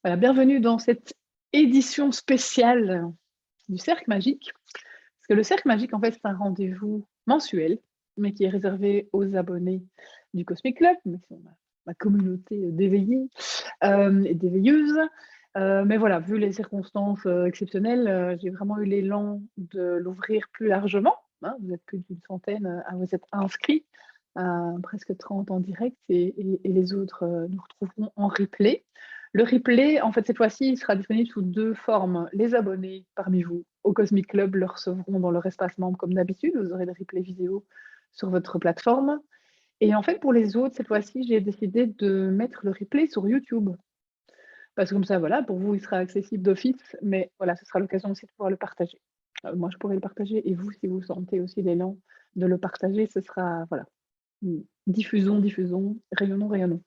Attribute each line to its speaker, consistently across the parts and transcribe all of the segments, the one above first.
Speaker 1: Voilà, bienvenue dans cette édition spéciale du Cercle Magique. Parce que le Cercle Magique, en fait, c'est un rendez-vous mensuel, mais qui est réservé aux abonnés du Cosmic Club, mais qui sont ma communauté d'éveillés et d'éveilleuses. Mais voilà, vu les circonstances exceptionnelles, j'ai vraiment eu l'élan de l'ouvrir plus largement. Hein, vous êtes plus d'une centaine à vous être inscrits, presque 30 en direct, et les autres nous retrouveront en replay. Le replay, en fait, cette fois-ci, il sera disponible sous deux formes. Les abonnés parmi vous au Cosmic Club le recevront dans leur espace membre comme d'habitude. Vous aurez des replays vidéo sur votre plateforme. Et en fait, pour les autres, cette fois-ci, j'ai décidé de mettre le replay sur YouTube. Parce que comme ça, voilà, pour vous, il sera accessible d'office, mais voilà, ce sera l'occasion aussi de pouvoir le partager. Moi, je pourrais le partager, et vous, si vous sentez aussi l'élan de le partager, ce sera, voilà, diffusons, rayonnons, rayonnons.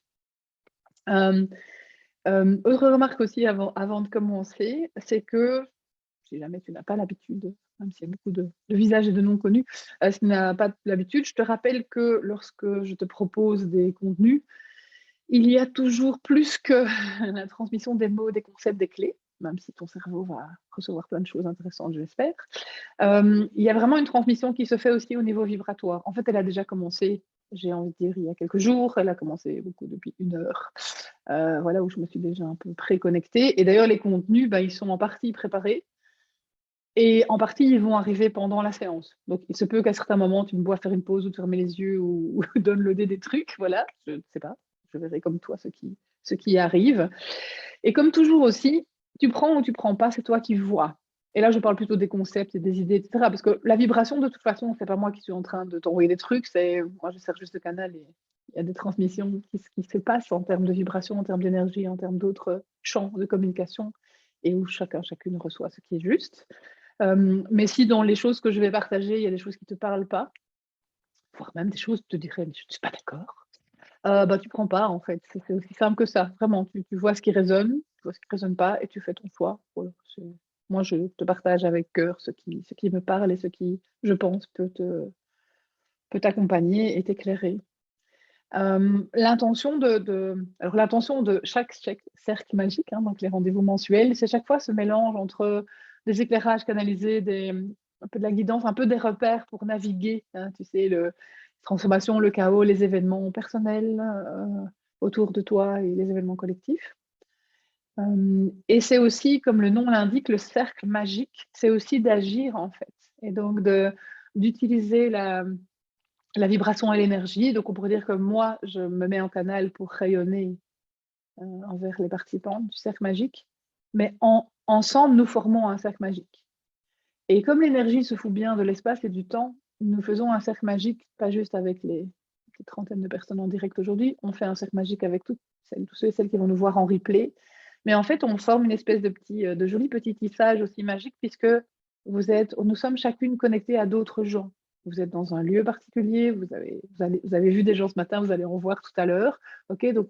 Speaker 1: Autre remarque aussi avant de commencer, c'est que, si jamais tu n'as pas l'habitude, même s'il y a beaucoup de visages et de noms connus, si tu n'as pas l'habitude, je te rappelle que lorsque je te propose des contenus, il y a toujours plus que la transmission des mots, des concepts, des clés, même si ton cerveau va recevoir plein de choses intéressantes, je l'espère. Il y a vraiment une transmission qui se fait aussi au niveau vibratoire. En fait, elle a déjà commencé, j'ai envie de dire, il y a quelques jours. Elle a commencé beaucoup depuis 1 heure. Voilà, où je me suis déjà un peu préconnectée. Et d'ailleurs, les contenus, ils sont en partie préparés. Et en partie, ils vont arriver pendant la séance. Donc, il se peut qu'à certains moments, tu me vois faire une pause ou te fermer les yeux ou downloader des trucs. Voilà, je ne sais pas. Je verrai comme toi ce qui arrive. Et comme toujours aussi, tu prends ou tu prends pas, c'est toi qui vois. Et là, je parle plutôt des concepts et des idées, etc. Parce que la vibration, de toute façon, c'est pas moi qui suis en train de t'envoyer des trucs. Moi, je sers juste de canal et il y a des transmissions qui se passent en termes de vibration, en termes d'énergie, en termes d'autres champs de communication et où chacune reçoit ce qui est juste. Mais si dans les choses que je vais partager, il y a des choses qui ne te parlent pas, voire même des choses, tu te dirais, mais je ne suis pas d'accord, tu prends pas, en fait. C'est aussi simple que ça. Vraiment, tu vois ce qui résonne, tu vois ce qui ne résonne pas et tu fais ton choix. Voilà, moi, je te partage avec cœur ce qui me parle et ce qui, je pense, peut t'accompagner et t'éclairer. L'intention alors, l'intention de chaque cercle magique, hein, donc les rendez-vous mensuels, c'est chaque fois ce mélange entre des éclairages canalisés, un peu de la guidance, un peu des repères pour naviguer, hein, tu sais, transformation, le chaos, les événements personnels autour de toi et les événements collectifs. Et c'est aussi, comme le nom l'indique, le cercle magique, c'est aussi d'agir en fait, et donc d'utiliser la vibration et l'énergie. Donc, on pourrait dire que moi, je me mets en canal pour rayonner envers les participants du cercle magique. Mais ensemble, nous formons un cercle magique. Et comme l'énergie se fout bien de l'espace et du temps, nous faisons un cercle magique, pas juste avec les trentaines de personnes en direct aujourd'hui, on fait un cercle magique avec tous ceux et celles qui vont nous voir en replay. Mais en fait, on forme une espèce de joli petit tissage aussi magique, puisque nous sommes chacune connectées à d'autres gens. Vous êtes dans un lieu particulier, vous avez vu des gens ce matin, vous allez en voir tout à l'heure. Okay, donc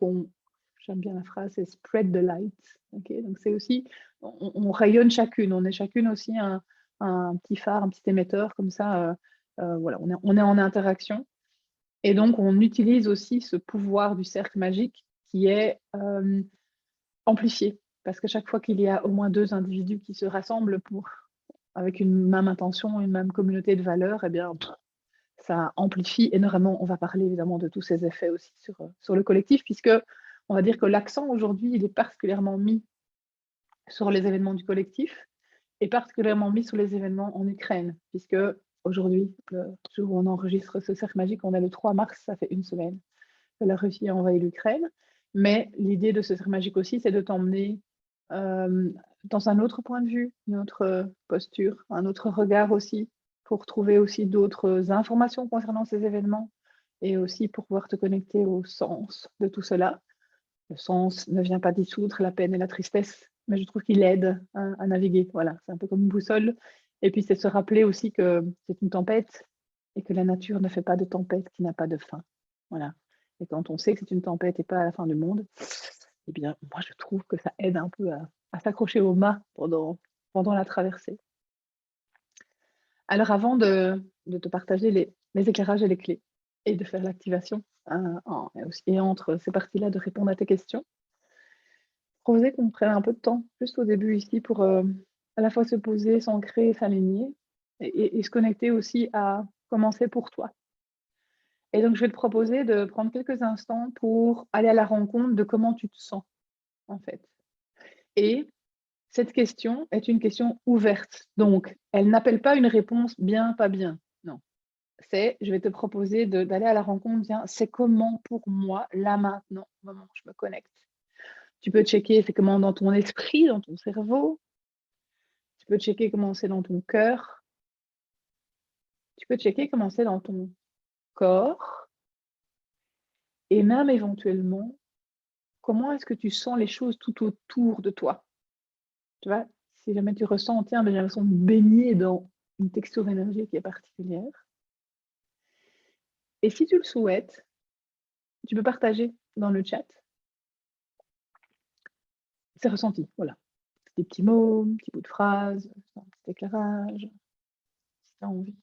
Speaker 1: j'aime bien la phrase, c'est spread the light. Okay, donc c'est aussi, on rayonne chacune, on est chacune aussi un petit phare, un petit émetteur, comme ça, voilà, on est en interaction. Et donc, on utilise aussi ce pouvoir du cercle magique qui est amplifié. Parce que chaque fois qu'il y a au moins 2 individus qui se rassemblent avec une même intention, une même communauté de valeurs, eh bien, ça amplifie énormément. On va parler évidemment de tous ces effets aussi sur le collectif, puisque on va dire que l'accent aujourd'hui, il est particulièrement mis sur les événements du collectif et particulièrement mis sur les événements en Ukraine, puisque aujourd'hui, le jour où on enregistre ce cercle magique, on est le 3 mars, ça fait 1 semaine que la Russie a envahi l'Ukraine. Mais l'idée de ce cercle magique aussi, c'est de t'emmener dans un autre point de vue, une autre posture, un autre regard aussi, pour trouver aussi d'autres informations concernant ces événements et aussi pour pouvoir te connecter au sens de tout cela. Le sens ne vient pas dissoudre la peine et la tristesse, mais je trouve qu'il aide à naviguer. Voilà, c'est un peu comme une boussole. Et puis, c'est se rappeler aussi que c'est une tempête et que la nature ne fait pas de tempête qui n'a pas de fin. Voilà. Et quand on sait que c'est une tempête et pas à la fin du monde, eh bien, moi, je trouve que ça aide un peu à s'accrocher au mât pendant la traversée. Alors, avant de te partager les éclairages et les clés et de faire l'activation, et entre ces parties-là, de répondre à tes questions, proposer qu'on prenne un peu de temps, juste au début ici, pour à la fois se poser, s'ancrer, s'aligner et se connecter aussi à comment c'est pour toi. Et donc, je vais te proposer de prendre quelques instants pour aller à la rencontre de comment tu te sens, en fait. Et cette question est une question ouverte. Donc, elle n'appelle pas une réponse bien, pas bien. Non. C'est, je vais te proposer d'aller à la rencontre, tiens, c'est comment pour moi, là, maintenant, au moment où je me connecte. Tu peux checker c'est comment dans ton esprit, dans ton cerveau. Tu peux checker comment c'est dans ton cœur. Tu peux checker comment c'est dans ton corps. Et même éventuellement, comment est-ce que tu sens les choses tout autour de toi? Tu vois? Si jamais tu ressens, tiens, mais j'ai l'impression de baigner dans une texture d'énergie qui est particulière. Et si tu le souhaites, tu peux partager dans le chat ces ressentis. Voilà. Des petits mots, un petit bout de phrase, un petit éclairage, si tu as envie.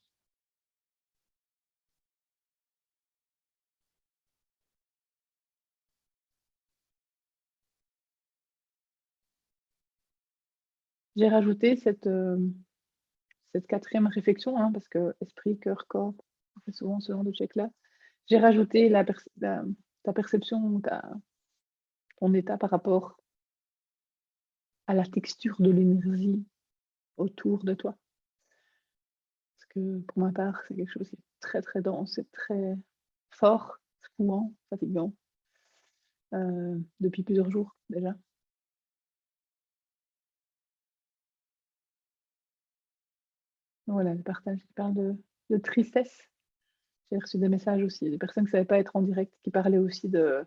Speaker 1: J'ai rajouté cette quatrième réflexion, hein, parce que esprit, cœur, corps, on fait souvent ce genre de check-là. J'ai rajouté ta perception, ton état par rapport à la texture de l'énergie autour de toi. Parce que pour ma part, c'est quelque chose qui est très très dense, c'est très fort, secouant, fatigant, depuis plusieurs jours déjà. Voilà, le partage qui parle de tristesse. J'ai reçu des messages aussi, des personnes qui ne savaient pas être en direct, qui parlaient aussi de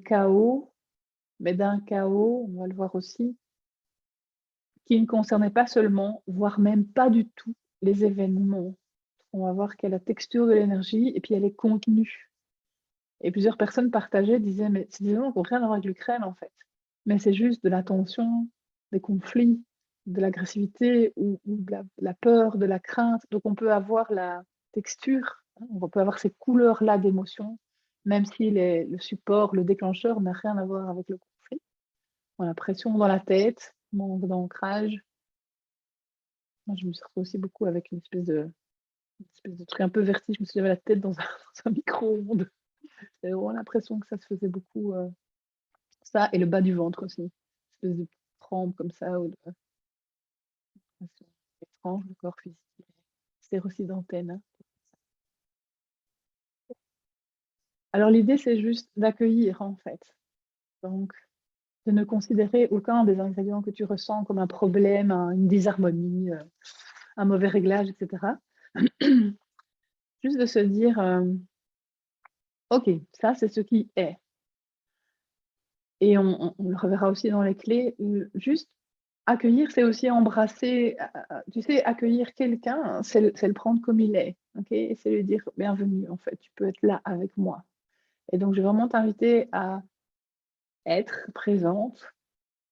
Speaker 1: chaos, mais d'un chaos, on va le voir aussi, qui ne concernait pas seulement, voire même pas du tout, les événements. On va voir quelle est la texture de l'énergie et puis elle est contenue. Et plusieurs personnes partageaient, disaient, mais c'est des événements qui n'ont rien à voir avec l'Ukraine en fait. Mais c'est juste de la tension, des conflits, de l'agressivité ou de la peur, de la crainte. Donc on peut avoir la texture, hein, on peut avoir ces couleurs-là d'émotions, même si le support, le déclencheur n'a rien à voir avec le conflit. On a pression dans la tête, manque d'ancrage. Moi, je me suis retrouvée aussi beaucoup avec une espèce de truc un peu vertige. Je me suis levé la tête dans un, dans un micro-ondes. J'avais vraiment l'impression que ça se faisait beaucoup. Ça et le bas du ventre aussi. Une espèce de petite crampe comme ça, ou de sensation étrange, le corps physique. C'est aussi d'antenne. Hein. Alors l'idée, c'est juste d'accueillir en fait. Donc, de ne considérer aucun des ingrédients que tu ressens comme un problème, une disharmonie, un mauvais réglage, etc. Juste de se dire, ok, ça c'est ce qui est. Et on le reverra aussi dans les clés. Juste accueillir, c'est aussi embrasser, tu sais, accueillir quelqu'un, c'est le prendre comme il est, ok? Et c'est lui dire bienvenue, en fait, tu peux être là avec moi. Et donc, je vais vraiment t'inviter à être présente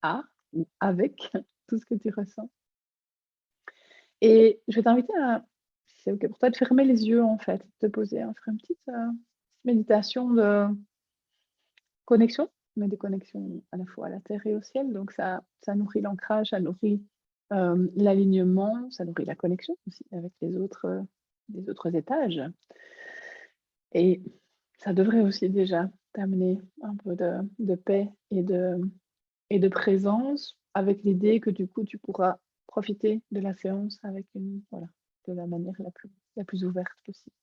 Speaker 1: à ou avec tout ce que tu ressens. Et je vais t'inviter à, si c'est ok pour toi, de fermer les yeux, en fait, de te poser, hein, faire une petite méditation de connexion, mais des connexions à la fois à la terre et au ciel. Donc ça nourrit l'ancrage, ça nourrit l'alignement, ça nourrit la connexion aussi avec les autres étages. Et ça devrait aussi déjà t'amener un peu de paix et de présence, avec l'idée que du coup tu pourras profiter de la séance avec voilà, de la manière la plus ouverte possible.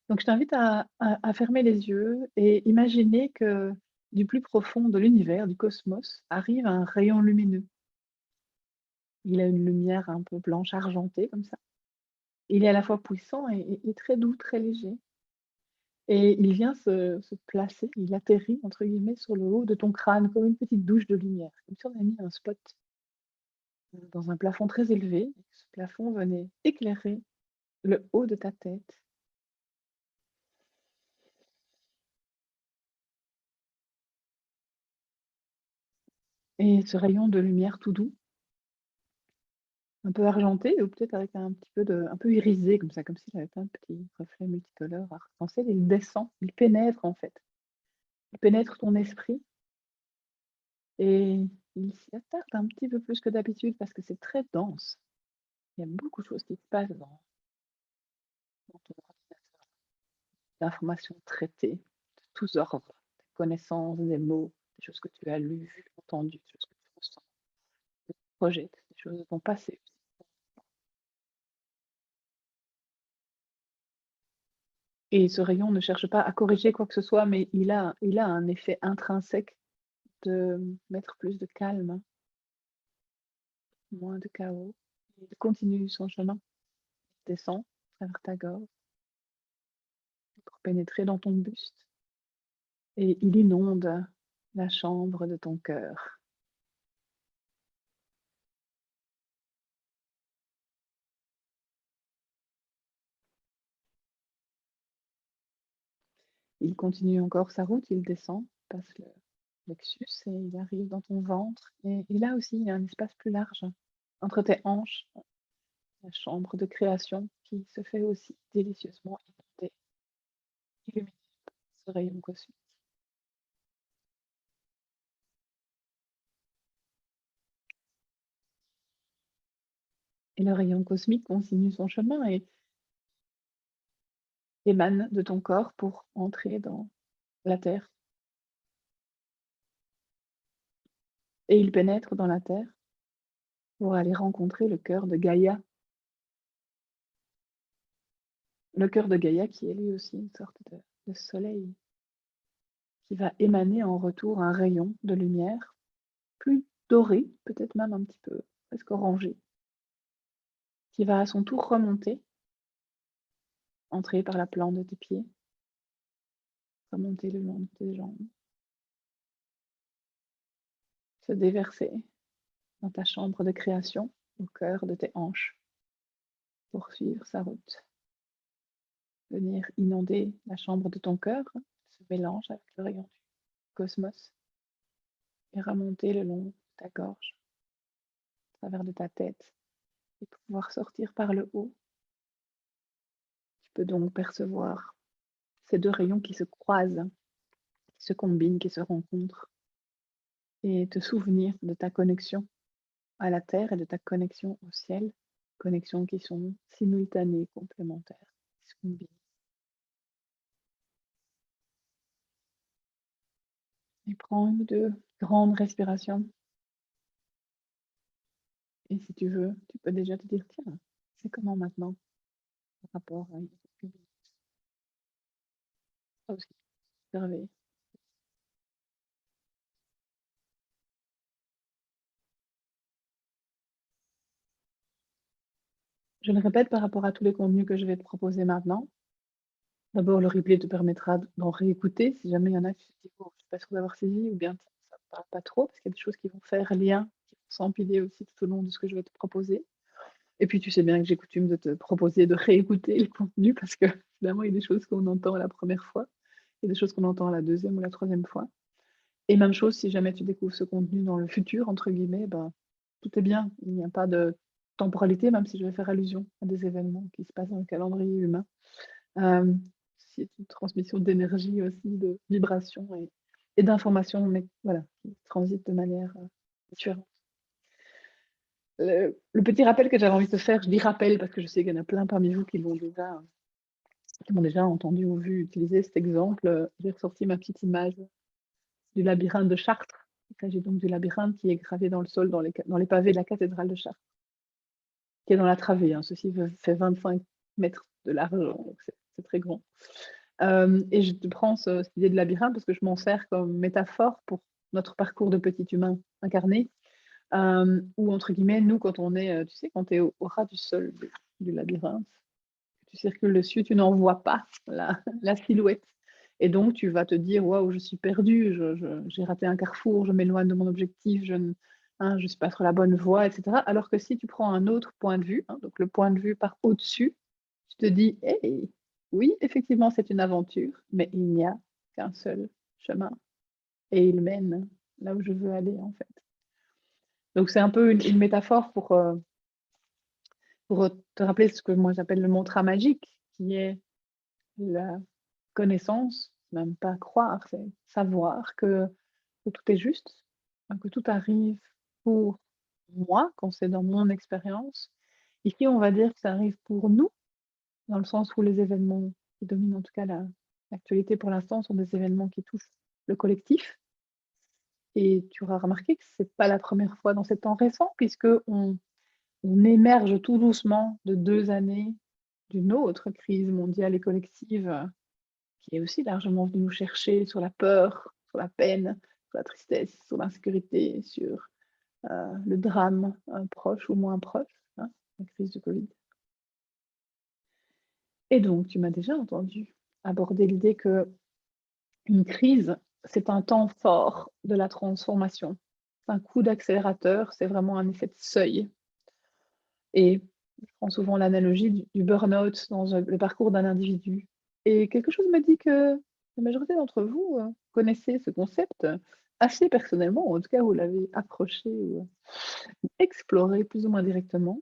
Speaker 1: Donc, je t'invite à fermer les yeux et imaginer que du plus profond de l'univers, du cosmos, arrive un rayon lumineux. Il a une lumière un peu blanche argentée comme ça. Il est à la fois puissant et très doux, très léger. Et il vient se placer, il atterrit entre guillemets sur le haut de ton crâne comme une petite douche de lumière, comme si on avait mis un spot dans un plafond très élevé. Et que ce plafond venait éclairer le haut de ta tête. Et ce rayon de lumière tout doux, un peu argenté ou peut-être avec un petit peu un peu irisé comme ça, comme s'il avait plein de petits reflets multicolores arc-en-ciel. Il descend, il pénètre en fait. Il pénètre ton esprit Et il s'y attarde un petit peu plus que d'habitude parce que c'est très dense. Il y a beaucoup de choses qui se passent dans ton ordinateur. D'informations traitées de tous ordres, des connaissances, des mots, des choses que tu as lues, vues, entendues, des choses que tu ressens, que tu projettes, des choses de ton passé. Et ce rayon ne cherche pas à corriger quoi que ce soit, mais il a un effet intrinsèque de mettre plus de calme, moins de chaos. Il continue son chemin, il descend à travers ta gorge pour pénétrer dans ton buste et il inonde la chambre de ton cœur. Il continue encore sa route, il descend, passe le plexus et il arrive dans ton ventre et là aussi, il y a un espace plus large entre tes hanches, la chambre de création qui se fait aussi délicieusement inonder, illuminée par ce rayon cosmique. Et le rayon cosmique continue son chemin et émane de ton corps pour entrer dans la Terre. Et il pénètre dans la Terre pour aller rencontrer le cœur de Gaïa. Le cœur de Gaïa qui est lui aussi une sorte de soleil qui va émaner en retour un rayon de lumière plus doré, peut-être même un petit peu presque orangé, qui va à son tour remonter, entrer par la plante de tes pieds, remonter le long de tes jambes, se déverser dans ta chambre de création, au cœur de tes hanches, poursuivre sa route, venir inonder la chambre de ton cœur, ce mélange avec le rayon du cosmos, et remonter le long de ta gorge, à travers de ta tête, et pouvoir sortir par le haut. Tu peux donc percevoir ces deux rayons qui se croisent, qui se combinent, qui se rencontrent, et te souvenir de ta connexion à la Terre et de ta connexion au ciel, connexions qui sont simultanées, complémentaires, qui se combinent. Et prends une ou deux grandes respirations. Et si tu veux, tu peux déjà te dire, tiens, c'est comment maintenant par rapport à il y a quelques minutes. Ça aussi, observer. Je le répète par rapport à tous les contenus que je vais te proposer maintenant. D'abord, le replay te permettra d'en réécouter si jamais il y en a qui se disent, oh, je suis pas sûre d'avoir saisi, ou bien ça ne parle pas trop, parce qu'il y a des choses qui vont faire lien, qui vont s'empiler aussi tout au long de ce que je vais te proposer. Et puis, tu sais bien que j'ai coutume de te proposer de réécouter le contenu, parce que finalement, il y a des choses qu'on entend la première fois, et des choses qu'on entend la deuxième ou la troisième fois. Et même chose, si jamais tu découvres ce contenu dans le futur, entre guillemets, ben, tout est bien. Il n'y a pas de temporalité, même si je vais faire allusion à des événements qui se passent dans le calendrier humain. C'est une transmission d'énergie aussi, de vibrations et d'informations, mais voilà, qui transitent de manière différente. Le petit rappel que j'avais envie de te faire, je dis rappel parce que je sais qu'il y en a plein parmi vous qui m'ont déjà entendu ou vu utiliser cet exemple. J'ai ressorti ma petite image du labyrinthe de Chartres. Il s'agit donc du labyrinthe qui est gravé dans le sol, dans les pavés de la cathédrale de Chartres, qui est dans la travée. Hein. Ceci fait 25 mètres de large, donc c'est très grand. Et je te prends cette idée de labyrinthe parce que je m'en sers comme métaphore pour notre parcours de petit humain incarné, où, entre guillemets, nous, quand on est, tu sais, quand tu es au ras du sol du labyrinthe, tu circules dessus, tu n'en vois pas la silhouette. Et donc, tu vas te dire, waouh, je suis perdue, j'ai raté un carrefour, je m'éloigne de mon objectif, je ne suis pas sur la bonne voie, etc. Alors que si tu prends un autre point de vue, hein, donc le point de vue par au-dessus, tu te dis, hey, oui, effectivement, c'est une aventure, mais il n'y a qu'un seul chemin. Et il mène là où je veux aller, en fait. Donc, c'est un peu une métaphore pour te rappeler ce que moi j'appelle le mantra magique, qui est la connaissance, même pas croire, c'est savoir que tout est juste, que tout arrive pour moi, quand c'est dans mon expérience. Ici, on va dire que ça arrive pour nous, dans le sens où les événements qui dominent, en tout cas l'actualité pour l'instant, sont des événements qui touchent le collectif. Et tu auras remarqué que c'est pas la première fois dans ces temps récents, puisque on émerge tout doucement de 2 années d'une autre crise mondiale et collective, qui est aussi largement venue nous chercher sur la peur, sur la peine, sur la tristesse, sur l'insécurité, sur, le drame, proche ou moins proche, hein, la crise du Covid. Et donc tu m'as déjà entendu aborder l'idée que une crise, c'est un temps fort de la transformation. C'est un coup d'accélérateur, c'est vraiment un effet de seuil. Et je prends souvent l'analogie du burn-out dans le parcours d'un individu. Et quelque chose me dit que la majorité d'entre vous connaissez ce concept assez personnellement, ou en tout cas vous l'avez approché ou exploré plus ou moins directement.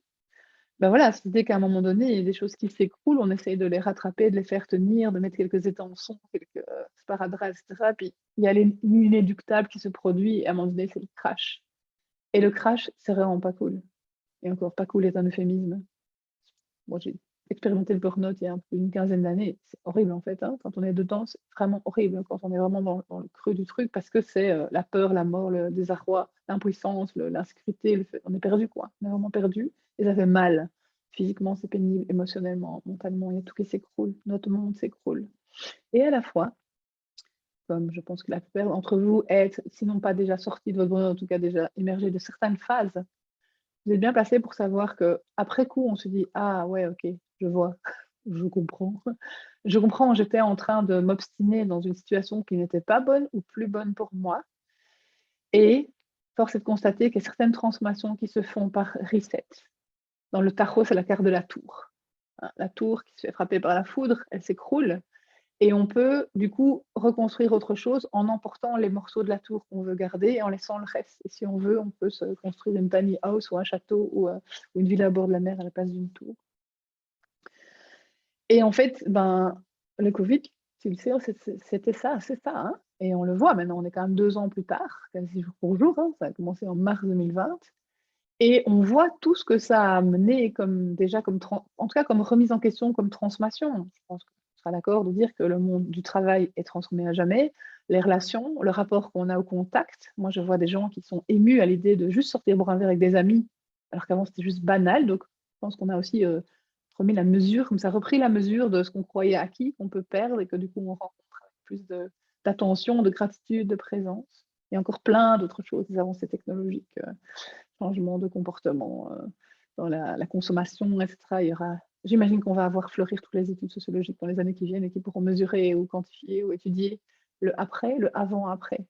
Speaker 1: Ben voilà, cette idée qu'à un moment donné, il y a des choses qui s'écroulent, on essaye de les rattraper, de les faire tenir, de mettre quelques étançons, quelques sparadraps, etc. Puis il y a l'inéluctable qui se produit, et à un moment donné, c'est le crash. Et le crash, c'est vraiment pas cool. Et encore, pas cool est un euphémisme. Moi, j'ai expérimenté le burn-out il y a un peu une quinzaine d'années. C'est horrible, en fait, hein. Quand on est dedans, c'est vraiment horrible, quand on est vraiment dans le creux du truc, parce que c'est la peur, la mort, le désarroi, l'impuissance, l'insécurité, on est perdu, quoi. On est vraiment perdu et ça fait mal. Physiquement, c'est pénible, émotionnellement, mentalement, il y a tout qui s'écroule, notre monde s'écroule. Et à la fois, comme je pense que la plupart d'entre vous êtes, sinon pas déjà sortis de votre burn-out, en tout cas déjà émergés de certaines phases, vous êtes bien placé pour savoir qu'après coup, on se dit: «Ah ouais, OK, je vois, je comprends. Je comprends, j'étais en train de m'obstiner dans une situation qui n'était pas bonne ou plus bonne pour moi» et force est de constater qu'il y a certaines transformations qui se font par reset. Dans le tarot, c'est la carte de la tour, hein. La tour qui se fait frapper par la foudre, elle s'écroule et on peut, du coup, reconstruire autre chose en emportant les morceaux de la tour qu'on veut garder et en laissant le reste. Et si on veut, on peut se construire une tiny house ou un château ou une villa à bord de la mer à la place d'une tour. Et en fait, ben, le Covid, tu le sais, hein, c'était ça, c'est ça, hein. Et on le voit maintenant, on est quand même 2 ans plus tard, quasi jour pour jour, hein. Ça a commencé en mars 2020 et on voit tout ce que ça a amené comme déjà comme en tout cas comme remise en question, comme transformation. Je pense que tu seras d'accord de dire que le monde du travail est transformé à jamais, les relations, le rapport qu'on a au contact. Moi, je vois des gens qui sont émus à l'idée de juste sortir boire un verre avec des amis, alors qu'avant c'était juste banal. Donc je pense qu'on a aussi, remis la mesure, comme ça, repris la mesure de ce qu'on croyait acquis, qu'on peut perdre et que du coup on rencontre avec plus d'attention, de gratitude, de présence. Et encore plein d'autres choses, des avancées technologiques, changement de comportement dans la consommation, etc. J'imagine qu'on va avoir fleurir toutes les études sociologiques dans les années qui viennent et qui pourront mesurer ou quantifier ou étudier le après, le avant-après.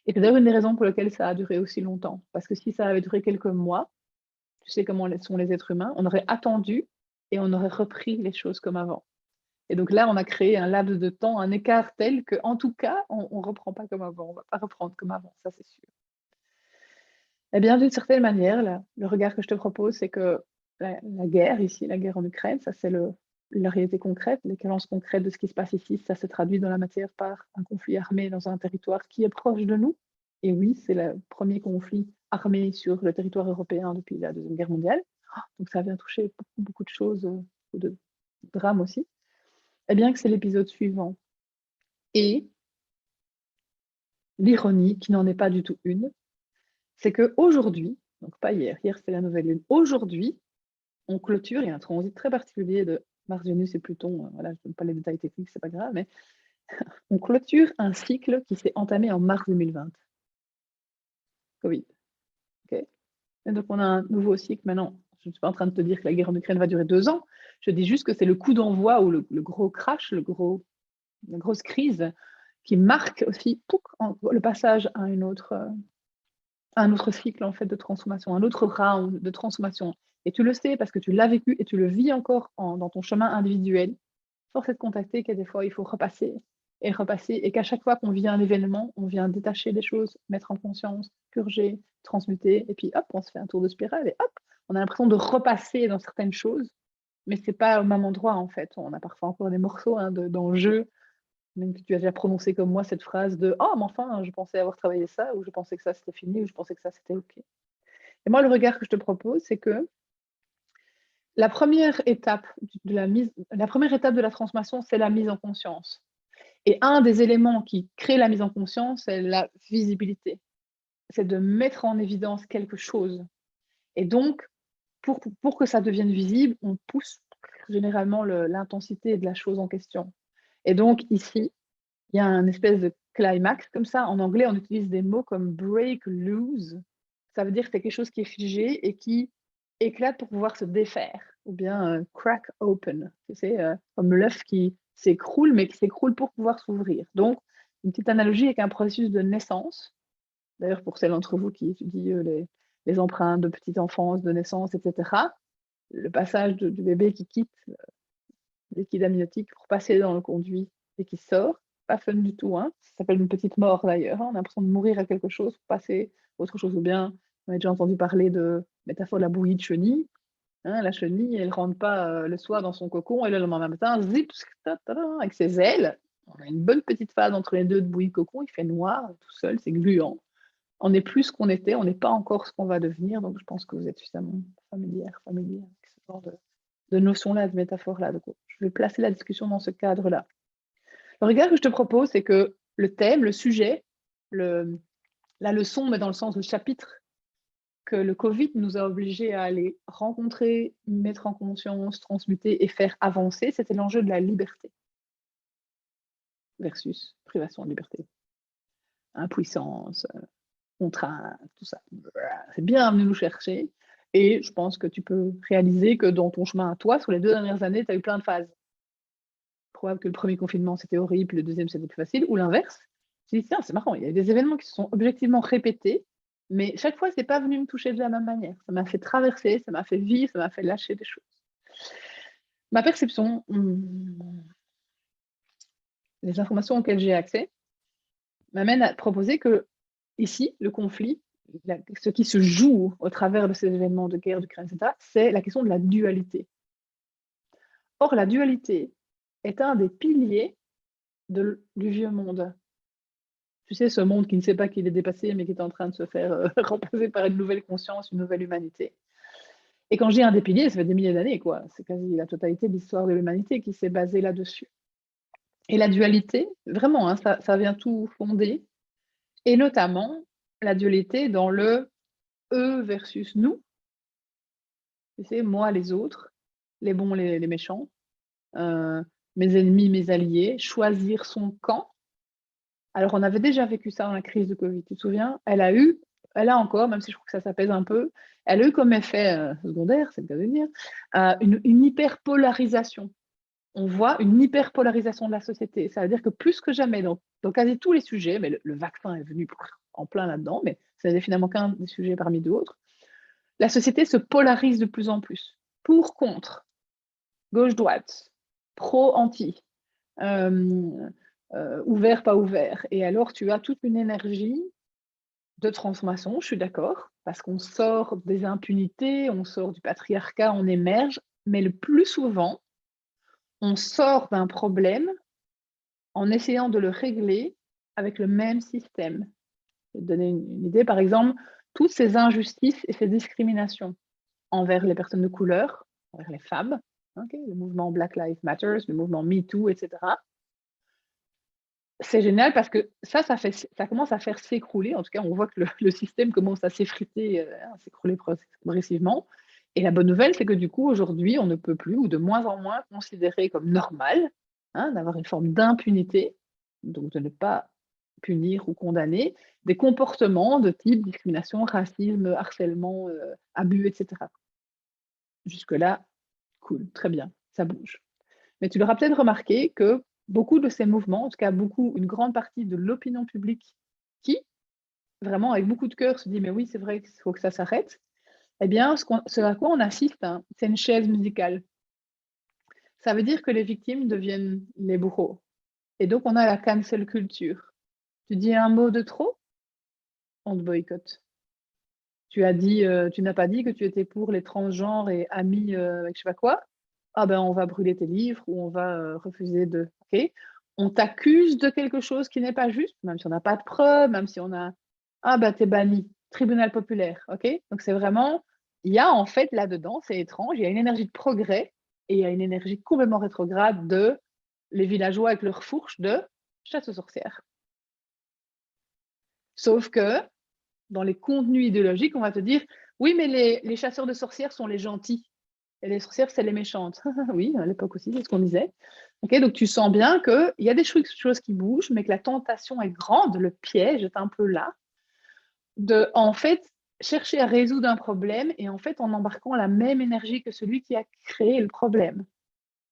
Speaker 1: Et c'est d'ailleurs une des raisons pour lesquelles ça a duré aussi longtemps. Parce que si ça avait duré quelques mois, tu sais comment sont les êtres humains, on aurait attendu et on aurait repris les choses comme avant. Et donc là, on a créé un laps de temps, un écart tel qu'en tout cas, on ne reprend pas comme avant, on ne va pas reprendre comme avant, ça c'est sûr. Eh bien, d'une certaine manière, le regard que je te propose, c'est que la guerre ici, la guerre en Ukraine, ça c'est la réalité concrète, l'équivalence concrète de ce qui se passe ici, ça se traduit dans la matière par un conflit armé dans un territoire qui est proche de nous. Et oui, c'est le premier conflit armé sur le territoire européen depuis la Deuxième Guerre mondiale. Donc ça vient toucher beaucoup, beaucoup de choses, beaucoup de drames aussi. Eh bien que c'est l'épisode suivant. Et l'ironie, qui n'en est pas du tout une, c'est qu'aujourd'hui, donc pas hier, hier c'était la nouvelle lune, aujourd'hui, on clôture, il y a un transit très particulier de Mars, Vénus et Pluton, voilà, je ne donne pas les détails techniques, c'est pas grave, mais on clôture un cycle qui s'est entamé en mars 2020, Covid. Ok. Et donc on a un nouveau cycle maintenant. Je ne suis pas en train de te dire que la guerre en Ukraine va durer 2 ans, je dis juste que c'est le coup d'envoi ou le gros crash, la grosse crise qui marque aussi le passage à un autre cycle en fait de transformation, un autre round de transformation. Et tu le sais parce que tu l'as vécu et tu le vis encore dans ton chemin individuel. Force est de contacter qu'à des fois, il faut repasser et qu'à chaque fois qu'on vit un événement, on vient détacher des choses, mettre en conscience, purger, transmuter, et puis hop, on se fait un tour de spirale et hop, on a l'impression de repasser dans certaines choses, mais c'est pas au même endroit en fait. On a parfois encore des morceaux d'enjeux même que tu as déjà prononcé comme moi cette phrase de «Oh, mais enfin, je pensais avoir travaillé ça» ou «Je pensais que ça, c'était fini» ou «Je pensais que ça, c'était OK». Et moi, le regard que je te propose, c'est que la première étape de la transformation, c'est la mise en conscience. Et un des éléments qui crée la mise en conscience, c'est la visibilité. C'est de mettre en évidence quelque chose. Et donc, pour que ça devienne visible, on pousse généralement l'intensité de la chose en question. Et donc, ici, il y a un espèce de climax comme ça. En anglais, on utilise des mots comme break loose. Ça veut dire que c'est quelque chose qui est figé et qui éclate pour pouvoir se défaire. Ou bien crack open. C'est comme l'œuf qui s'écroule, mais qui s'écroule pour pouvoir s'ouvrir. Donc, une petite analogie avec un processus de naissance. D'ailleurs, pour celles d'entre vous qui étudient les empreintes de petite enfance, de naissance, etc., le passage du bébé qui quitte le liquide amniotique pour passer dans le conduit et qui sort, pas fun du tout. Hein. Ça s'appelle une petite mort d'ailleurs. Hein. On a l'impression de mourir à quelque chose pour passer à autre chose. Ou bien, on a déjà entendu parler de métaphore de la bouillie de chenille. Hein, la chenille, elle ne rentre pas le soir dans son cocon et le lendemain matin, zip, avec ses ailes. On a une bonne petite phase entre les deux de bouillie de cocon. Il fait noir tout seul, c'est gluant. On n'est plus ce qu'on était, on n'est pas encore ce qu'on va devenir. Donc, je pense que vous êtes suffisamment familier avec ce genre de notion-là, de métaphore-là. Donc, je vais placer la discussion dans ce cadre-là. Le regard que je te propose, c'est que le thème, le sujet, la leçon, mais dans le sens du chapitre, que le Covid nous a obligés à aller rencontrer, mettre en conscience, transmuter et faire avancer, c'était l'enjeu de la liberté versus privation de liberté, impuissance, contrainte, tout ça. C'est bien venu nous chercher. Et je pense que tu peux réaliser que dans ton chemin à toi, sur les 2 dernières années, tu as eu plein de phases. Probable que le premier confinement, c'était horrible, le deuxième, c'était plus facile, ou l'inverse. Tu dis, tiens, c'est marrant, il y a des événements qui se sont objectivement répétés, mais chaque fois, c'est pas venu me toucher de la même manière. Ça m'a fait traverser, ça m'a fait vivre, ça m'a fait lâcher des choses. Ma perception, les informations auxquelles j'ai accès, m'amène à proposer que, ici, le conflit, ce qui se joue au travers de ces événements de guerre, d'Ukraine, etc., c'est la question de la dualité. Or, la dualité est un des piliers du vieux monde. Tu sais, ce monde qui ne sait pas qu'il est dépassé, mais qui est en train de se faire remplacer par une nouvelle conscience, une nouvelle humanité. Et quand je dis un des piliers, ça fait des milliers d'années, quoi. C'est quasi la totalité de l'histoire de l'humanité qui s'est basée là-dessus. Et la dualité, vraiment, hein, ça vient tout fonder. Et notamment, la dualité dans le eux versus nous. Tu sais, moi, les autres, les bons, les méchants, mes ennemis, mes alliés, choisir son camp. Alors, on avait déjà vécu ça dans la crise de Covid, tu te souviens? Elle a encore, même si je trouve que ça s'apaise un peu, elle a eu comme effet secondaire, c'est le cas de dire, une hyperpolarisation. On voit une hyperpolarisation de la société. Ça veut dire que plus que jamais, dans quasi tous les sujets, mais le vaccin est venu en plein là-dedans, mais ce n'est finalement qu'un des sujets parmi d'autres, la société se polarise de plus en plus. Pour, contre, gauche-droite, pro-anti, ouvert, pas ouvert. Et alors, tu as toute une énergie de transformation, je suis d'accord, parce qu'on sort des impunités, on sort du patriarcat, on émerge, mais le plus souvent, on sort d'un problème en essayant de le régler avec le même système. Je vais te donner une idée, par exemple, toutes ces injustices et ces discriminations envers les personnes de couleur, envers les femmes, okay, le mouvement Black Lives Matter, le mouvement MeToo, etc. C'est génial parce que ça commence à faire s'écrouler. En tout cas, on voit que le système commence à s'effriter, à s'écrouler progressivement. Et la bonne nouvelle, c'est que du coup, aujourd'hui, on ne peut plus, ou de moins en moins, considérer comme normal d'avoir une forme d'impunité, donc de ne pas punir ou condamner des comportements de type discrimination, racisme, harcèlement, abus, etc. Jusque-là, cool, très bien, ça bouge. Mais tu l'auras peut-être remarqué que beaucoup de ces mouvements, en tout cas une grande partie de l'opinion publique qui, vraiment avec beaucoup de cœur, se dit mais oui, c'est vrai qu'il faut que ça s'arrête, eh bien, ce à quoi on assiste, c'est une chaise musicale. Ça veut dire que les victimes deviennent les bourreaux. Et donc, on a la cancel culture. Tu dis un mot de trop, on te boycotte. Tu n'as pas dit que tu étais pour les transgenres et amis avec je sais pas quoi, ah ben on va brûler tes livres ou on va refuser de. Okay. on t'accuse de quelque chose qui n'est pas juste, même si on n'a pas de preuves, même si on a « Ah, bah, t'es banni, tribunal populaire », ok? Donc, c'est vraiment, il y a en fait là-dedans, c'est étrange, il y a une énergie de progrès et il y a une énergie complètement rétrograde de les villageois avec leur fourche de chasse aux sorcières. Sauf que, dans les contenus idéologiques, on va te dire « Oui, mais les chasseurs de sorcières sont les gentils. Et les sorcières, c'est les méchantes. » Oui, à l'époque aussi, c'est ce qu'on disait. Okay, donc, tu sens bien qu'il y a des choses qui bougent, mais que la tentation est grande, le piège est un peu là, de, en fait, chercher à résoudre un problème et en fait, en embarquant la même énergie que celui qui a créé le problème.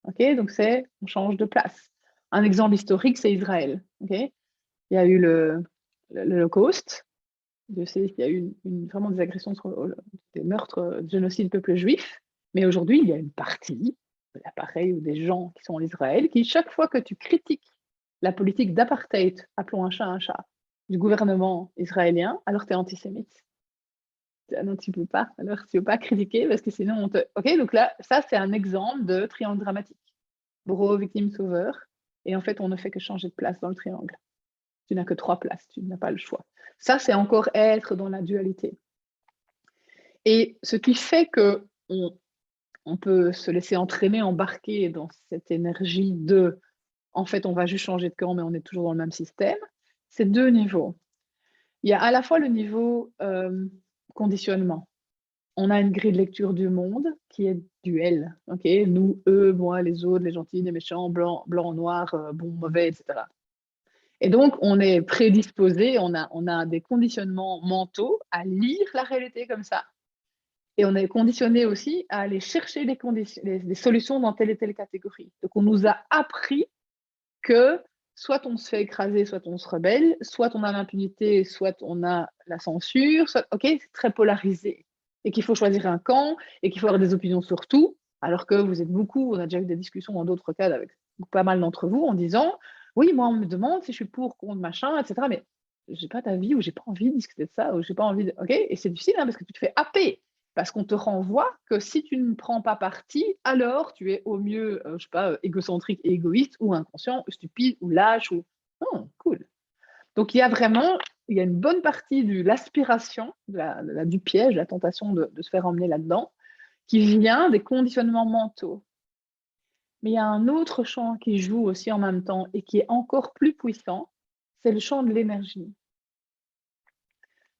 Speaker 1: Okay, donc, on change de place. Un exemple historique, c'est Israël. Okay, il y a eu l'Holocauste. Je sais qu'il y a eu vraiment des agressions, des meurtres, des génocides du peuple juif. Mais aujourd'hui, il y a une partie de l'appareil ou des gens qui sont en Israël qui, chaque fois que tu critiques la politique d'apartheid, appelons un chat, du gouvernement israélien, alors tu es antisémite. Non, tu peux pas. Alors, tu peux pas critiquer parce que sinon on te... Ok, donc là, ça, c'est un exemple de triangle dramatique. Bourreau, victime, sauveur. Et en fait, on ne fait que changer de place dans le triangle. Tu n'as que 3 places, tu n'as pas le choix. Ça, c'est encore être dans la dualité. Et ce qui fait qu'on peut se laisser entraîner, embarquer dans cette énergie de « en fait, on va juste changer de camp, mais on est toujours dans le même système », c'est 2 niveaux. Il y a à la fois le niveau conditionnement. On a une grille de lecture du monde qui est duel. Okay, nous, eux, moi, les autres, les gentils, les méchants, blancs, noirs, bons, mauvais, etc. Et donc, on est prédisposé, on a des conditionnements mentaux à lire la réalité comme ça. Et on est conditionné aussi à aller chercher des solutions dans telle et telle catégorie. Donc, on nous a appris que soit on se fait écraser, soit on se rebelle, soit on a l'impunité, soit on a la censure. Ok, c'est très polarisé. Et qu'il faut choisir un camp, et qu'il faut avoir des opinions sur tout, alors que vous êtes beaucoup, on a déjà eu des discussions dans d'autres cas avec pas mal d'entre vous en disant « Oui, moi, on me demande si je suis pour, contre, machin, etc. » Mais j'ai pas d'avis, ou j'ai pas envie de discuter de ça, ou j'ai pas envie de... Ok, et c'est difficile parce que tu te fais happer. Parce qu'on te renvoie que si tu ne prends pas parti, alors tu es au mieux, je sais pas, égocentrique et égoïste, ou inconscient, ou stupide, ou lâche, ou... Oh, cool. Donc, il y a vraiment, il y a une bonne partie de l'aspiration, du piège, la tentation de se faire emmener là-dedans, qui vient des conditionnements mentaux. Mais il y a un autre champ qui joue aussi en même temps et qui est encore plus puissant, c'est le champ de l'énergie.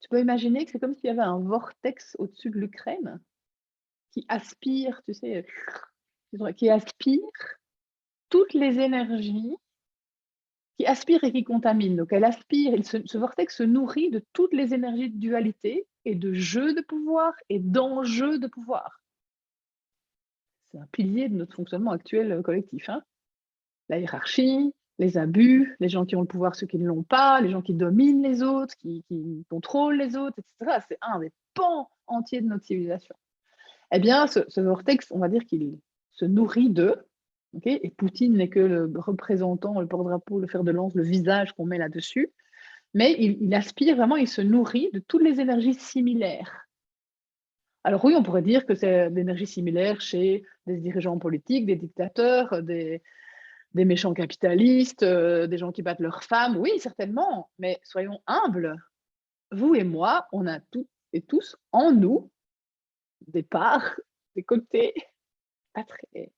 Speaker 1: Tu peux imaginer que c'est comme s'il y avait un vortex au-dessus de l'Ukraine qui aspire, tu sais, qui aspire toutes les énergies, qui aspire et qui contamine. Donc, elle aspire, ce vortex se nourrit de toutes les énergies de dualité et de jeu de pouvoir et d'enjeu de pouvoir. C'est un pilier de notre fonctionnement actuel collectif. Hein. La hiérarchie, les abus, les gens qui ont le pouvoir, ceux qui ne l'ont pas, les gens qui dominent les autres, qui contrôlent les autres, etc. C'est un des pans entiers de notre civilisation. Eh bien, ce vortex, on va dire qu'il se nourrit d'eux. Okay, et Poutine n'est que le représentant, le porte-drapeau, le fer de lance, le visage qu'on met là-dessus. Mais il aspire vraiment, il se nourrit de toutes les énergies similaires. Alors oui, on pourrait dire que c'est l'énergie similaire chez des dirigeants politiques, des dictateurs, des méchants capitalistes, des gens qui battent leurs femmes. Oui, certainement, mais soyons humbles. Vous et moi, on a toutes et tous en nous des parts, des côtés pas très...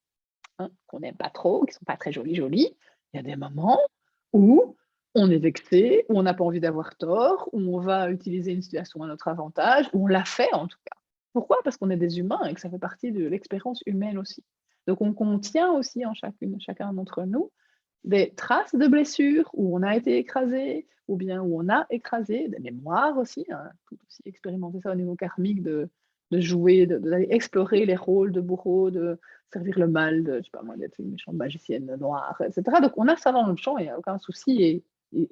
Speaker 1: qu'on n'aime pas trop, qui ne sont pas très jolis. Il y a des moments où on est vexé, où on n'a pas envie d'avoir tort, où on va utiliser une situation à notre avantage, où on l'a fait en tout cas. Pourquoi? Parce qu'on est des humains et que ça fait partie de l'expérience humaine aussi. Donc on contient aussi en chacun d'entre nous des traces de blessures où on a été écrasé, ou bien où on a écrasé, des mémoires aussi, hein, tout aussi expérimenter ça au niveau karmique, de jouer, d'aller explorer les rôles de bourreau, de servir le mal, je sais pas moi, d'être une méchante magicienne noire, etc. Donc on a ça dans notre champ, il n'y a aucun souci, et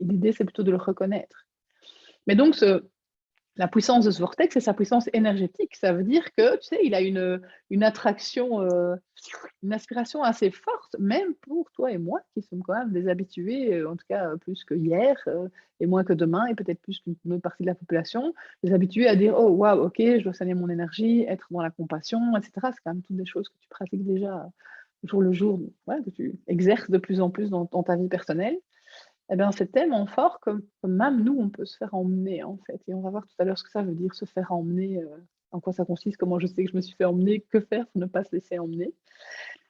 Speaker 1: l'idée c'est plutôt de le reconnaître. Mais donc la puissance de ce vortex, c'est sa puissance énergétique. Ça veut dire que, tu sais, il a une attraction, une aspiration assez forte, même pour toi et moi, qui sommes quand même des habitués, en tout cas plus que hier, et moins que demain, et peut-être plus qu'une autre partie de la population, des habitués à dire « Oh, waouh, ok, je dois soigner mon énergie, être dans la compassion, etc. » C'est quand même toutes des choses que tu pratiques déjà jour le jour, ouais, que tu exerces de plus en plus dans ta vie personnelle, eh bien, c'est tellement fort que même nous, on peut se faire emmener, en fait. Et on va voir tout à l'heure ce que ça veut dire, se faire emmener, en quoi ça consiste, comment je sais que je me suis fait emmener, que faire pour ne pas se laisser emmener.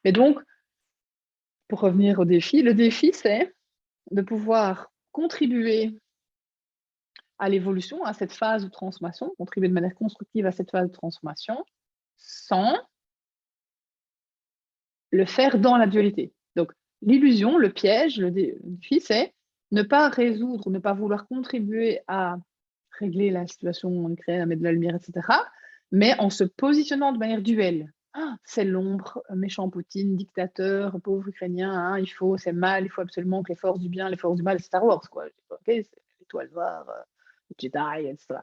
Speaker 1: Mais donc, pour revenir au défi, le défi, c'est de pouvoir contribuer à l'évolution, à cette phase de transformation, contribuer de manière constructive à cette phase de transformation, sans le faire dans la dualité. Donc, l'illusion, le piège, le défi, c'est ne pas résoudre, ne pas vouloir contribuer à régler la situation, créer, à mettre de la lumière, etc., mais en se positionnant de manière duelle. Ah, c'est l'ombre, méchant Poutine, dictateur, pauvre Ukrainien, hein, c'est mal, il faut absolument que les forces du bien, les forces du mal, c'est Star Wars, quoi. Okay, c'est l'étoile noire, Jedi, etc.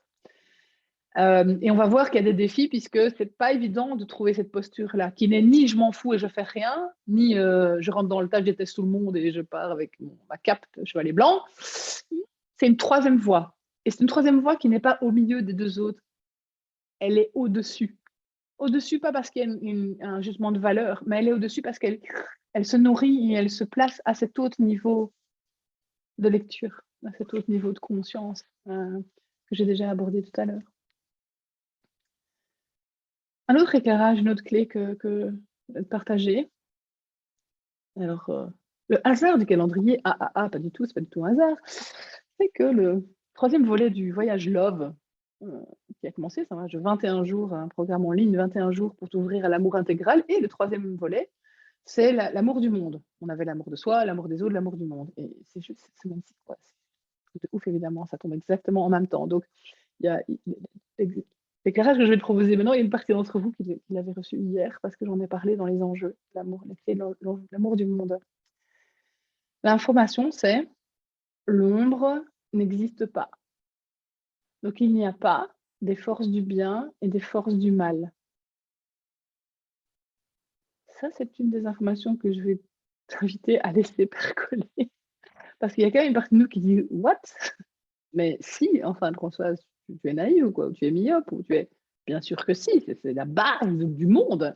Speaker 1: Et on va voir qu'il y a des défis puisque c'est pas évident de trouver cette posture-là, qui n'est ni je m'en fous et je fais rien, ni je rentre dans le tas, je déteste tout le monde et je pars avec ma cape de chevalier blanc. C'est une troisième voie. Et c'est une troisième voie qui n'est pas au milieu des deux autres. Elle est au-dessus. Au-dessus, pas parce qu'il y a un jugement de valeur, mais elle est au-dessus parce qu'elle se nourrit et elle se place à cet autre niveau de lecture, à cet autre niveau de conscience que j'ai déjà abordé tout à l'heure. Un autre éclairage, une autre clé que partager. Alors, le hasard du calendrier AAA, pas du tout, c'est pas du tout un hasard, c'est que le troisième volet du voyage Love, qui a commencé, c'est un voyage de 21 jours, un programme en ligne, 21 jours pour t'ouvrir à l'amour intégral, et le troisième volet, c'est l'amour du monde. On avait l'amour de soi, l'amour des autres, l'amour du monde. Et c'est juste cette semaine-ci, quoi. C'est de ouf, évidemment, ça tombe exactement en même temps. Donc, il y a l'éclairage que je vais te proposer maintenant, il y a une partie d'entre vous qui l'avait reçu hier parce que j'en ai parlé dans les enjeux, l'amour, l'amour du monde. L'information, c'est l'ombre n'existe pas. Donc, il n'y a pas des forces du bien et des forces du mal. Ça, c'est une des informations que je vais t'inviter à laisser percoler. Parce qu'il y a quand même une partie de nous qui dit « What ?» Mais si, en fin de compte, tu es naïf ou quoi, ou tu es myope, ou tu es… Bien sûr que si, c'est la base du monde.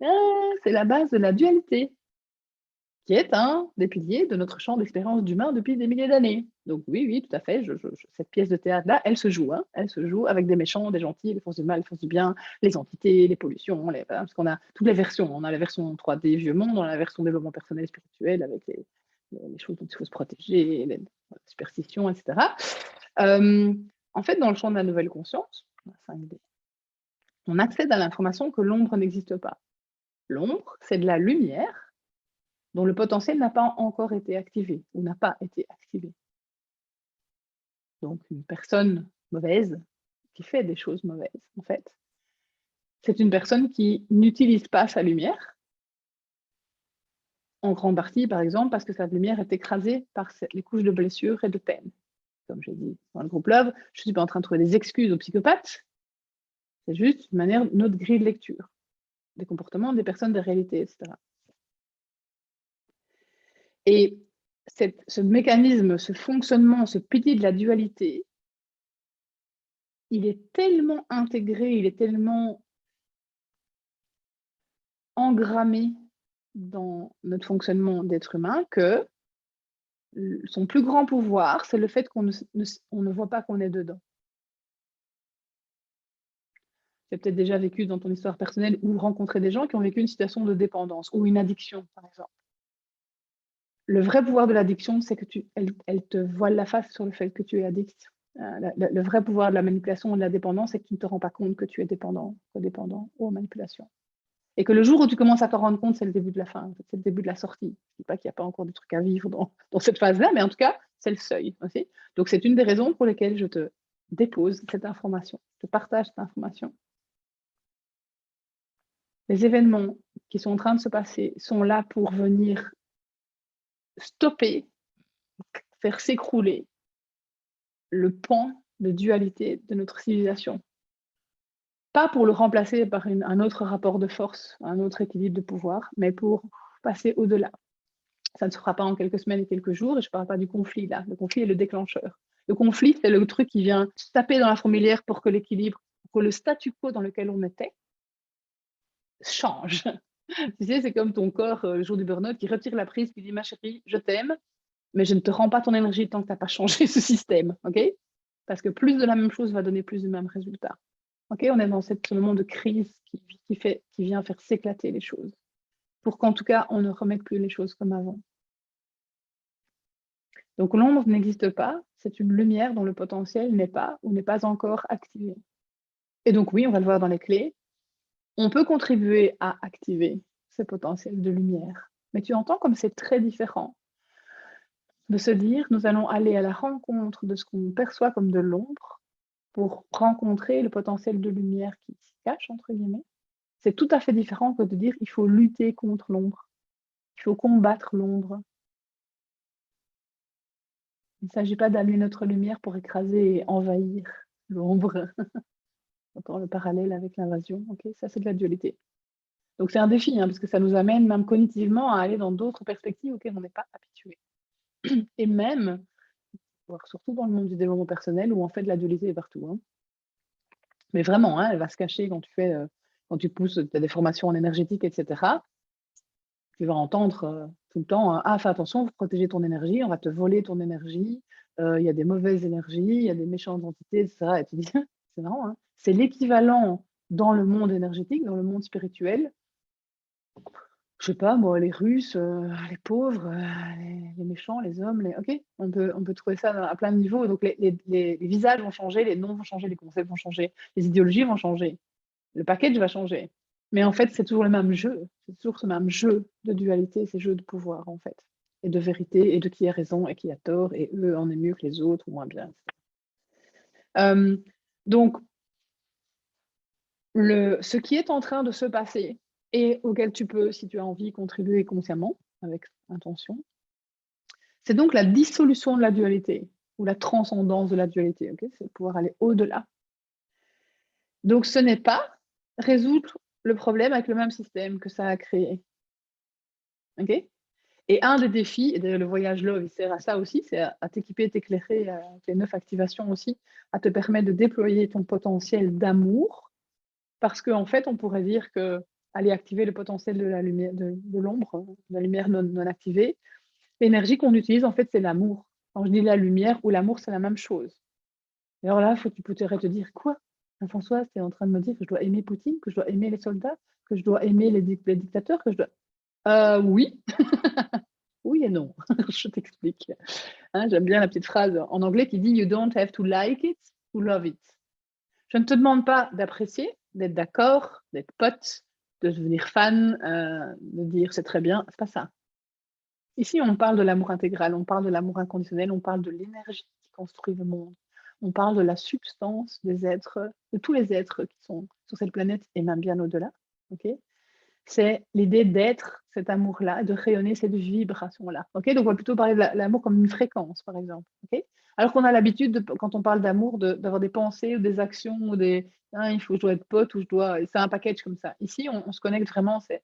Speaker 1: C'est la base de la dualité, qui est un des piliers de notre champ d'expérience d'humain depuis des milliers d'années. Donc oui, oui, tout à fait, cette pièce de théâtre-là, elle se joue. Elle se joue avec des méchants, des gentils, les forces du mal, les forces du bien, les entités, les pollutions, parce qu'on a toutes les versions. On a la version 3D vieux monde, on a la version développement personnel et spirituel avec les choses dont il faut se protéger, les superstitions, etc. En fait, dans le champ de la nouvelle conscience, 5D, on accède à l'information que l'ombre n'existe pas. L'ombre, c'est de la lumière dont le potentiel n'a pas encore été activé ou n'a pas été activé. Donc, une personne mauvaise qui fait des choses mauvaises, en fait, c'est une personne qui n'utilise pas sa lumière, en grande partie, par exemple, parce que sa lumière est écrasée par les couches de blessures et de peine. Comme j'ai dit dans le groupe Love, je ne suis pas en train de trouver des excuses aux psychopathes, c'est juste une manière, notre grille de lecture des comportements des personnes, des réalités, etc. Et ce mécanisme, ce fonctionnement, ce pilier de la dualité, il est tellement intégré, il est tellement engrammé dans notre fonctionnement d'être humain que son plus grand pouvoir, c'est le fait qu'on ne voit pas qu'on est dedans. Tu as peut-être déjà vécu dans ton histoire personnelle ou rencontré des gens qui ont vécu une situation de dépendance ou une addiction, par exemple. Le vrai pouvoir de l'addiction, c'est que elle te voile la face sur le fait que tu es addict. Le vrai pouvoir de la manipulation et de la dépendance, c'est que tu ne te rends pas compte que tu es dépendant, codépendant aux manipulations. Et que le jour où tu commences à t'en rendre compte, c'est le début de la fin, c'est le début de la sortie. Je ne dis pas qu'il n'y a pas encore de trucs à vivre dans cette phase-là, mais en tout cas, c'est le seuil aussi. Donc, c'est une des raisons pour lesquelles je te dépose cette information, je te partage cette information. Les événements qui sont en train de se passer sont là pour venir stopper, faire s'écrouler le pan de dualité de notre civilisation. Pas pour le remplacer par un autre rapport de force, un autre équilibre de pouvoir, mais pour passer au-delà. Ça ne se fera pas en quelques semaines et quelques jours, et je ne parle pas du conflit là. Le conflit est le déclencheur. Le conflit, c'est le truc qui vient taper dans la fourmilière pour que l'équilibre, pour que le statu quo dans lequel on était change. Tu sais, c'est comme ton corps, le jour du burn-out, qui retire la prise, qui dit, ma chérie, je t'aime, mais je ne te rends pas ton énergie tant que tu n'as pas changé ce système, ok? Parce que plus de la même chose va donner plus du même résultat. Ok, on est dans ce moment de crise qui vient faire s'éclater les choses, pour qu'en tout cas, on ne remette plus les choses comme avant. Donc l'ombre n'existe pas, c'est une lumière dont le potentiel n'est pas ou n'est pas encore activé. Et donc oui, on va le voir dans les clés, on peut contribuer à activer ce potentiel de lumière. Mais tu entends comme c'est très différent de se dire, nous allons aller à la rencontre de ce qu'on perçoit comme de l'ombre pour rencontrer le potentiel de lumière qui s'y cache, entre guillemets. C'est tout à fait différent que de dire, il faut lutter contre l'ombre, il faut combattre l'ombre. Il ne s'agit pas d'allumer notre lumière pour écraser et envahir l'ombre. Encore le parallèle avec l'invasion, ok, ça c'est de la dualité. Donc c'est un défi, hein, parce que ça nous amène même cognitivement à aller dans d'autres perspectives auxquelles on n'est pas habitué. Et même, surtout dans le monde du développement personnel, où en fait la dualité est partout. Hein. Mais vraiment, hein, elle va se cacher quand tu pousses, tu as des formations en énergétique, etc. Tu vas entendre tout le temps, ah, fais attention, faut protéger ton énergie, on va te voler ton énergie, il y a des mauvaises énergies, il y a des méchantes entités, etc. Et tu dis, c'est marrant, hein, c'est l'équivalent dans le monde énergétique, dans le monde spirituel. Je sais pas, moi, les Russes, les pauvres, les méchants, les hommes, ok, on peut trouver ça à plein de niveaux. Donc les visages vont changer, les noms vont changer, les concepts vont changer, les idéologies vont changer, le package va changer. Mais en fait, c'est toujours le même jeu. C'est toujours ce même jeu de dualité, ces jeux de pouvoir, en fait. Et de vérité, et de qui a raison et qui a tort, et eux, on est mieux que les autres, ou moins bien. Donc, ce qui est en train de se passer, et auquel tu peux, si tu as envie, contribuer consciemment, avec intention, c'est donc la dissolution de la dualité, ou la transcendance de la dualité. Okay, c'est pouvoir aller au-delà. Donc, ce n'est pas résoudre le problème avec le même système que ça a créé. Okay, et un des défis, et d'ailleurs le voyage Love, il sert à ça aussi, c'est à t'équiper, t'éclairer avec les 9 activations aussi, à te permettre de déployer ton potentiel d'amour, parce qu'en fait, on pourrait dire que aller activer le potentiel de la lumière, de l'ombre, de la lumière non activée, l'énergie qu'on utilise, en fait, c'est l'amour. Quand je dis la lumière ou l'amour, c'est la même chose. Et alors là, tu pourrais te dire, quoi, Françoise, tu es en train de me dire que je dois aimer Poutine, que je dois aimer les soldats, que je dois aimer les dictateurs, que je dois... oui. Oui et non, je t'explique. Hein, j'aime bien la petite phrase en anglais qui dit « You don't have to like it to love it ». Je ne te demande pas d'apprécier, d'être d'accord, d'être pote, de devenir fan, de dire « c'est très bien », c'est pas ça. Ici, on parle de l'amour intégral, on parle de l'amour inconditionnel, on parle de l'énergie qui construit le monde. On parle de la substance des êtres, de tous les êtres qui sont sur cette planète et même bien au-delà. Okay, c'est l'idée d'être cet amour-là, de rayonner cette vibration-là. Okay, donc, on va plutôt parler de l'amour comme une fréquence, par exemple. Okay, alors qu'on a l'habitude, quand on parle d'amour, d'avoir des pensées ou des actions, ou des il faut que je dois être pote, ou je dois. C'est un package comme ça. Ici, on se connecte vraiment, c'est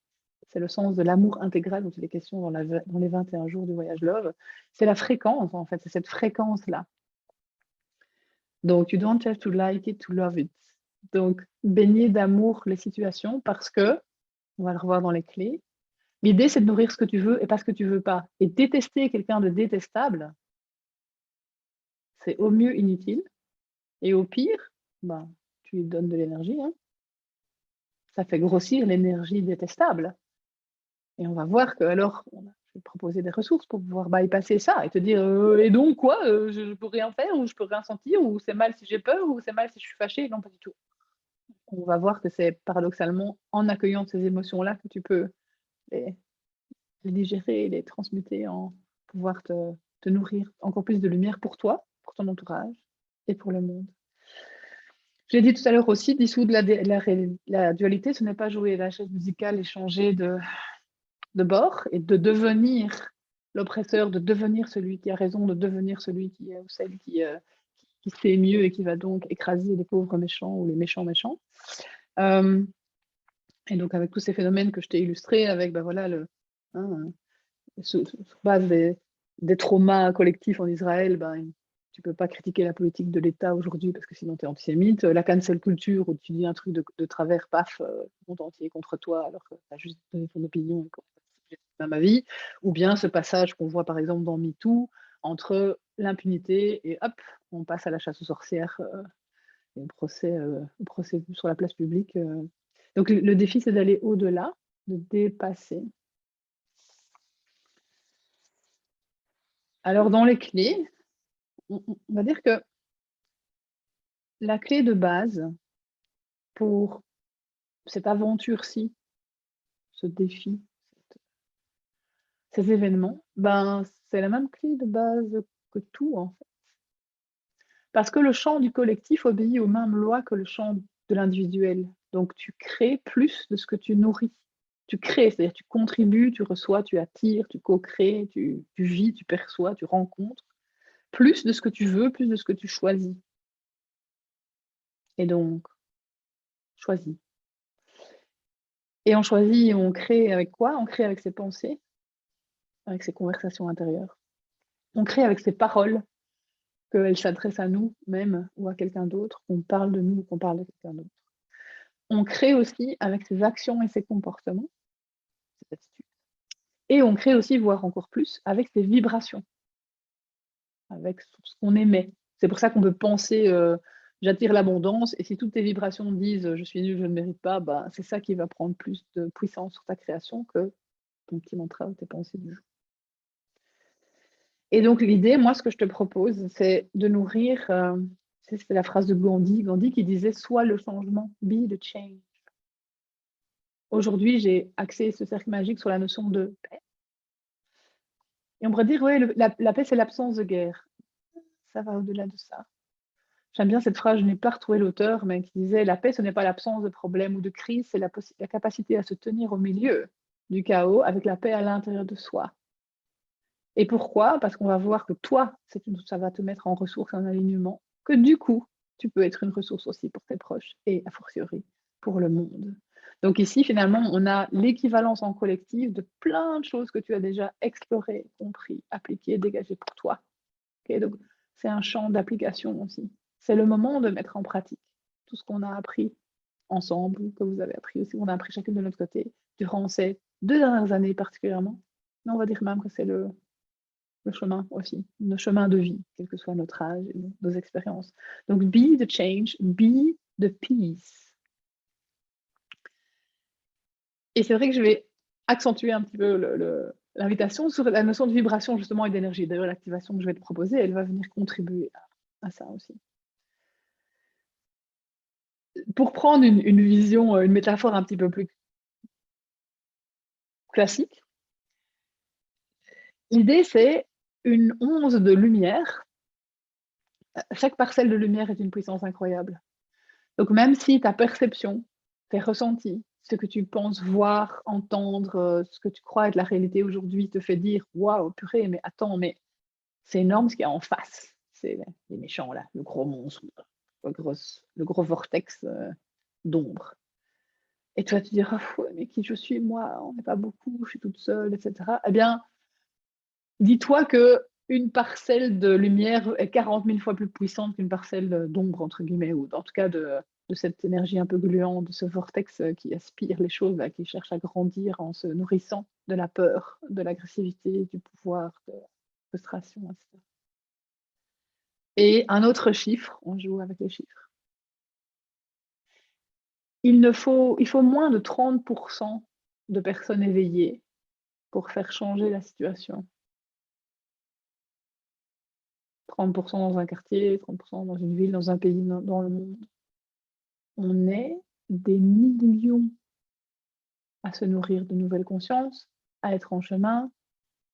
Speaker 1: le sens de l'amour intégral, dont il est question dans les 21 jours du voyage Love. C'est la fréquence, en fait, c'est cette fréquence-là. Donc, you don't have to like it to love it. Donc, baigner d'amour les situations parce que, on va le revoir dans les clés, l'idée, c'est de nourrir ce que tu veux et pas ce que tu veux pas. Et détester quelqu'un de détestable, c'est au mieux inutile. Et au pire, tu lui donnes de l'énergie. Hein. Ça fait grossir l'énergie détestable. Et on va voir que alors, je vais te proposer des ressources pour pouvoir bypasser ça et te dire et donc quoi, je ne peux rien faire, ou je peux rien sentir, ou c'est mal si j'ai peur, ou c'est mal si je suis fâchée. Non, pas du tout. On va voir que c'est paradoxalement en accueillant ces émotions-là que tu peux les digérer, les transmuter, en pouvoir te nourrir encore plus de lumière pour toi, pour ton entourage et pour le monde. Je l'ai dit tout à l'heure aussi, dissoudre la dualité, ce n'est pas jouer la chaise musicale et changer de bord et de devenir l'oppresseur, de devenir celui qui a raison, de devenir celui qui ou celle qui sait mieux et qui va donc écraser les pauvres méchants ou les méchants méchants. Et donc avec tous ces phénomènes que je t'ai illustrés, avec voilà, sur base des traumas collectifs en Israël, tu peux pas critiquer la politique de l'État aujourd'hui parce que sinon tu es antisémite. La cancel culture où tu dis un truc de travers, paf, le monde entier est contre toi alors que tu as juste donné ton opinion et que c'est pas ma vie. Ou bien ce passage qu'on voit par exemple dans MeToo entre l'impunité et hop, on passe à la chasse aux sorcières et au procès sur la place publique. Donc le défi, c'est d'aller au-delà, de dépasser. Alors dans les clés, on va dire que la clé de base pour cette aventure-ci, ce défi, ces événements, ben, c'est la même clé de base que tout, en fait. Parce que le champ du collectif obéit aux mêmes lois que le champ de l'individuel. Donc tu crées plus de ce que tu nourris. Tu crées, c'est-à-dire tu contribues, tu reçois, tu attires, tu co-crées, tu vis, tu perçois, tu rencontres. Plus de ce que tu veux, plus de ce que tu choisis. Et donc, choisis. Et on choisit, on crée avec quoi? On crée avec ses pensées, avec ses conversations intérieures. On crée avec ses paroles, qu'elles s'adressent à nous-mêmes ou à quelqu'un d'autre, qu'on parle de nous ou qu'on parle de quelqu'un d'autre. On crée aussi avec ses actions et ses comportements, ses attitudes. Et on crée aussi, voire encore plus, avec ses vibrations, avec ce qu'on émet. C'est pour ça qu'on peut penser j'attire l'abondance, et si toutes tes vibrations disent je suis nul, je ne mérite pas, bah, c'est ça qui va prendre plus de puissance sur ta création que ton petit mantra ou tes pensées du jour. Et donc l'idée, moi, ce que je te propose, c'est de nourrir, c'était la phrase de Gandhi qui disait « Sois le changement, be the change ». Aujourd'hui, j'ai axé ce cercle magique sur la notion de paix. Et on pourrait dire, oui, la paix, c'est l'absence de guerre. Ça va au-delà de ça. J'aime bien cette phrase, je n'ai pas retrouvé l'auteur, mais qui disait « La paix, ce n'est pas l'absence de problème ou de crise, c'est la capacité à se tenir au milieu du chaos avec la paix à l'intérieur de soi ». Et pourquoi? Parce qu'on va voir que toi, ça va te mettre en ressources, en alignement, que du coup, tu peux être une ressource aussi pour tes proches et a fortiori pour le monde. Donc ici, finalement, on a l'équivalence en collectif de plein de choses que tu as déjà explorées, compris, appliquées, dégagées pour toi. Okay, donc c'est un champ d'application aussi. C'est le moment de mettre en pratique tout ce qu'on a appris ensemble, que vous avez appris aussi, on a appris chacune de notre côté, durant ces 2 dernières années particulièrement. Mais on va dire même que c'est le chemin aussi, nos chemins de vie, quel que soit notre âge et nos expériences. Donc, be the change, be the peace. Et c'est vrai que je vais accentuer un petit peu l'invitation sur la notion de vibration justement et d'énergie. D'ailleurs, l'activation que je vais te proposer, elle va venir contribuer à ça aussi. Pour prendre une vision, une métaphore un petit peu plus classique, l'idée c'est une once de lumière. Chaque parcelle de lumière est une puissance incroyable. Donc même si ta perception, tes ressentis, ce que tu penses voir, entendre, ce que tu crois être la réalité aujourd'hui te fait dire: «Waouh, purée, mais attends, mais c'est énorme ce qu'il y a en face». C'est les méchants là, le gros monstre, le gros vortex, d'ombre. Et toi tu diras: «Ouais, mais qui je suis moi? On n'est pas beaucoup, je suis toute seule» et cetera. Eh bien, dis-toi qu'une parcelle de lumière est 40 000 fois plus puissante qu'une parcelle d'ombre, entre guillemets, ou en tout cas de cette énergie un peu gluante, de ce vortex qui aspire les choses, là, qui cherche à grandir en se nourrissant de la peur, de l'agressivité, du pouvoir, de la frustration, etc. Et un autre chiffre, on joue avec les chiffres. Il faut moins de 30% de personnes éveillées pour faire changer la situation. 30% dans un quartier, 30% dans une ville, dans un pays, dans le monde. On est des millions à se nourrir de nouvelles consciences, à être en chemin,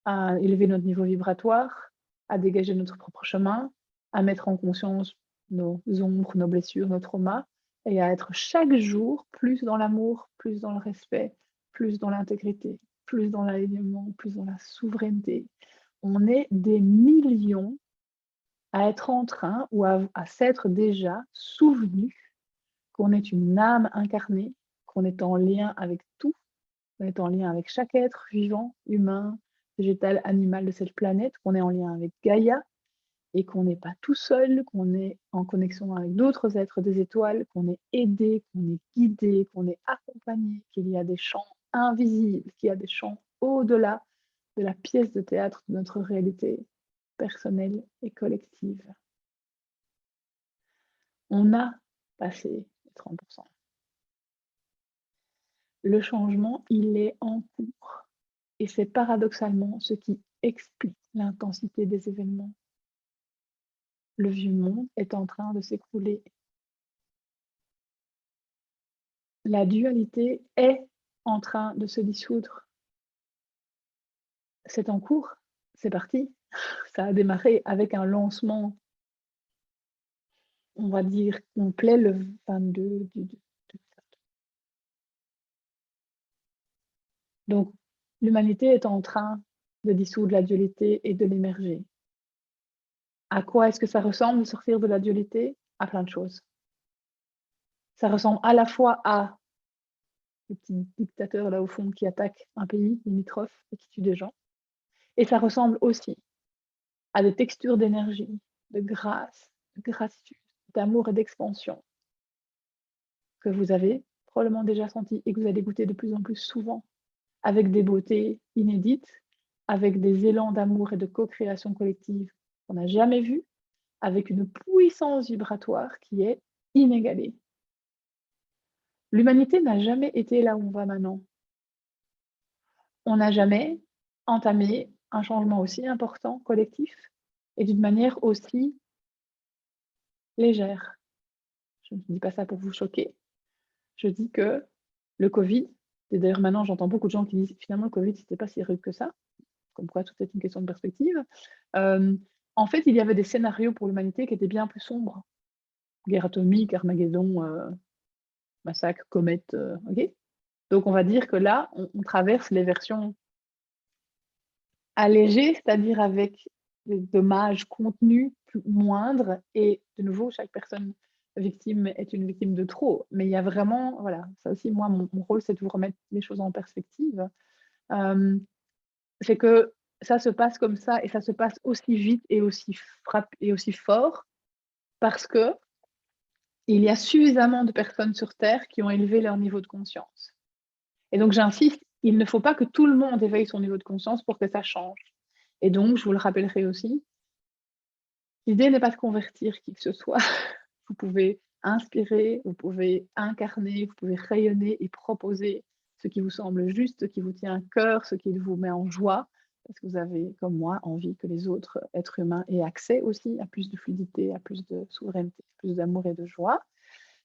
Speaker 1: à élever notre niveau vibratoire, à dégager notre propre chemin, à mettre en conscience nos ombres, nos blessures, nos traumas, et à être chaque jour plus dans l'amour, plus dans le respect, plus dans l'intégrité, plus dans l'alignement, plus dans la souveraineté. On est des millions à être en train ou à s'être déjà souvenu qu'on est une âme incarnée, qu'on est en lien avec tout, qu'on est en lien avec chaque être vivant, humain, végétal, animal de cette planète, qu'on est en lien avec Gaïa et qu'on n'est pas tout seul, qu'on est en connexion avec d'autres êtres des étoiles, qu'on est aidé, qu'on est guidé, qu'on est accompagné, qu'il y a des champs invisibles, qu'il y a des champs au-delà de la pièce de théâtre de notre réalité personnelle et collective. On a passé les 30%. Le changement, il est en cours. Et c'est paradoxalement ce qui explique l'intensité des événements. Le vieux monde est en train de s'écrouler. La dualité est en train de se dissoudre. C'est en cours, c'est parti. Ça a démarré avec un lancement, on va dire, complet le 22 du. Donc, l'humanité est en train de dissoudre la dualité et de l'émerger. À quoi est-ce que ça ressemble de sortir de la dualité? À plein de choses. Ça ressemble à la fois à le petit dictateur là au fond qui attaque un pays limitrophe et qui tue des gens. Et ça ressemble aussi à des textures d'énergie, de grâce, de gratitude, d'amour et d'expansion que vous avez probablement déjà senti et que vous allez goûter de plus en plus souvent, avec des beautés inédites, avec des élans d'amour et de co-création collective qu'on n'a jamais vus, avec une puissance vibratoire qui est inégalée. L'humanité n'a jamais été là où on va maintenant. On n'a jamais entamé un changement aussi important, collectif, et d'une manière aussi légère. Je ne dis pas ça pour vous choquer. Je dis que le Covid, et d'ailleurs maintenant j'entends beaucoup de gens qui disent finalement le Covid, c'était pas si rude que ça, comme quoi tout est une question de perspective. En fait, il y avait des scénarios pour l'humanité qui étaient bien plus sombres. Guerre atomique, Armageddon, massacre, comète, ok. Donc on va dire que là, on traverse les versions allégées, c'est-à-dire avec des dommages contenus moindres. Et de nouveau, chaque personne victime est une victime de trop. Mais il y a vraiment, voilà, ça aussi, moi, mon rôle, c'est de vous remettre les choses en perspective. C'est que ça se passe comme ça et ça se passe aussi vite et aussi et aussi fort parce que il y a suffisamment de personnes sur Terre qui ont élevé leur niveau de conscience. Et donc, j'insiste, il ne faut pas que tout le monde éveille son niveau de conscience pour que ça change. Et donc, je vous le rappellerai aussi, l'idée n'est pas de convertir qui que ce soit. Vous pouvez inspirer, vous pouvez incarner, vous pouvez rayonner et proposer ce qui vous semble juste, ce qui vous tient à cœur, ce qui vous met en joie, parce que vous avez, comme moi, envie que les autres êtres humains aient accès aussi à plus de fluidité, à plus de souveraineté, plus d'amour et de joie.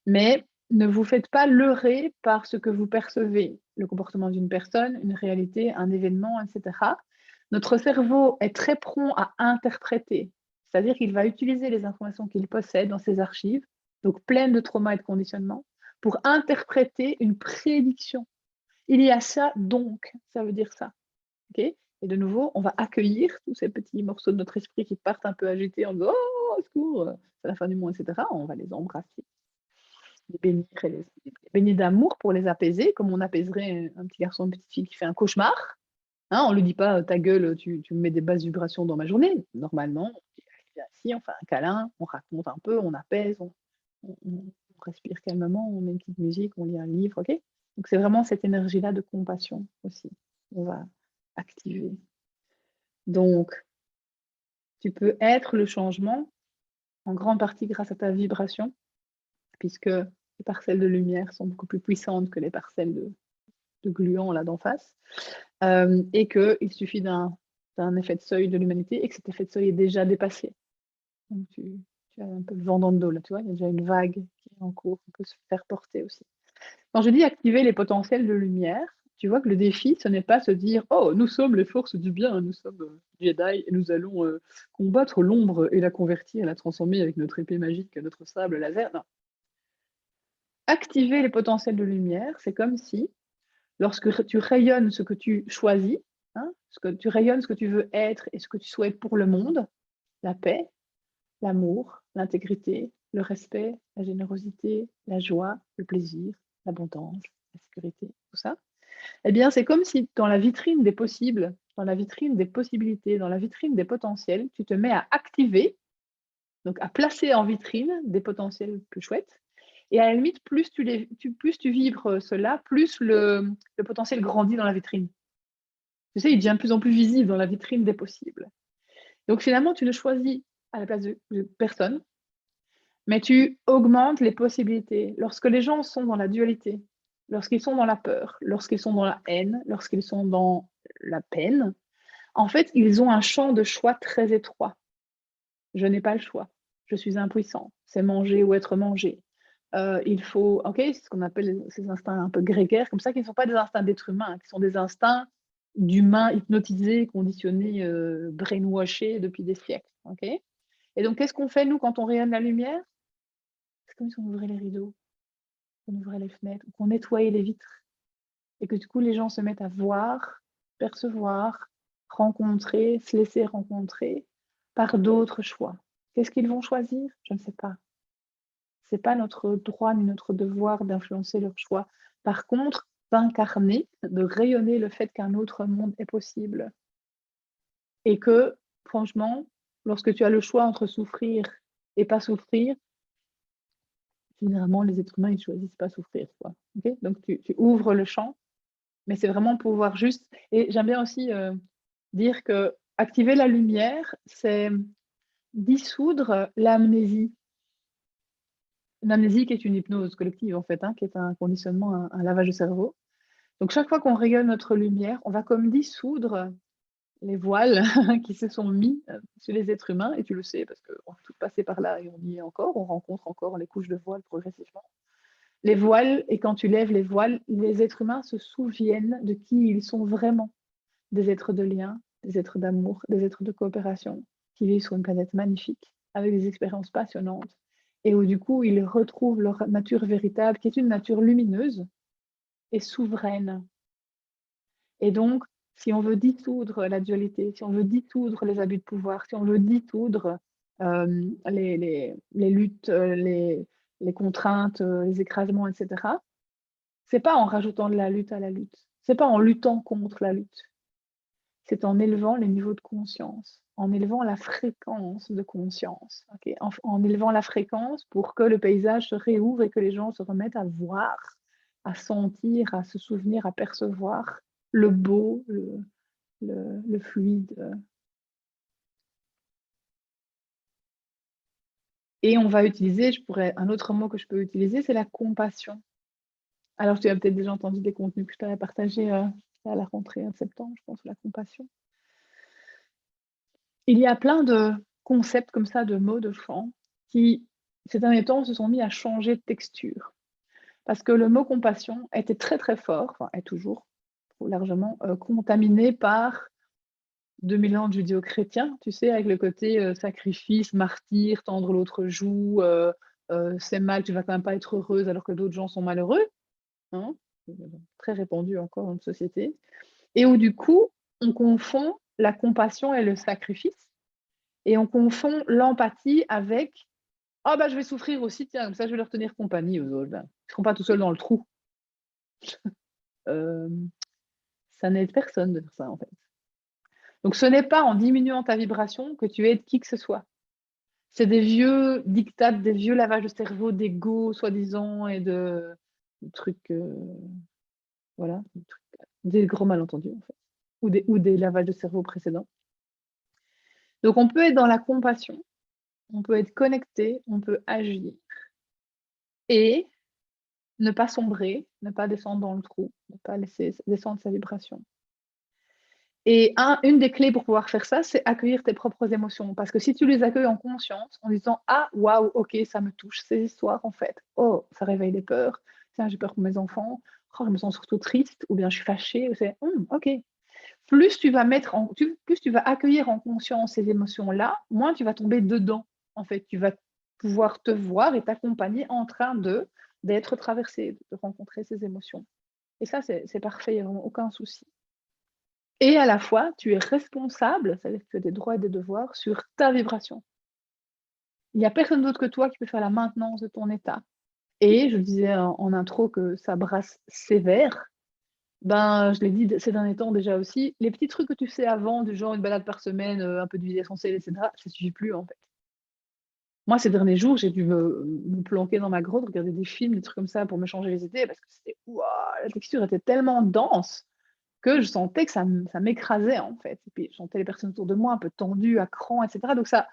Speaker 1: Mais ne vous faites pas leurrer par ce que vous percevez, le comportement d'une personne, une réalité, un événement, etc. Notre cerveau est très prompt à interpréter, c'est-à-dire qu'il va utiliser les informations qu'il possède dans ses archives, donc pleines de traumas et de conditionnements, pour interpréter une prédiction. Il y a ça, donc, ça veut dire ça. Okay, et de nouveau, on va accueillir tous ces petits morceaux de notre esprit qui partent un peu agités en disant « Oh, au secours, c'est la fin du monde, etc. » On va les embrasser, les bénir et les bénir d'amour pour les apaiser, comme on apaiserait un petit garçon, une petite fille qui fait un cauchemar. Hein, on ne lui dit pas ta gueule, tu me mets des basses vibrations dans ma journée. Normalement, on vient ici, on fait un câlin, on raconte un peu, on apaise, on respire calmement, on met une petite musique, on lit un livre, ok. Donc c'est vraiment cette énergie-là de compassion aussi qu'on va activer. Donc, tu peux être le changement en grande partie grâce à ta vibration, puisque les parcelles de lumière sont beaucoup plus puissantes que les parcelles de gluants là d'en face, et qu'il suffit d'un effet de seuil de l'humanité et que cet effet de seuil est déjà dépassé. Donc tu as un peu le vent dans le dos, là, tu vois, il y a déjà une vague qui est en cours, on peut se faire porter aussi. Quand je dis activer les potentiels de lumière, tu vois que le défi, ce n'est pas se dire « Oh, nous sommes les forces du bien, nous sommes Jedi et nous allons combattre l'ombre et la convertir, la transformer avec notre épée magique, notre sable laser. » Non. Activer les potentiels de lumière, c'est comme si, lorsque tu rayonnes ce que tu choisis, hein, tu rayonnes ce que tu veux être et ce que tu souhaites pour le monde, la paix, l'amour, l'intégrité, le respect, la générosité, la joie, le plaisir, l'abondance, la sécurité, tout ça, eh bien, c'est comme si dans la vitrine des possibles, dans la vitrine des possibilités, dans la vitrine des potentiels, tu te mets à activer Donc, à placer en vitrine des potentiels plus chouettes. Et à la limite, plus tu vibres cela, plus le potentiel grandit dans la vitrine. Tu sais, il devient de plus en plus visible dans la vitrine des possibles. Donc, finalement, tu ne choisis à la place de personne, mais tu augmentes les possibilités. Lorsque les gens sont dans la dualité, lorsqu'ils sont dans la peur, lorsqu'ils sont dans la haine, lorsqu'ils sont dans la peine, en fait, ils ont un champ de choix très étroit. Je n'ai pas le choix. Je suis impuissant. C'est manger ou être mangé. Il faut, ok, c'est ce qu'on appelle ces instincts un peu grégaires, comme ça, qui ne sont pas des instincts d'être humain, qui sont des instincts d'humains hypnotisés, conditionnés, brainwashés depuis des siècles. Ok. Et donc, qu'est-ce qu'on fait, nous, quand on rayonne la lumière? C'est comme si on ouvrait les rideaux, qu'on ouvrait les fenêtres, qu'on nettoyait les vitres. Et que du coup, les gens se mettent à voir, percevoir, rencontrer, se laisser rencontrer par d'autres choix. Qu'est-ce qu'ils vont choisir? Je ne sais pas. Ce n'est pas notre droit ni notre devoir d'influencer leur choix. Par contre, d'incarner, de rayonner le fait qu'un autre monde est possible. Et que, franchement, lorsque tu as le choix entre souffrir et pas souffrir, généralement, les êtres humains, ils ne choisissent pas souffrir. Quoi. Okay, donc, tu ouvres le champ, mais c'est vraiment pouvoir juste... Et j'aime bien aussi dire que activer la lumière, c'est dissoudre l'amnésie. Une amnésie qui est une hypnose collective, en fait, hein, qui est un conditionnement, un lavage de cerveau. Donc, chaque fois qu'on rayonne notre lumière, on va comme dissoudre les voiles qui se sont mis sur les êtres humains, et tu le sais, parce qu'on est tous passés par là et on y est encore, on rencontre encore les couches de voiles progressivement. Les voiles, et quand tu lèves les voiles, les êtres humains se souviennent de qui ils sont vraiment, des êtres de lien, des êtres d'amour, des êtres de coopération, qui vivent sur une planète magnifique, avec des expériences passionnantes, et où du coup, ils retrouvent leur nature véritable, qui est une nature lumineuse et souveraine. Et donc, si on veut dissoudre la dualité, si on veut dissoudre les abus de pouvoir, si on veut dissoudre les luttes, les contraintes, les écrasements, etc., c'est pas en rajoutant de la lutte à la lutte. C'est pas en luttant contre la lutte. C'est en élevant les niveaux de conscience, en élevant la fréquence de conscience, okay, en élevant la fréquence pour que le paysage se réouvre et que les gens se remettent à voir, à sentir, à se souvenir, à percevoir le beau, le fluide. Et on va utiliser, un autre mot que je peux utiliser, c'est la compassion. Alors, tu as peut-être déjà entendu des contenus que je t'avais partagés à la rentrée en septembre, je pense, la compassion. Il y a plein de concepts comme ça, de mots, de chants, qui, ces derniers temps, se sont mis à changer de texture. Parce que le mot compassion était très, très fort, enfin, est toujours largement contaminé par 2000 ans de judéo-chrétien, tu sais, avec le côté sacrifice, martyr, tendre l'autre joue, c'est mal, tu vas quand même pas être heureuse alors que d'autres gens sont malheureux. Hein, très répandu encore dans notre société. Et où du coup, on confond la compassion et le sacrifice. Et on confond l'empathie avec « Ah bah je vais souffrir aussi, tiens, comme ça je vais leur tenir compagnie aux autres. Ben, ils ne seront pas tout seuls dans le trou. » Ça n'aide personne de faire ça en fait. Donc ce n'est pas en diminuant ta vibration que tu aides qui que ce soit. C'est des vieux dictats, des vieux lavages de cerveau, d'ego soi-disant et de trucs, voilà, des gros malentendus en fait, ou des lavages de cerveau précédents. Donc on peut être dans la compassion, on peut être connecté, on peut agir et ne pas sombrer, ne pas descendre dans le trou, ne pas laisser descendre sa vibration. Et une des clés pour pouvoir faire ça, c'est accueillir tes propres émotions. Parce que si tu les accueilles en conscience, en disant « Ah, waouh, ok, ça me touche, ces histoires en fait. Oh, ça réveille des peurs. Tiens, j'ai peur pour mes enfants. Oh, je me sens surtout triste. Ou bien je suis fâchée. » C'est ok. Plus tu vas plus tu vas accueillir en conscience ces émotions-là, moins tu vas tomber dedans. En fait, tu vas pouvoir te voir et t'accompagner en train d'être traversé, de rencontrer ces émotions. Et ça, c'est parfait, il n'y a vraiment aucun souci. Et à la fois, tu es responsable, c'est-à-dire que tu as des droits et des devoirs sur ta vibration. Il n'y a personne d'autre que toi qui peut faire la maintenance de ton état. Et je disais en intro que ça brasse sévère. Ben, je l'ai dit ces derniers temps déjà aussi, les petits trucs que tu fais avant, du genre une balade par semaine, un peu d'huile essentielle, etc., ça ne suffit plus en fait. Moi, ces derniers jours, j'ai dû me planquer dans ma grotte, regarder des films, des trucs comme ça pour me changer les idées parce que c'était, ouah, la texture était tellement dense que je sentais que ça m'écrasait en fait. Et puis je sentais les personnes autour de moi un peu tendues, à cran, etc. Donc ça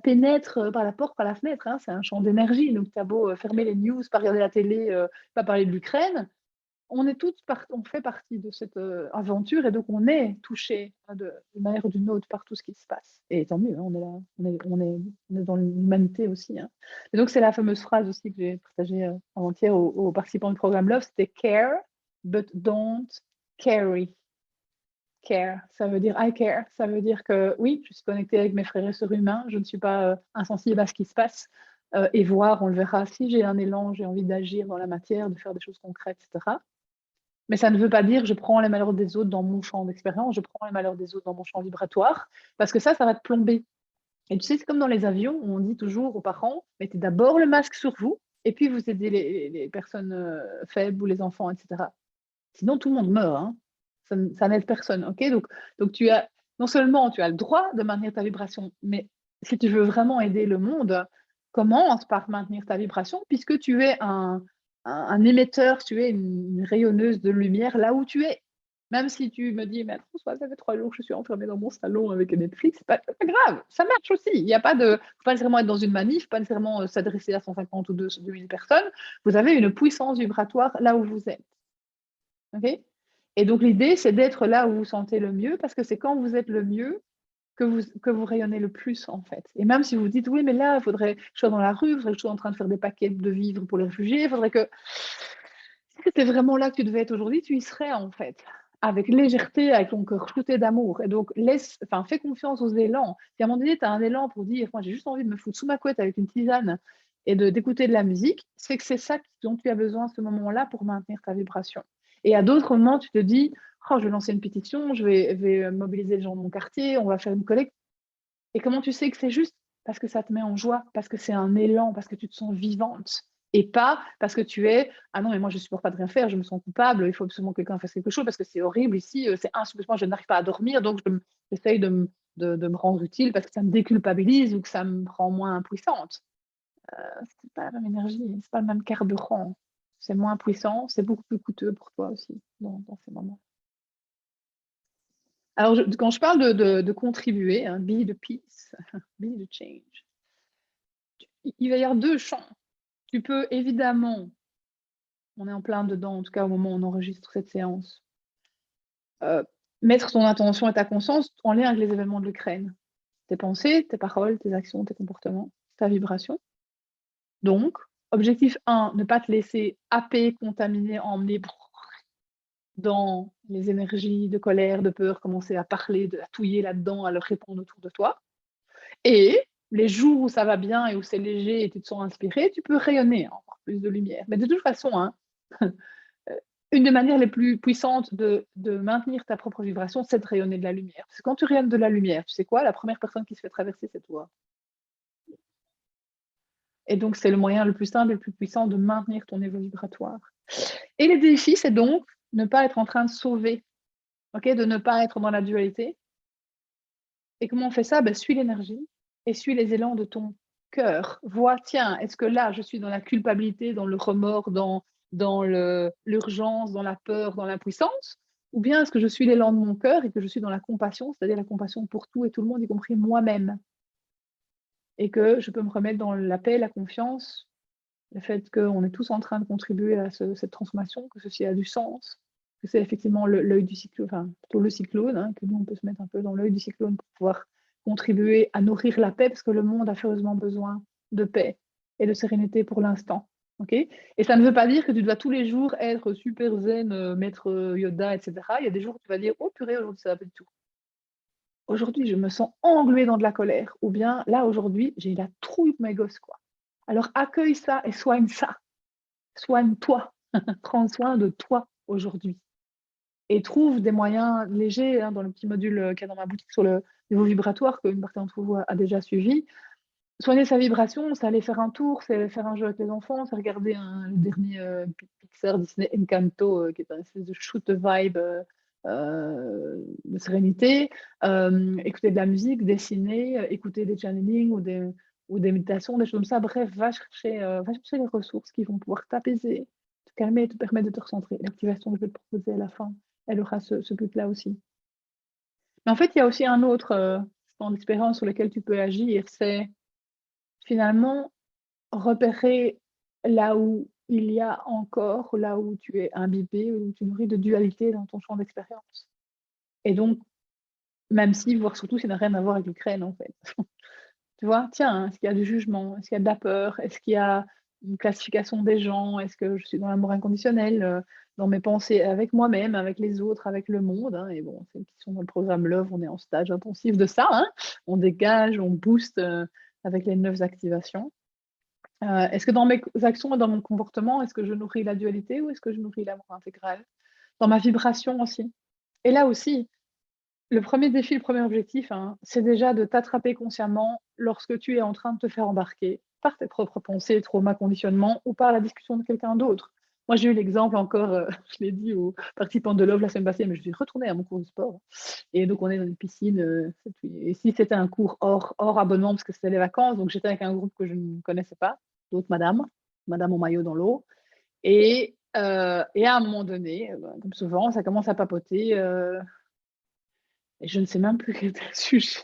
Speaker 1: pénètre par la porte, par la fenêtre. Hein. C'est un champ d'énergie. Donc tu as beau fermer les news, pas regarder la télé, pas parler de l'Ukraine. On fait partie de cette aventure et donc on est touché hein, d'une manière ou d'une autre par tout ce qui se passe. Et tant mieux, hein, on est là, on est dans l'humanité aussi. Hein. Et donc c'est la fameuse phrase aussi que j'ai partagée avant-hier aux participants du programme Love, c'était care, but don't carry. Care, ça veut dire I care, ça veut dire que oui, je suis connectée avec mes frères et sœurs humains, je ne suis pas insensible à ce qui se passe et voir, on le verra, si j'ai un élan, j'ai envie d'agir dans la matière, de faire des choses concrètes, etc. Mais ça ne veut pas dire que je prends les malheurs des autres dans mon champ d'expérience, je prends les malheurs des autres dans mon champ vibratoire, parce que ça va te plomber. Et tu sais, c'est comme dans les avions, où on dit toujours aux parents, mettez d'abord le masque sur vous, et puis vous aidez les personnes faibles ou les enfants, etc. Sinon, tout le monde meurt. Hein. Ça n'aide personne. Okay, donc tu as, non seulement tu as le droit de maintenir ta vibration, mais si tu veux vraiment aider le monde, commence par maintenir ta vibration, puisque tu es un émetteur, tu es une rayonneuse de lumière là où tu es. Même si tu me dis, mais François, ça fait 3 jours que je suis enfermée dans mon salon avec Netflix, c'est pas grave, ça marche aussi. Il n'y a pas de, faut pas nécessairement être dans une manif, pas nécessairement s'adresser à 150 ou 2000 personnes. Vous avez une puissance vibratoire là où vous êtes. Okay, et donc, l'idée, c'est d'être là où vous vous sentez le mieux, parce que c'est quand vous êtes le mieux que vous rayonnez le plus, en fait. Et même si vous dites, oui, mais là, il faudrait que je sois dans la rue, il faudrait que je sois en train de faire des paquets de vivres pour les réfugiés, il faudrait que... Si c'était vraiment là que tu devais être aujourd'hui, tu y serais, en fait. Avec légèreté, avec ton cœur shooté d'amour. Et donc, fais confiance aux élans. Si à un moment donné, tu as un élan pour dire, moi, j'ai juste envie de me foutre sous ma couette avec une tisane et d'écouter de la musique, c'est que c'est ça dont tu as besoin à ce moment-là pour maintenir ta vibration. Et à d'autres moments, tu te dis, oh, je vais lancer une pétition, je vais mobiliser les gens de mon quartier, on va faire une collecte. Et comment tu sais que c'est juste? Parce que ça te met en joie, parce que c'est un élan, parce que tu te sens vivante. Et pas parce que tu es, ah non, mais moi je ne supporte pas de rien faire, je me sens coupable, il faut absolument que quelqu'un fasse quelque chose parce que c'est horrible ici, c'est insupportable, je n'arrive pas à dormir, donc j'essaye de me rendre utile parce que ça me déculpabilise ou que ça me rend moins impuissante. C'est pas la même énergie, c'est pas le même carburant. C'est moins puissant, c'est beaucoup plus coûteux pour toi aussi dans ces moments. Alors, quand je parle de contribuer, hein, be the peace, be the change, il va y avoir 2 champs. Tu peux évidemment, on est en plein dedans, en tout cas au moment où on enregistre cette séance, mettre ton intention et ta conscience en lien avec les événements de l'Ukraine. Tes pensées, tes paroles, tes actions, tes comportements, ta vibration. Donc, objectif 1, ne pas te laisser happer, contaminer, emmener dans les énergies de colère, de peur, commencer à parler, à touiller là-dedans, à leur répondre autour de toi. Et les jours où ça va bien et où c'est léger et tu te sens inspiré, tu peux rayonner encore plus de lumière. Mais de toute façon, hein, une des manières les plus puissantes de maintenir ta propre vibration, c'est de rayonner de la lumière. Parce que quand tu rayonnes de la lumière, tu sais quoi? La première personne qui se fait traverser, c'est toi. Et donc, c'est le moyen le plus simple et le plus puissant de maintenir ton niveau vibratoire. Et les défis, c'est donc ne pas être en train de sauver, okay, de ne pas être dans la dualité. Et comment on fait ça? Ben, suis l'énergie et suis les élans de ton cœur. Vois, tiens, est-ce que là, je suis dans la culpabilité, dans le remords, dans l'urgence, dans la peur, dans l'impuissance? Ou bien est-ce que je suis l'élan de mon cœur et que je suis dans la compassion, c'est-à-dire la compassion pour tout et tout le monde, y compris moi-même? Et que je peux me remettre dans la paix, la confiance, le fait qu'on est tous en train de contribuer à cette transformation, que ceci a du sens, que c'est effectivement l'œil du cyclone, enfin plutôt le cyclone, hein, que nous on peut se mettre un peu dans l'œil du cyclone pour pouvoir contribuer à nourrir la paix, parce que le monde a férieusement besoin de paix et de sérénité pour l'instant. Okay, et ça ne veut pas dire que tu dois tous les jours être super zen, maître Yoda, etc. Il y a des jours où tu vas dire, oh purée, aujourd'hui ça va pas du tout. Aujourd'hui, je me sens engluée dans de la colère. Ou bien, là, aujourd'hui, j'ai la trouille pour mes gosses, quoi. Alors, accueille ça et soigne ça. Soigne-toi. Prends soin de toi aujourd'hui. Et trouve des moyens légers, hein, dans le petit module qu'il y a dans ma boutique sur le niveau vibratoire, qu'une partie d'entre vous a déjà suivi. Soigner sa vibration, c'est aller faire un tour, c'est faire un jeu avec les enfants, c'est regarder le dernier Pixar Disney Encanto, qui est un espèce de shoot vibe de sérénité, écouter de la musique, dessiner, écouter des channelings ou ou des méditations, des choses comme ça. Bref, va chercher les ressources qui vont pouvoir t'apaiser, te calmer, te permettre de te recentrer. L'activation que je vais te proposer à la fin, elle aura ce but-là aussi. Mais en fait, il y a aussi un autre temps d'expérience sur lequel tu peux agir, c'est finalement repérer là où il y a encore, là où tu es imbibé, où tu nourris de dualité dans ton champ d'expérience. Et donc, même si, voire surtout, ça n'a rien à voir avec l'Ukraine, en fait. Tu vois? Tiens, est-ce qu'il y a du jugement? Est-ce qu'il y a de la peur? Est-ce qu'il y a une classification des gens? Est-ce que je suis dans l'amour inconditionnel, dans mes pensées avec moi-même, avec les autres, avec le monde, hein? Et bon, celles qui sont dans le programme Love, on est en stage intensif de ça, hein. On dégage, on booste, avec les 9 activations. Est-ce que dans mes actions et dans mon comportement, est-ce que je nourris la dualité ou est-ce que je nourris l'amour intégral? Dans ma vibration aussi. Et là aussi, le premier défi, le premier objectif, hein, c'est déjà de t'attraper consciemment lorsque tu es en train de te faire embarquer par tes propres pensées, traumas, conditionnements ou par la discussion de quelqu'un d'autre. Moi, j'ai eu l'exemple encore, je l'ai dit aux participants de Love la semaine passée, mais je suis retournée à mon cours de sport. Et donc, on est dans une piscine. Et ici, c'était un cours hors abonnement parce que c'était les vacances. Donc, j'étais avec un groupe que je ne connaissais pas, d'autres madame en maillot dans l'eau. Et à un moment donné, comme souvent, ça commence à papoter. Et je ne sais même plus quel était le sujet.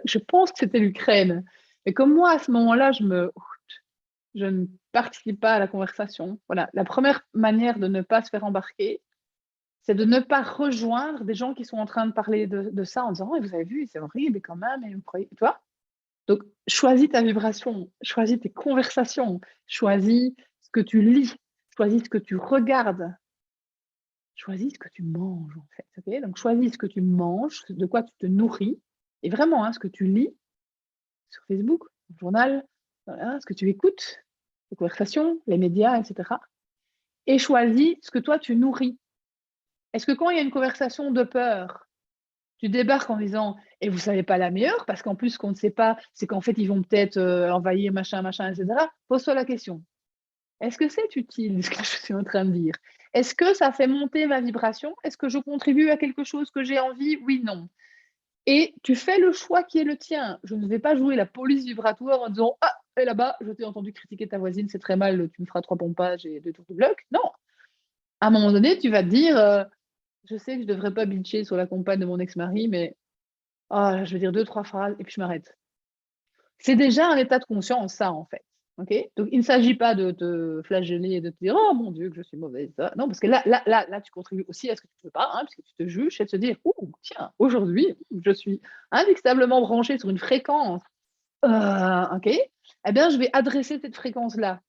Speaker 1: Je pense que c'était l'Ukraine. Mais comme moi, à ce moment-là, je ne participe pas à la conversation. Voilà. La première manière de ne pas se faire embarquer, c'est de ne pas rejoindre des gens qui sont en train de parler de ça en disant oh, vous avez vu, c'est horrible, et quand même, et vous croyez. Tu vois? Donc, choisis ta vibration, choisis tes conversations, choisis ce que tu lis, choisis ce que tu regardes. Choisis ce que tu manges, en fait, OK? Donc choisis ce que tu manges, de quoi tu te nourris et vraiment, hein, ce que tu lis sur Facebook, le journal, voilà, ce que tu écoutes, les conversations, les médias, et cetera, et choisis ce que toi tu nourris. Est-ce que quand il y a une conversation de peur, tu débarques en disant: «Et vous savez pas la meilleure?» parce qu'en plus, ce qu'on ne sait pas, c'est qu'en fait, ils vont peut-être, envahir machin, machin, et cetera. Pose-toi la question: «Est-ce que c'est utile ce que je suis en train de dire? Est-ce que ça fait monter ma vibration? Est-ce que je contribue à quelque chose que j'ai envie? Oui, non». Et tu fais le choix qui est le tien. Je ne vais pas jouer la police vibratoire en disant: «Ah et là-bas, je t'ai entendu critiquer ta voisine, c'est très mal, tu me feras 3 pompages et 2 tours de bloc». Non! À un moment donné, tu vas te dire, «Je sais que je devrais pas bitcher sur la compagne de mon ex-mari, mais ah, je vais dire 2-3 phrases et puis je m'arrête». C'est déjà un état de conscience ça, en fait, OK? Donc il ne s'agit pas de te flageller et de te dire: «Oh mon Dieu, que je suis mauvaise», non, parce que là, tu contribues aussi à ce que tu ne veux pas, hein, puisque tu te juges et de se dire: «Ouh, tiens, aujourd'hui, je suis indétectablement branchée sur une fréquence, OK, eh bien, je vais adresser cette fréquence-là».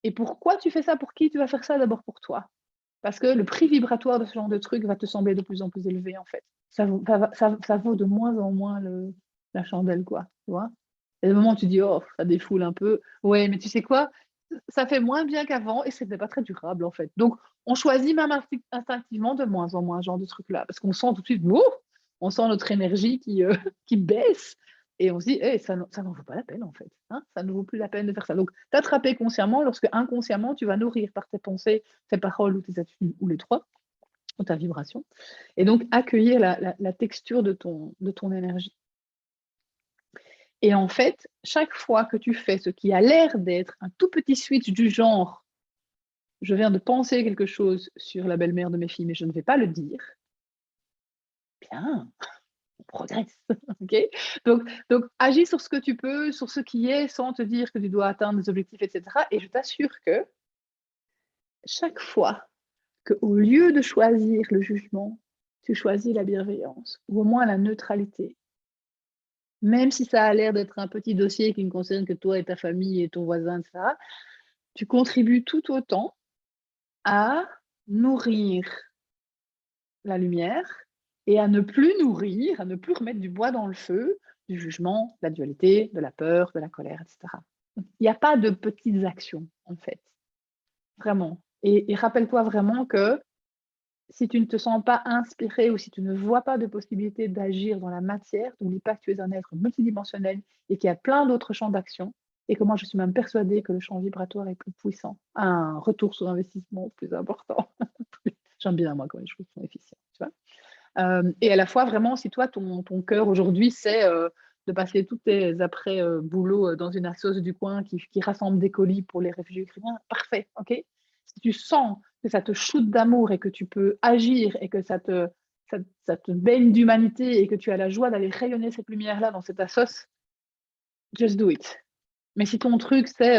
Speaker 1: Et pourquoi tu fais ça? Pour qui tu vas faire ça? D'abord pour toi. Parce que le prix vibratoire de ce genre de truc va te sembler de plus en plus élevé, en fait. Ça vaut de moins en moins la chandelle, quoi, tu vois? Et le moment où tu dis: «Oh, ça défoule un peu». Ouais, mais tu sais quoi? Ça fait moins bien qu'avant et c'était pas très durable, en fait. Donc on choisit même instinctivement de moins en moins ce genre de truc-là parce qu'on sent tout de suite, ouf, on sent notre énergie qui, qui baisse et on se dit: «Eh, ça n'en vaut pas la peine, en fait, hein, ça ne vaut plus la peine de faire ça». Donc t'attraper consciemment lorsque inconsciemment tu vas nourrir par tes pensées, tes paroles ou tes attitudes ou les 3 ou ta vibration et donc accueillir la texture de ton énergie. Et en fait, chaque fois que tu fais ce qui a l'air d'être un tout petit switch du genre: «Je viens de penser quelque chose sur la belle-mère de mes filles, mais je ne vais pas le dire», bien, on progresse, OK? Donc agis sur ce que tu peux, sur ce qui est, sans te dire que tu dois atteindre des objectifs et cetera et je t'assure que chaque fois qu'au lieu de choisir le jugement, tu choisis la bienveillance ou au moins la neutralité, même si ça a l'air d'être un petit dossier qui ne concerne que toi et ta famille et ton voisin et cetera, tu contribues tout autant à nourrir la lumière et à ne plus nourrir, à ne plus remettre du bois dans le feu, du jugement, de la dualité, de la peur, de la colère, et cetera. Il y a pas de petites actions, en fait, vraiment. Et rappelle-toi vraiment que si tu ne te sens pas inspiré ou si tu ne vois pas de possibilité d'agir dans la matière, n'oublie pas que tu es un être multidimensionnel et qu'il y a plein d'autres champs d'action et que moi, je suis même persuadée que le champ vibratoire est plus puissant, un retour sur investissement plus important. J'aime bien, moi, quand les choses sont efficientes, tu vois? Et à la fois, vraiment, si toi, ton cœur aujourd'hui, c'est de passer tous tes après boulot dans une assoce du coin qui rassemble des colis pour les réfugiés ukrainiens, parfait, OK? Si tu sens que ça te shoot d'amour et que tu peux agir et que ça te baigne d'humanité et que tu as la joie d'aller rayonner cette lumière-là dans cette assoce, just do it. Mais si ton truc c'est,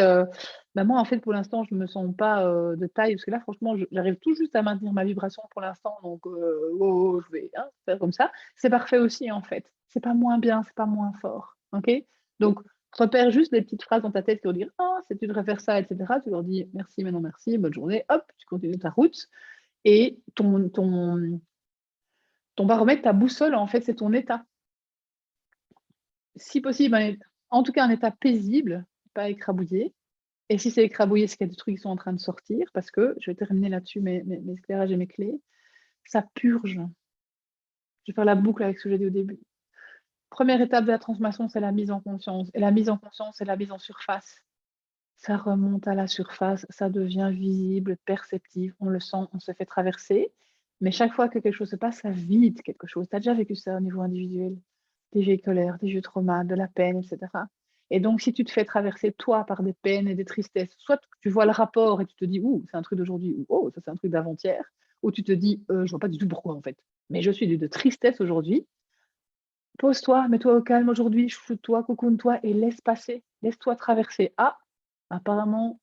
Speaker 1: bah, moi en fait pour l'instant je me sens pas, de taille parce que là franchement j'arrive tout juste à maintenir ma vibration pour l'instant donc oh, je vais, hein, faire comme ça. C'est parfait aussi en fait. C'est pas moins bien, c'est pas moins fort, OK? Donc repère juste des petites phrases dans ta tête qui vont dire: «Ah, c'est tu devrais faire ça» et cetera. Tu leur dis: «Merci, mais non merci, bonne journée», hop, tu continues ta route et ton baromètre, ta boussole en fait, c'est ton état. Si possible, en tout cas un état paisible, pas écrabouillé. Et si c'est écrabouillé, c'est qu'il y a des trucs qui sont en train de sortir parce que, je vais terminer là-dessus mes éclairages et mes clés, ça purge. Je vais faire la boucle avec ce que j'ai dit au début. Première étape de la transformation, c'est la mise en conscience et la mise en conscience, c'est la mise en surface. Ça remonte à la surface, ça devient visible, perceptible, on le sent, on se fait traverser. Mais chaque fois que quelque chose se passe, ça vide quelque chose. Tu as déjà vécu ça au niveau individuel? Des vieilles colères, des vieux traumas, de la peine, et cetera. Et donc, si tu te fais traverser, toi, par des peines et des tristesses, soit tu vois le rapport et tu te dis: «Ouh, c'est un truc d'aujourd'hui» ou «Oh, ça, c'est un truc d'avant-hier», ou tu te dis: «Je vois pas du tout pourquoi, en fait, mais je suis de tristesse aujourd'hui». Pose-toi, mets-toi au calme aujourd'hui, chouchoute-toi, cocoune-toi et laisse passer. Laisse-toi traverser. Ah, apparemment,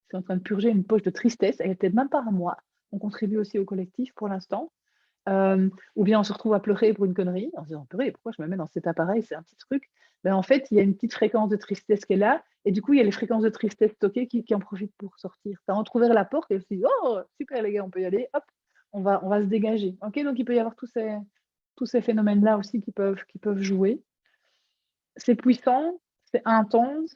Speaker 1: je suis en train de purger une poche de tristesse. Elle est peut-être même pas à moi. On contribue aussi au collectif pour l'instant. Ou bien on se retrouve à pleurer pour une connerie, en se disant: «Purée, pourquoi je me mets dans cet appareil? C'est un petit truc». Ben, en fait, il y a une petite fréquence de tristesse qui est là et du coup, il y a les fréquences de tristesse stockées qui en profitent pour sortir. Tu as entrouvert la porte et tu te dis: «Oh super les gars, on peut y aller, hop, on va se dégager». OK? Donc il peut y avoir tous ces phénomènes-là aussi qui peuvent jouer. C'est puissant, c'est intense,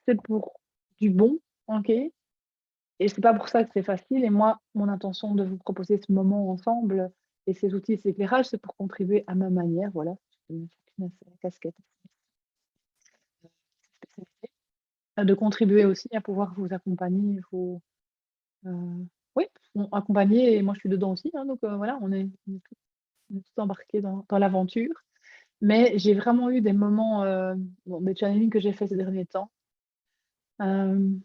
Speaker 1: c'est pour du bon, OK? Et c'est pas pour ça que c'est facile et moi, mon intention de vous proposer ce moment ensemble et ces outils, ces éclairages, c'est pour contribuer à ma manière, voilà, chacune a sa casquette, spécialité, de contribuer aussi à pouvoir vous accompagner, oui, accompagner et moi je suis dedans aussi, hein, donc voilà, on est tous embarqués dans l'aventure. Mais j'ai vraiment eu des moments, bon, des challenging que j'ai fait ces derniers temps. Hem,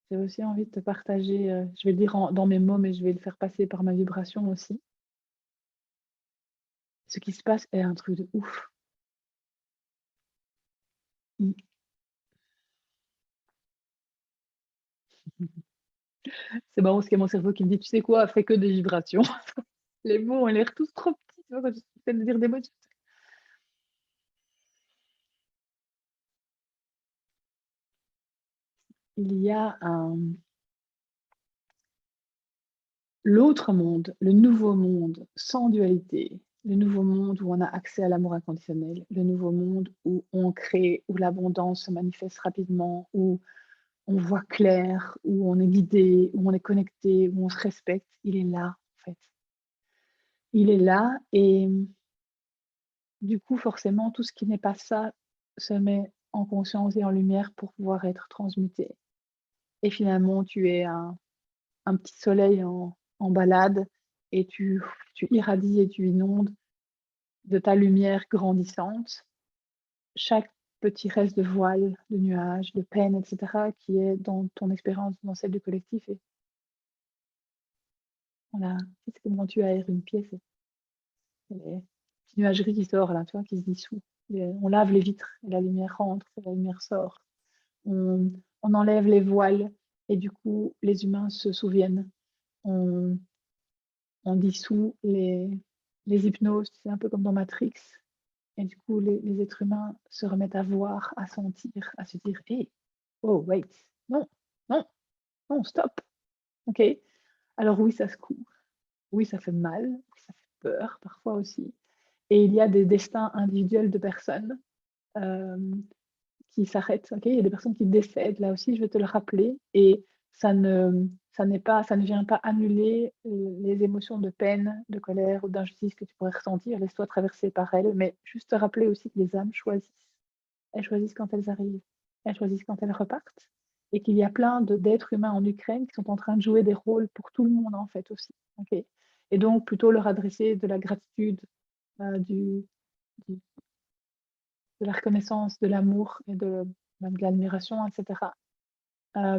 Speaker 1: j'ai aussi envie de te partager, je vais le dire dans mes mots, mais je vais le faire passer par ma vibration aussi. Ce qui se passe est un truc de ouf. Mmh. C'est marrant parce qu'il y a mon cerveau qui me dit: «Tu sais quoi? Fais que des vibrations». Les mots ont l'air tous trop petits, tu vois? Quand j'essaie de dire des mots, il y a l'autre monde, le nouveau monde sans dualité, le nouveau monde où on a accès à l'amour inconditionnel, le nouveau monde où on crée, où l'abondance se manifeste rapidement, où on voit clair, où on est guidé, où on est connecté, où on se respecte. Il est là, en fait. Il est là et du coup, forcément, tout ce qui n'est pas ça se met en conscience et en lumière pour pouvoir être transmuté. Et finalement, tu es un petit soleil en balade et tu irradies et tu inondes de ta lumière grandissante chaque petit reste de voile, de nuage, de peine, et cetera, qui est dans ton expérience, dans celle du collectif et voilà, c'est comme quand tu aères une pièce et les petite nuagerie qui sort là, tu vois, qui se dissout et on lave les vitres et la lumière rentre et la lumière sort. On on enlève les voiles et du coup, les humains se souviennent. On on dissout les hypnoses, c'est un peu comme dans Matrix et du coup, les êtres humains se remettent à voir, à sentir, à se dire: «Hey, oh wait, non, non, non, stop, OK». Alors oui, ça secoue, oui, ça fait mal, oui, ça fait peur parfois aussi et il y a des destins individuels de personnes, hem qui s'arrêtent, OK? Il y a des personnes qui décèdent, là aussi, je vais te le rappeler et ça ne vient pas annuler, les émotions de peine, de colère ou d'injustice que tu pourrais ressentir. Laisse-toi traverser par elles, mais juste te rappeler aussi que les âmes choisissent. Elles choisissent quand elles arrivent, elles choisissent quand elles repartent et qu'il y a plein d'êtres humains en Ukraine qui sont en train de jouer des rôles pour tout le monde, en fait, aussi, OK? Et donc plutôt leur adresser de la gratitude, du de la reconnaissance, de l'amour et même de l'admiration, etc.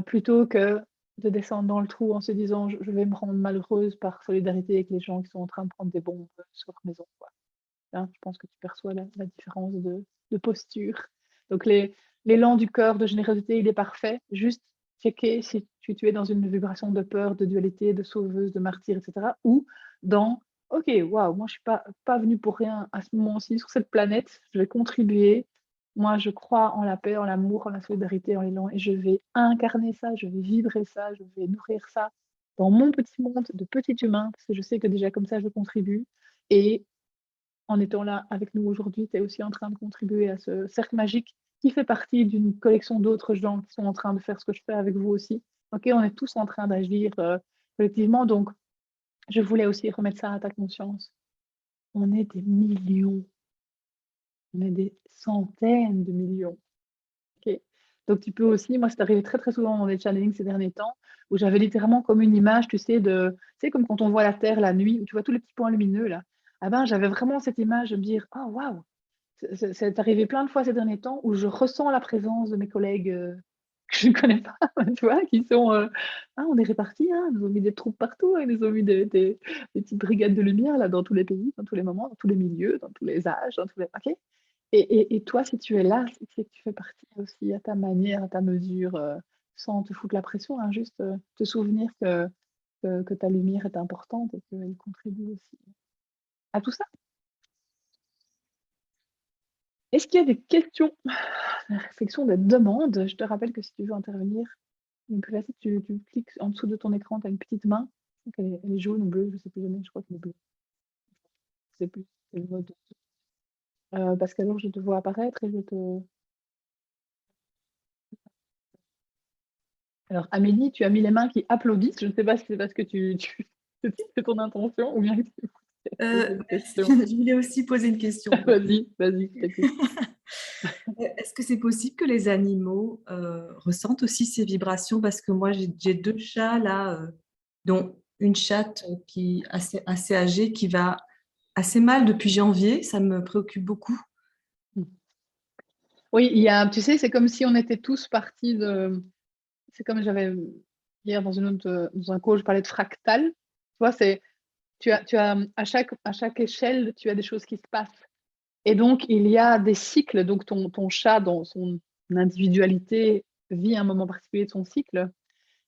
Speaker 1: Plutôt que de descendre dans le trou en se disant: «Je vais me rendre malheureuse par solidarité avec les gens qui sont en train de prendre des bombes sur leur maison», quoi. Hein, je pense que tu perçois la différence de posture. Donc l'élan du cœur de générosité, il est parfait. Juste checker si tu es dans une vibration de peur, de dualité, de sauveuse, de martyr, et cetera, ou dans: «OK, waouh, moi je suis pas venue pour rien à ce moment-ci sur cette planète, je vais contribuer. Moi je crois en la paix, en l'amour, en la solidarité, en l'élan et je vais incarner ça, je vais vibrer ça, je vais nourrir ça dans mon petit monde de petit humain», parce que je sais que déjà comme ça je contribue et en étant là avec nous aujourd'hui, tu es aussi en train de contribuer à ce cercle magique qui fait partie d'une collection d'autres gens qui sont en train de faire ce que je fais avec vous aussi. OK, on est tous en train d'agir, collectivement, donc je voulais aussi remettre ça à ta conscience. On est des millions, on est des centaines de millions, OK? Donc tu peux aussi moi, c'est arrivé très, très souvent dans des challenging ces derniers temps, où j'avais littéralement comme une image, tu sais, tu sais, comme quand on voit la terre la nuit, où tu vois tous les petits points lumineux là? Ah ben, j'avais vraiment cette image de me dire: «Oh waouh!» C'est arrivé plein de fois ces derniers temps où je ressens la présence de mes collègues, que je ne connais pas, tu vois? Qui sont, «Ah, on est répartis, hein, ils nous ont mis des troupes partout, hein, ils nous ont mis des petites brigades de lumière là dans tous les pays, dans tous les moments, dans tous les milieux, dans tous les âges, dans tous les» OK? Et toi, si tu es là, c'est que tu fais partie aussi à ta manière, à ta mesure, sans te foutre la pression, hein, juste, te souvenir que ta lumière est importante et qu'elle contribue aussi à tout ça. Est-ce qu'il y a des questions? La réflexion, des demandes. Je te rappelle que si tu veux intervenir, le plus facile, tu cliques en dessous de ton écran, tu as une petite main. Je crois qu'elle est jaune ou bleue, je sais plus jamais, je crois qu'elle est bleue. Je sais plus, c'est le mode. Parce qu'alors je te vois apparaître et je te alors Amélie, tu as mis les mains qui applaudissent. Je ne sais pas si c'est parce que tu c'est ton intention ou bien que tu poser une
Speaker 2: Merci.
Speaker 1: question.
Speaker 2: Je voulais aussi poser une question, moi.
Speaker 1: Vas-y, je t'écoute.
Speaker 2: Est-ce que c'est possible que les animaux, ressentent aussi ces vibrations? Parce que moi, j'ai 2 chats là, dont une chatte, qui assez âgée, qui va assez mal depuis janvier. Ça me préoccupe beaucoup.
Speaker 1: Mmh. Oui, il y a tu sais, c'est comme si on était tous partis de c'est comme j'avais, hier dans une autre, dans un call, je parlais de fractal. Tu vois, c'est à chaque échelle, tu as des choses qui se passent et donc il y a des cycles, donc ton chat dans son individualité vit un moment particulier de son cycle,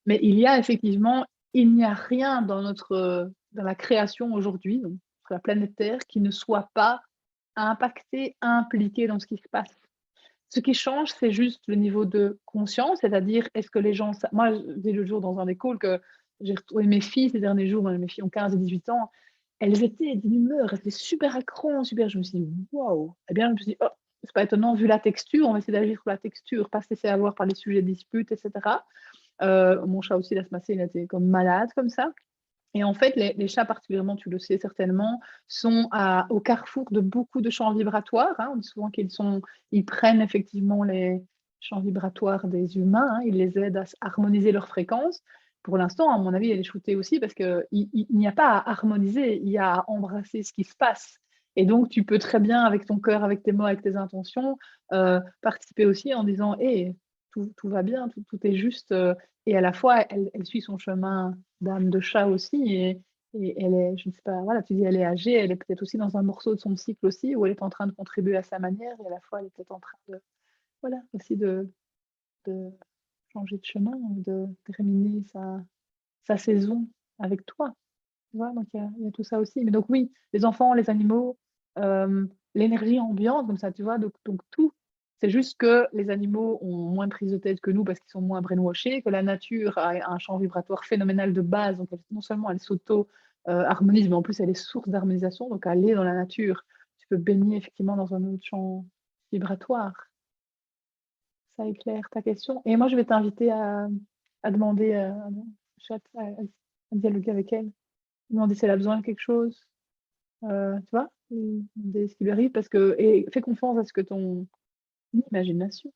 Speaker 1: mais il y a effectivement il n'y a rien dans dans la création aujourd'hui, donc sur la planète Terre, qui ne soit pas impacté, impliqué dans ce qui se passe. Ce qui change, c'est juste le niveau de conscience, c'est-à-dire est-ce que les gens sa moi, je dis l'autre jour dans un des calls que j'ai retrouvé mes filles ces derniers jours, mes filles ont 15 et 18 ans, elles étaient d'une humeur, elles étaient super accros, super je me suis dit: «Waouh!» Eh bien, je me suis dit: «Oh, c'est pas étonnant vu la texture, on va essayer d'agir sur la texture, pas se laisser avoir par les sujets de dispute et cetera». Mon chat aussi, la semaine passée, il était comme malade comme ça. Et en fait, les chats particulièrement, tu le sais certainement, sont au carrefour de beaucoup de champs vibratoires, hein. On dit souvent ils prennent effectivement les champs vibratoires des humains, hein, ils les aident à harmoniser leurs fréquences. Pour l'instant, à mon avis, elle est shootée aussi parce qu'il n'y a pas à harmoniser, il y a à embrasser ce qui se passe. Et donc, tu peux très bien, avec ton cœur, avec tes mots, avec tes intentions, participer aussi en disant: «Hé, tout va bien, tout est juste», et à la fois, elle suit son chemin d'âme de chat aussi et elle est je ne sais pas, voilà, tu dis elle est âgée, elle est peut-être aussi dans un morceau de son cycle aussi où elle est en train de contribuer à sa manière et à la fois elle est peut-être en train de voilà, aussi de changer de chemin, de terminer sa saison avec toi, tu vois? Donc il y a tout ça aussi. Mais donc oui, les enfants, les animaux, l'énergie ambiante comme ça, tu vois? Donc tout. C'est juste que les animaux ont moins de prise de tête que nous parce qu'ils sont moins brainwashés, que la nature a un champ vibratoire phénoménal de base, donc elle non seulement elle s'auto, harmonise, mais en plus elle est source d'harmonisation, donc aller dans la nature, tu peux baigner effectivement dans un autre champ vibratoire. Ça éclaire ta question et moi je vais t'inviter à demander à mon chat à dialoguer avec elle. Demander si elle a besoin de quelque chose, tu vois? Demander ce qui lui arrive parce que et fais confiance à ce que ton imagination,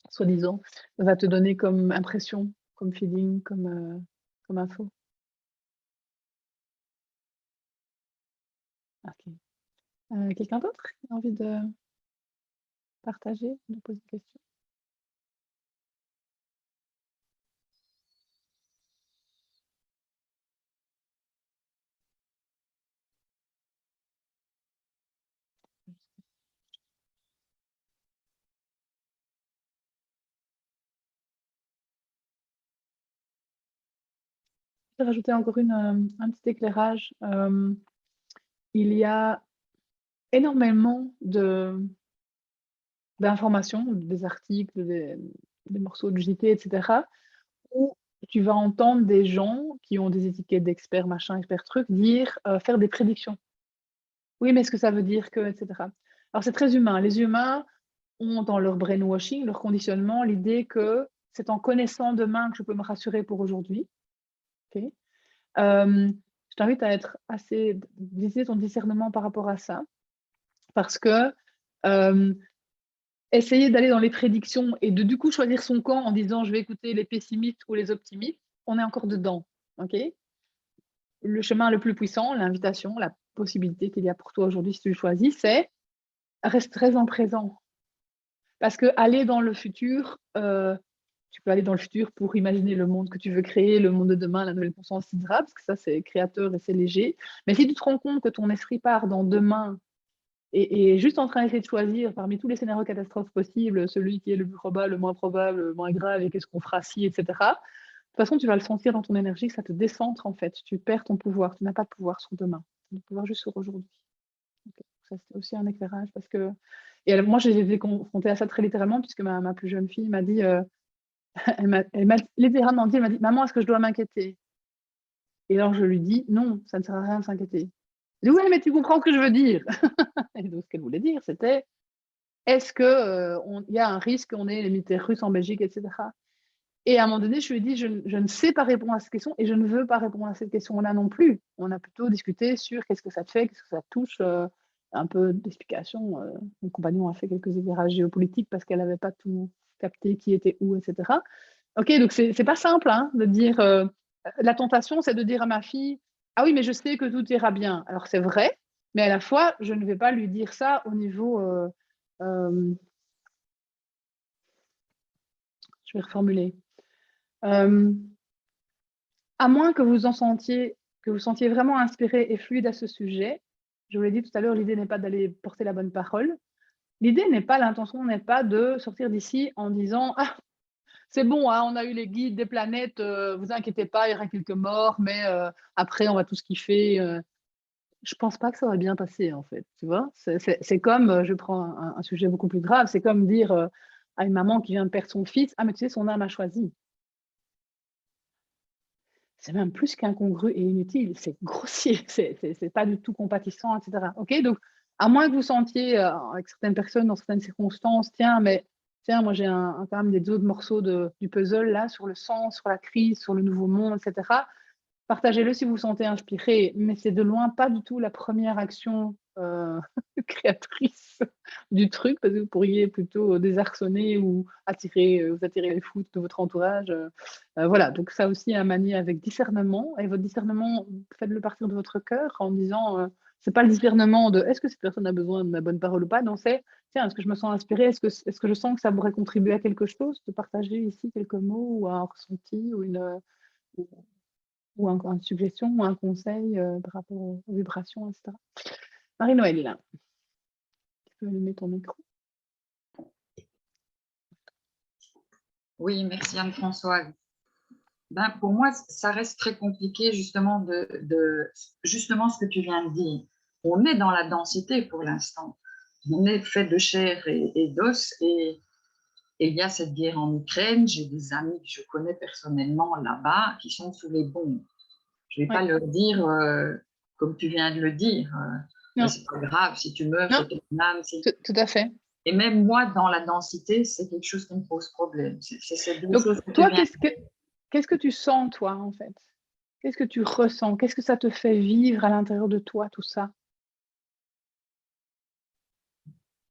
Speaker 1: soi-disant, va te donner comme impression, comme feeling, comme info. OK. Quelqu'un d'autre qui a envie de partager, de poser une question? Je vais rajouter encore un petit éclairage. Il y a énormément d'informations, des articles, des morceaux de JT, et cetera, où tu vas entendre des gens qui ont des étiquettes d'experts, machin, experts truc, dire, faire des prédictions. Oui, mais est-ce que ça veut dire que, et cetera. Alors c'est très humain. Les humains ont dans leur brainwashing, leur conditionnement, l'idée que c'est en connaissant demain que je peux me rassurer pour aujourd'hui. OK? Je t'invite à être assez d'utiliser ton discernement par rapport à ça, parce que, hem, essayer d'aller dans les prédictions et de, du coup, choisir son camp en disant: «Je vais écouter les pessimistes ou les optimistes», on est encore dedans, OK? Le chemin le plus puissant, l'invitation, la possibilité qu'il y a pour toi aujourd'hui, si tu le choisis, c'est reste très en présent. Parce qu'aller dans le futur, tu peux aller dans le futur pour imaginer le monde que tu veux créer, le monde de demain, la nouvelle conscience, et cetera, parce que ça, c'est créateur et c'est léger. Mais si tu te rends compte que ton esprit part dans demain et est juste en train d'essayer de choisir parmi tous les scénarios catastrophes possibles, celui qui est le plus probable, le moins grave et qu'est-ce qu'on fera si, et cetera. De toute façon, tu vas le sentir dans ton énergie que ça te décentre en fait. Tu perds ton pouvoir. Tu n'as pas de pouvoir sur demain. Tu as du pouvoir juste sur aujourd'hui. OK. Ça, c'était aussi un éclairage parce que et alors moi, j'ai été confrontée à ça très littéralement puisque ma plus jeune fille m'a dit, elle m'a littéralement dit, elle m'a dit: «Maman, est-ce que je dois m'inquiéter?» Et alors je lui dis: «Non, ça ne sert à rien de s'inquiéter». Elle dit: «Ouais, mais tu comprends ce que je veux dire?» Et donc ce qu'elle voulait dire, c'était: «Est-ce que, on il y a un risque qu'on ait les militaires russes en Belgique?» et cetera. Et à un moment donné, je lui ai dit: «Je ne sais pas répondre à cette question et je ne veux pas répondre à cette question-là non plus». On a plutôt discuté sur qu'est-ce que ça te fait, qu'est-ce que ça te touche, un peu d'explication, mon compagnon a fait quelques éclairages géopolitiques parce qu'elle n'avait pas tout capté, qui était où, et cetera. OK, donc c'est pas simple, hein, de dire, la tentation, c'est de dire à ma fille: «Ah oui, mais je sais que tout ira bien». Alors c'est vrai, mais à la fois, je ne vais pas lui dire ça au niveau, hem, je vais reformuler. Hem, à moins que vous sentiez vraiment inspiré et fluide à ce sujet, je vous l'ai dit tout à l'heure, l'idée n'est pas d'aller porter la bonne parole. L'intention n'est pas de sortir d'ici en disant: «Ah, c'est bon, hein, on a eu les guides des planètes, vous inquiétez pas, il y aura quelques morts, mais après on va tous kiffer». Je pense pas que ça va bien passer en fait, tu vois? C'est comme, je prends un sujet beaucoup plus grave, c'est comme dire, à une maman qui vient de perdre son fils: «Ah mais tu sais, son âme a choisi». C'est même plus qu'incongru et inutile, c'est grossier, c'est pas du tout compatissant, et cetera. OK? Donc à moins que vous sentiez, avec certaines personnes, dans certaines circonstances: «Tiens, mais tiens, moi j'ai quand même des autres morceaux du puzzle là, sur le sens, sur la crise, sur le nouveau monde, et cetera». Partagez-le si vous vous sentez inspiré, mais c'est de loin pas du tout la première action, créatrice du truc, parce que vous pourriez plutôt désarçonner ou vous attirer les foudres de votre entourage, voilà, donc ça aussi à manier avec discernement et votre discernement, faites-le partir de votre cœur en disant, c'est pas le discernement de: «Est-ce que cette personne a besoin de ma bonne parole ou pas?» non, c'est: «Tiens, est-ce que je me sens inspirée? Est-ce que je sens que ça pourrait contribuer à quelque chose de partager ici quelques mots ou un ressenti ou une suggestion ou un conseil, par rapport aux vibrations, et cetera. Marie-Noëlle, tu peux allumer ton micro?
Speaker 3: Oui, merci Anne-Françoise. Ben, pour moi, ça reste très compliqué justement justement ce que tu viens de dire. On est dans la densité pour l'instant. On est fait de chair et d'os et il y a cette guerre en Ukraine. J'ai des amis que je connais personnellement là-bas qui sont sous les bombes. Je ne vais pas
Speaker 1: Ouais.
Speaker 3: leur dire comme tu viens de le dire. Mais
Speaker 1: Non,
Speaker 3: c'est pas grave, si tu meurs,
Speaker 1: non,
Speaker 3: c'est ton âme.
Speaker 1: tout à fait.
Speaker 3: Et même moi, dans la densité, c'est quelque chose qui me pose problème. C'est ces deux
Speaker 1: Donc
Speaker 3: choses que tu
Speaker 1: toi,
Speaker 3: viens.
Speaker 1: qu'est-ce que tu sens toi, en fait? Qu'est-ce que tu ressens? Qu'est-ce que ça te fait vivre à l'intérieur de toi, tout ça?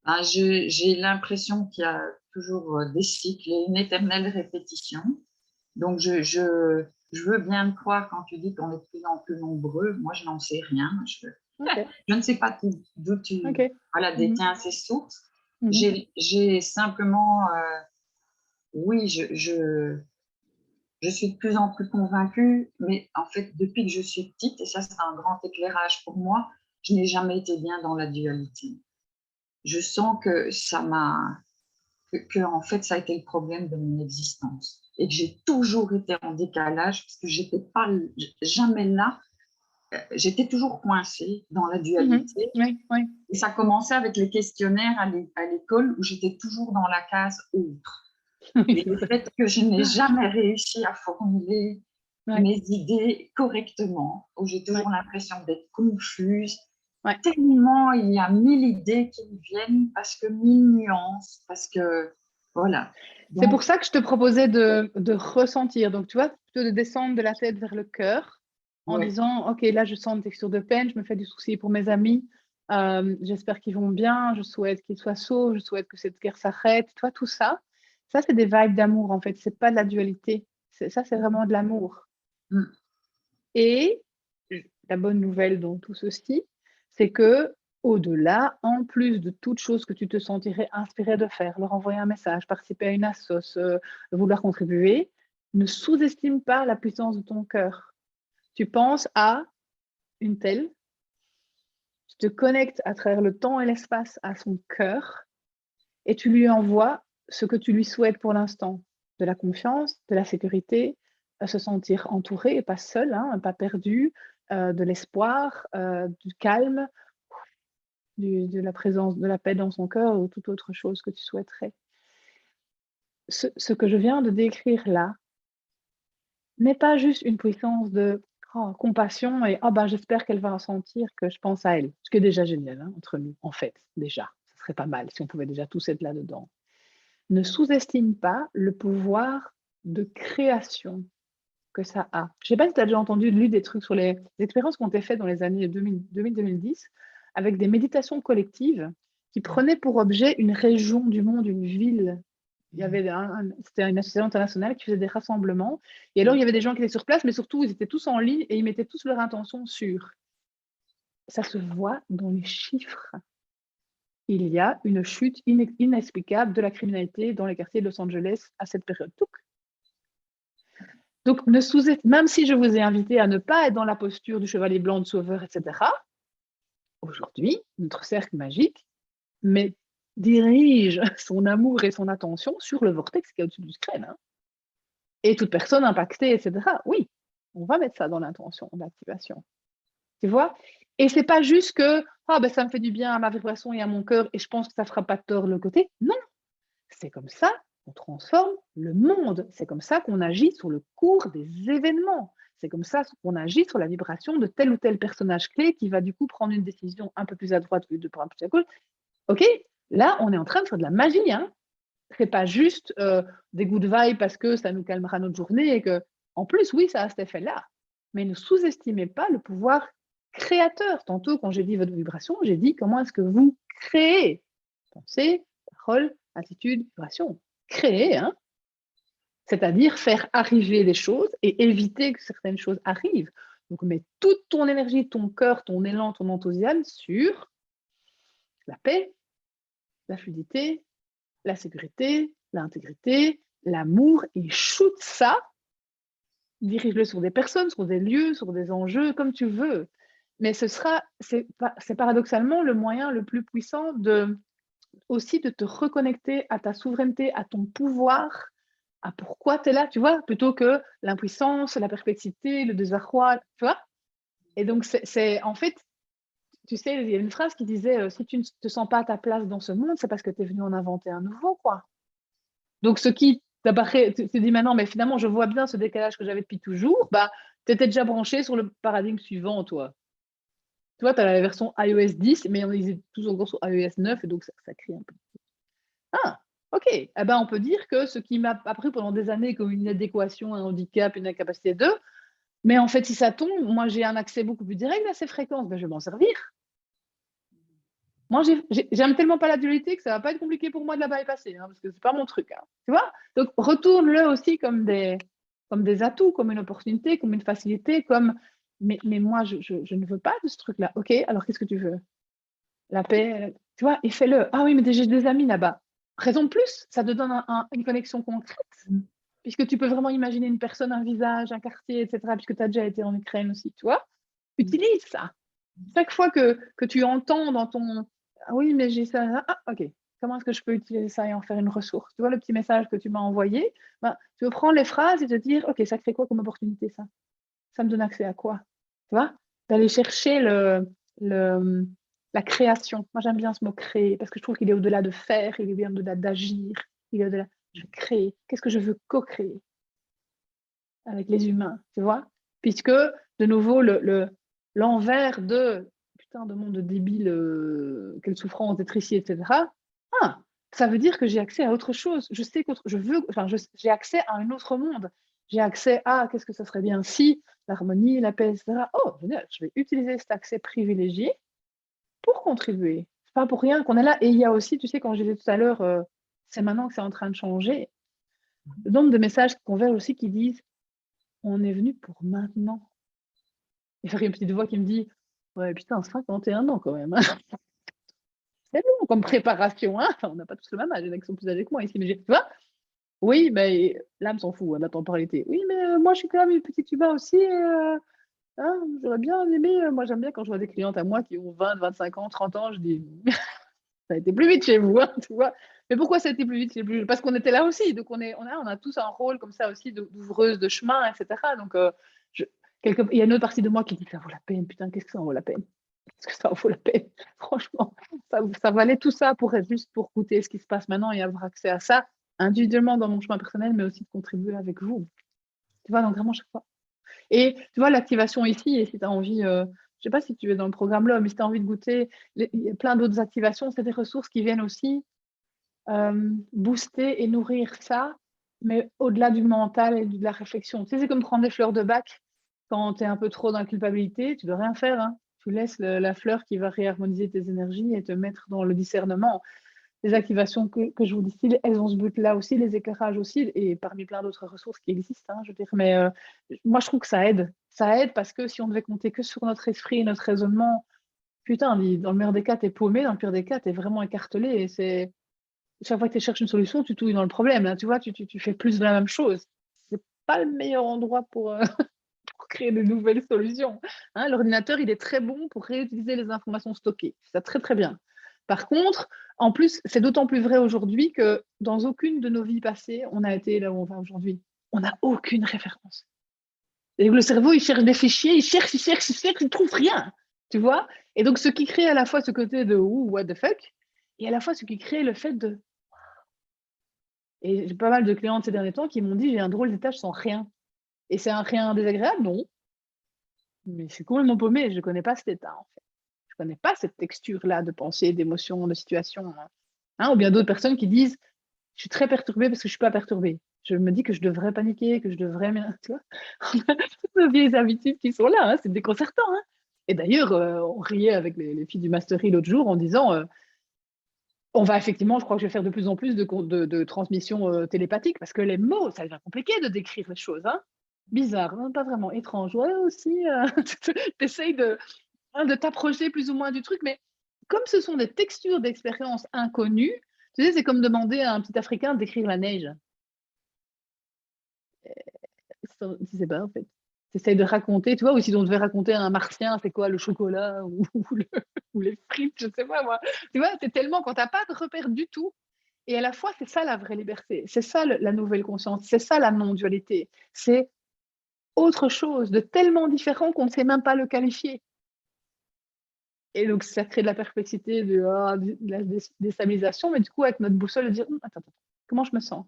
Speaker 3: Ah, j'ai l'impression qu'il y a toujours des cycles et une éternelle répétition. Donc, je veux bien te croire quand tu dis qu'on est de plus en plus nombreux. Moi, je n'en sais rien.
Speaker 1: OK,
Speaker 3: Je ne sais pas d'où tu
Speaker 1: OK.
Speaker 3: voilà,
Speaker 1: Mmh.
Speaker 3: détiens ces sources. J'ai simplement, oui, je suis de plus en plus convaincue, mais en fait, depuis que je suis petite, et ça c'est un grand éclairage pour moi, je n'ai jamais été bien dans la dualité. Je sens que en fait, ça a été le problème de mon existence et que j'ai toujours été en décalage parce que j'étais pas jamais là. J'étais toujours coincée dans la dualité.
Speaker 1: Oui, oui.
Speaker 3: Et ça commençait avec les questionnaires à l'école où j'étais toujours dans la case autre. Et le fait que je n'ai jamais réussi à formuler
Speaker 1: Ouais,
Speaker 3: mes idées correctement, où j'ai toujours
Speaker 1: ouais,
Speaker 3: l'impression d'être confuse,
Speaker 1: ouais.
Speaker 3: tellement il y a 1000 idées qui me viennent parce que 1000 nuances, parce que voilà.
Speaker 1: C'est pour
Speaker 3: Donc,
Speaker 1: ça que je te proposais de ressentir. Donc, tu vois, plutôt de descendre de la tête vers le cœur en
Speaker 3: ouais,
Speaker 1: disant, OK, là, je sens une texture de peine, je me fais du souci pour mes amis, j'espère qu'ils vont bien, je souhaite qu'ils soient sauts, je souhaite que cette guerre s'arrête. Tu vois, tout ça, ça, c'est des vibes d'amour, en fait. C'est pas de la dualité. Ça, c'est vraiment de l'amour.
Speaker 3: mm,
Speaker 1: Et la bonne nouvelle dans tout ceci, c'est que au-delà, en plus de toute chose que tu te sentirais inspiré de faire, leur envoyer un message, participer à une assoce, vouloir contribuer, ne sous-estime pas la puissance de ton cœur. Tu penses à une telle, tu te connectes à travers le temps et l'espace à son cœur et tu lui envoies ce que tu lui souhaites pour l'instant. De la confiance, de la sécurité, se sentir entouré et pas seul, hein, pas perdu, de l'espoir, du calme, de la présence, de la paix dans son cœur ou toute autre chose que tu souhaiterais. Ce que je viens de décrire là n'est pas juste une puissance de compassion et oh, ben, j'espère qu'elle va ressentir que je pense à elle. Ce qui est déjà génial, hein, entre nous, en fait, déjà. Ce serait pas mal si on pouvait déjà tous être là-dedans. Ne sous-estime pas le pouvoir de création que ça a. Je ne sais pas si tu as déjà entendu, lu des trucs sur les expériences qui ont été faites dans les années 2000-2010 avec des méditations collectives qui prenaient pour objet une région du monde, une ville. Il y avait c'était une association internationale qui faisait des rassemblements. Et alors, il y avait des gens qui étaient sur place, mais surtout, ils étaient tous en ligne et ils mettaient tous leur intention sur. Ça se voit dans les chiffres. Il y a une chute inexplicable de la criminalité dans les quartiers de Los Angeles à cette période. Donc, même si je vous ai invité à ne pas être dans la posture du chevalier blanc de sauveur, etc., aujourd'hui, notre cercle magique dirige son amour et son attention sur le vortex qui est au-dessus du screen. Hein. Et toute personne impactée, etc., oui, on va mettre ça dans l'intention d'activation. Tu vois? Et c'est pas juste que ben, ça me fait du bien à ma vibration et à mon cœur et je pense que ça fera pas de tort de l'autre côté. Non, c'est comme ça qu'on transforme le monde. C'est comme ça qu'on agit sur le cours des événements. C'est comme ça qu'on agit sur la vibration de tel ou tel personnage clé qui va du coup prendre une décision un peu plus à droite ou de prendre un peu plus à gauche. OK, là, on est en train de faire de la magie. Hein. C'est pas juste des good vibes parce que ça nous calmera notre journée et que, en plus, oui, ça a cet effet-là. Mais ne sous-estimez pas le pouvoir créateur. Tantôt, quand j'ai dit votre vibration, j'ai dit comment est-ce que vous créez pensée, parole, attitude, vibration. Créer, hein, c'est-à-dire faire arriver les choses et éviter que certaines choses arrivent. Donc, mets toute ton énergie, ton cœur, ton élan, ton enthousiasme sur la paix, la fluidité, la sécurité, l'intégrité, l'amour et shoot ça, dirige-le sur des personnes, sur des lieux, sur des enjeux, comme tu veux. Mais c'est paradoxalement le moyen le plus puissant aussi de te reconnecter à ta souveraineté, à ton pouvoir, à pourquoi tu es là, tu vois, plutôt que l'impuissance, la perplexité, le désarroi, tu vois. Et donc, c'est en fait, tu sais, il y a une phrase qui disait si tu ne te sens pas à ta place dans ce monde, c'est parce que tu es venu en inventer un nouveau, quoi. Donc, ce qui t'apparaît, tu te dis maintenant, mais finalement, je vois bien ce décalage que j'avais depuis toujours, bah, tu étais déjà branché sur le paradigme suivant, toi. Tu vois, tu as la version iOS 10, mais on est tous encore sur iOS 9, et donc ça crie un peu. Ah, ok. Eh ben, on peut dire que ce qui m'a appris pendant des années comme une inadéquation, un handicap, une incapacité de, mais en fait, si ça tombe, moi, j'ai un accès beaucoup plus direct à ces fréquences, ben, je vais m'en servir. Moi, j'aime tellement pas la dualité que ça va pas être compliqué pour moi de la bypasser, hein, parce que c'est pas mon truc. Hein, tu vois? Donc, retourne-le aussi comme des atouts, comme une opportunité, comme une facilité, comme mais moi, je ne veux pas de ce truc-là. Ok, alors qu'est-ce que tu veux? la paix, tu vois, et fais-le. Ah oui, mais j'ai des amis là-bas. Raison de plus, ça te donne une connexion concrète, puisque tu peux vraiment imaginer une personne, un visage, un quartier, etc., puisque tu as déjà été en Ukraine aussi, tu vois. Utilise ça. Chaque fois que tu entends dans ton ah oui, mais j'ai ça, ok, comment est-ce que je peux utiliser ça et en faire une ressource? Tu vois le petit message que tu m'as envoyé, ben, tu veux prendre les phrases et te dire, ok, ça crée quoi comme opportunité ça? Ça me donne accès à quoi? Tu vois? D'aller chercher la création. Moi, j'aime bien ce mot créer parce que je trouve qu'il est au-delà de faire, il est bien au-delà d'agir, il est au-delà. Je veux créer. Qu'est-ce que je veux co-créer avec les humains, tu vois? Puisque, de nouveau, l'envers de putain de monde débile, quelle souffrance d'être ici, etc. Ah, ça veut dire que j'ai accès à autre chose. Je sais que j'ai accès à un autre monde. J'ai accès à qu'est-ce que ça serait bien si l'harmonie, la paix, etc. Oh, génial, je vais utiliser cet accès privilégié pour contribuer. C'est pas pour rien qu'on est là. Et il y a aussi, tu sais, quand je disais tout à l'heure, c'est maintenant que c'est en train de changer. Le nombre de messages qui convergent aussi qui disent on est venu pour maintenant. Et faire une petite voix qui me dit ouais, putain, 51 ans quand même. Hein. C'est long comme préparation. Hein enfin, on n'a pas tous le même âge, il y en a qui sont plus âgés que moi ici. Mais tu vois oui, mais l'âme s'en fout, hein, la temporalité. Oui, mais moi, je suis quand même une petite tuba aussi. Hein, j'aurais bien aimé. Moi, j'aime bien quand je vois des clientes à moi qui ont 20, 25 ans, 30 ans, je dis ça a été plus vite chez vous, hein, tu vois. Mais pourquoi ça a été plus vite chez vous? Parce qu'on était là aussi. Donc, on a tous un rôle comme ça aussi d'ouvreuse de chemin, etc. Donc, il y a une autre partie de moi qui dit ça vaut la peine. Putain, qu'est-ce que ça en vaut la peine? Qu'est-ce que ça en vaut la peine? Franchement, ça valait tout ça pour être juste pour goûter ce qui se passe maintenant et avoir accès à ça individuellement dans mon chemin personnel, mais aussi de contribuer avec vous. Tu vois, donc vraiment chaque fois. Et tu vois, l'activation ici, et si tu as envie, je ne sais pas si tu es dans le programme là, mais si tu as envie de goûter, il y a plein d'autres activations, c'est des ressources qui viennent aussi booster et nourrir ça, mais au-delà du mental et de la réflexion. Tu sais, c'est comme prendre des fleurs de bac quand tu es un peu trop dans la culpabilité, tu ne dois rien faire. Hein. Tu laisses la fleur qui va réharmoniser tes énergies et te mettre dans le discernement. Les activations que je vous distille, elles ont ce but-là aussi, les éclairages aussi, et parmi plein d'autres ressources qui existent, hein, je veux dire. Mais moi, je trouve que ça aide. Ça aide parce que si on devait compter que sur notre esprit et notre raisonnement, putain, dans le meilleur des cas, t'es paumé, dans le pire des cas, t'es vraiment écartelé. Et c'est chaque fois que tu cherches une solution, tu touilles dans le problème. Là, tu vois, tu fais plus de la même chose. C'est pas le meilleur endroit pour, pour créer de nouvelles solutions. Hein, l'ordinateur, il est très bon pour réutiliser les informations stockées. C'est très, très bien. Par contre, en plus, c'est d'autant plus vrai aujourd'hui que dans aucune de nos vies passées, on a été là où on va aujourd'hui. On n'a aucune référence. Et le cerveau, il cherche des fichiers, il cherche, il ne trouve rien. Tu vois? Et donc, ce qui crée à la fois ce côté de what the fuck, et à la fois ce qui crée le fait de. Et j'ai pas mal de clients ces derniers temps qui m'ont dit j'ai un drôle d'étage sans rien. Et c'est un rien désagréable? Non. Mais je suis complètement paumée, je ne connais pas cet état, en fait. Je ne connais pas cette texture-là de pensée, d'émotion, de situation. Hein, ou bien d'autres personnes qui disent je suis très perturbée parce que je ne suis pas perturbée. Je me dis que je devrais paniquer, que je devrais. Tu vois toutes nos vieilles habitudes qui sont là, hein, c'est déconcertant. Hein. Et d'ailleurs, on riait avec les filles du Mastery l'autre jour en disant on va effectivement, je crois que je vais faire de plus en plus de transmission télépathique parce que les mots, ça devient compliqué de décrire les choses. Hein. Bizarre, hein, pas vraiment étrange. Ouais, aussi, tu essayes de t'approcher plus ou moins du truc, mais comme ce sont des textures d'expérience inconnues, tu sais, c'est comme demander à un petit Africain de décrire la neige. Tu sais pas, en fait. Tu essayes de raconter, tu vois, ou si on devait raconter à un martien, c'est quoi le chocolat ou les frites, je sais pas moi. Tu vois, c'est tellement quand tu n'as pas de repère du tout. Et à la fois, c'est ça la vraie liberté, c'est ça la nouvelle conscience, c'est ça la non-dualité. C'est autre chose de tellement différent qu'on ne sait même pas le qualifier. Et donc, ça crée de la perplexité, de la déstabilisation, mais du coup, avec notre boussole, de dire attends, comment je me sens?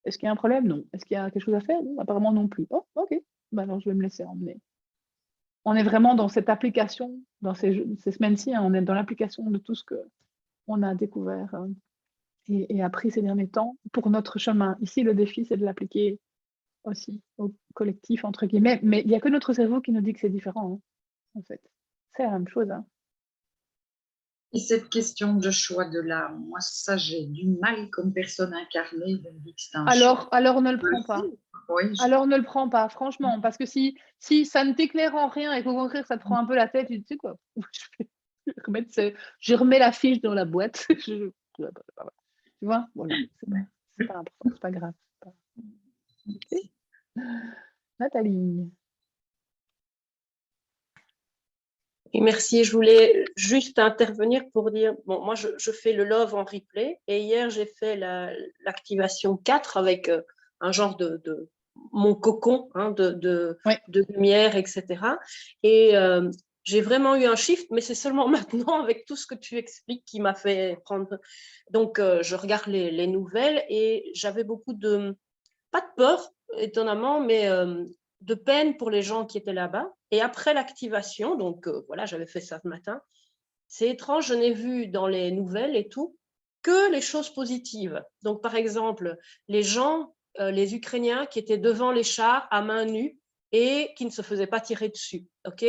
Speaker 1: Est-ce qu'il y a un problème? Non. Est-ce qu'il y a quelque chose à faire? Non, apparemment non plus. Oh, ok. Ben alors, je vais me laisser emmener. On est vraiment dans cette application, dans ces semaines-ci, hein, on est dans l'application de tout ce qu'on a découvert et appris ces derniers temps pour notre chemin. Ici, le défi, c'est de l'appliquer aussi au collectif, entre guillemets. Mais il n'y a que notre cerveau qui nous dit que c'est différent, hein, en fait. C'est la même chose. Hein.
Speaker 3: Et cette question de choix de l'âme, moi, ça, j'ai du mal comme personne incarnée de me dire que c'est un choix.
Speaker 1: Alors ne le prends pas.
Speaker 3: Oui,
Speaker 1: Alors ne le prends pas, franchement, parce que si ça ne t'éclaire en rien et qu'au contraire, ça te prend un peu la tête, tu sais quoi, Je remets la fiche dans la boîte. Tu vois, voilà, c'est pas important, c'est pas grave. Okay. Nathalie.
Speaker 4: Et merci. Je voulais juste intervenir pour dire, bon, moi, je fais le love en replay et hier, j'ai fait l'activation 4 avec un genre de mon cocon de lumière, etc. Et j'ai vraiment eu un shift, mais c'est seulement maintenant, avec tout ce que tu expliques, qui m'a fait prendre. Donc, je regarde les nouvelles et j'avais beaucoup pas de peur, étonnamment, mais de peine pour les gens qui étaient là-bas. Et après l'activation, donc voilà, j'avais fait ça ce matin, c'est étrange, je n'ai vu dans les nouvelles et tout que les choses positives. Donc, par exemple, les gens, les Ukrainiens qui étaient devant les chars à main nue et qui ne se faisaient pas tirer dessus. OK,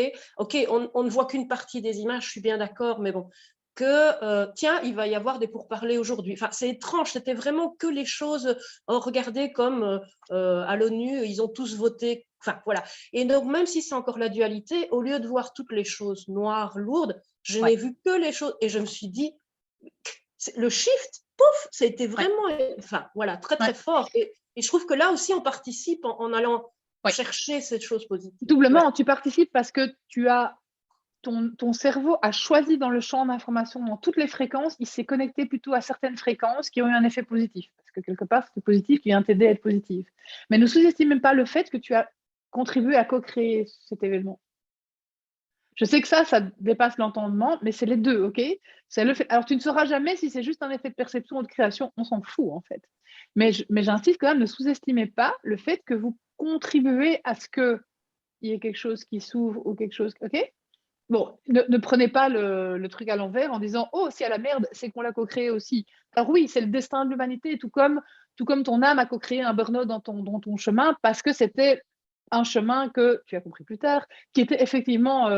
Speaker 4: on ne voit qu'une partie des images, je suis bien d'accord, mais bon, tiens, il va y avoir des pourparlers aujourd'hui. Enfin, c'est étrange, c'était vraiment que les choses regardées comme à l'ONU, ils ont tous voté. Enfin, voilà. Et donc, même si c'est encore la dualité, au lieu de voir toutes les choses noires, lourdes, je n'ai vu que les choses. Et je me suis dit, le shift, pouf, ça a été vraiment, enfin, voilà, très, très fort. Et je trouve que là aussi, on participe en allant chercher cette chose positive.
Speaker 1: Doublement, tu participes parce que tu as ton cerveau a choisi dans le champ d'information, dans toutes les fréquences, il s'est connecté plutôt à certaines fréquences qui ont eu un effet positif. Parce que quelque part, c'est positif qui vient t'aider à être positif. Mais ne sous-estime pas le fait que tu as contribué à co-créer cet événement. Je sais que ça dépasse l'entendement, mais c'est les deux, ok? C'est le fait. Alors, tu ne sauras jamais si c'est juste un effet de perception ou de création, on s'en fout, en fait. Mais j'insiste quand même, ne sous-estimez pas le fait que vous contribuez à ce qu'il y ait quelque chose qui s'ouvre ou quelque chose, ok? Bon, ne prenez pas le truc à l'envers en disant « Oh, si à la merde, c'est qu'on l'a co-créé aussi ». Alors oui, c'est le destin de l'humanité, tout comme ton âme a co-créé un burn-out dans ton chemin, parce que c'était un chemin que, tu as compris plus tard, qui était effectivement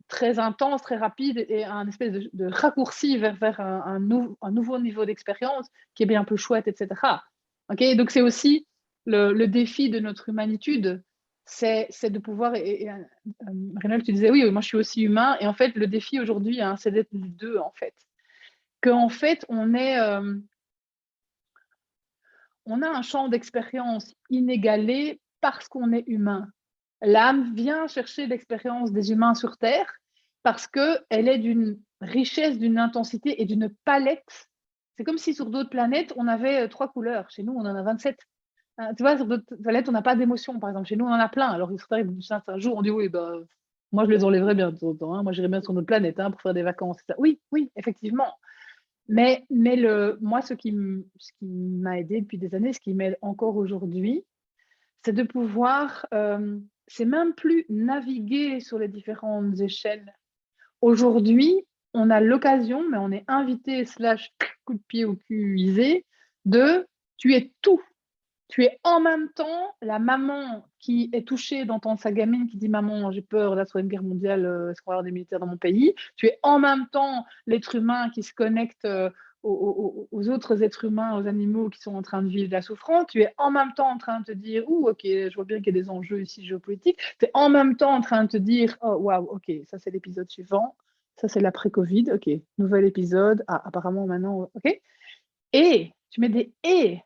Speaker 1: très intense, très rapide, et un espèce de raccourci vers un nouveau niveau d'expérience qui est bien plus chouette, etc. Okay, donc c'est aussi le défi de notre humanitude, c'est de pouvoir, Rénal, tu disais, oui, moi je suis aussi humain, et en fait, le défi aujourd'hui, hein, c'est d'être les deux, en fait. Qu'en fait, on a un champ d'expérience inégalé parce qu'on est humain. L'âme vient chercher l'expérience des humains sur Terre parce qu'elle est d'une richesse, d'une intensité et d'une palette. C'est comme si sur d'autres planètes, on avait 3 couleurs. Chez nous, on en a 27. Tu vois, sur d'autres planètes, on n'a pas d'émotions, par exemple. Chez nous, on en a plein. Alors, il serait un jour, on dit oui, bah, moi, je les enlèverais bien de temps en temps. Hein. Moi, j'irais bien sur notre planète pour faire des vacances. Oui, effectivement. Mais moi, ce qui m'a aidé depuis des années, ce qui m'aide encore aujourd'hui, c'est de pouvoir, c'est même plus naviguer sur les différentes échelles. Aujourd'hui, on a l'occasion, mais on est invité / coup de pied au cul usé, tu es tout. Tu es en même temps la maman qui est touchée d'entendre sa gamine qui dit « Maman, j'ai peur, là, sur une guerre mondiale, est-ce qu'on va avoir des militaires dans mon pays ?» Tu es en même temps l'être humain qui se connecte aux autres êtres humains, aux animaux qui sont en train de vivre la souffrance. Tu es en même temps en train de te dire « ok, je vois bien qu'il y a des enjeux ici géopolitiques. » Tu es en même temps en train de te dire « Oh, waouh, ok, ça c'est l'épisode suivant. Ça c'est l'après-Covid. Ok, nouvel épisode. Ah, apparemment maintenant, ok. » Et tu mets des « et ».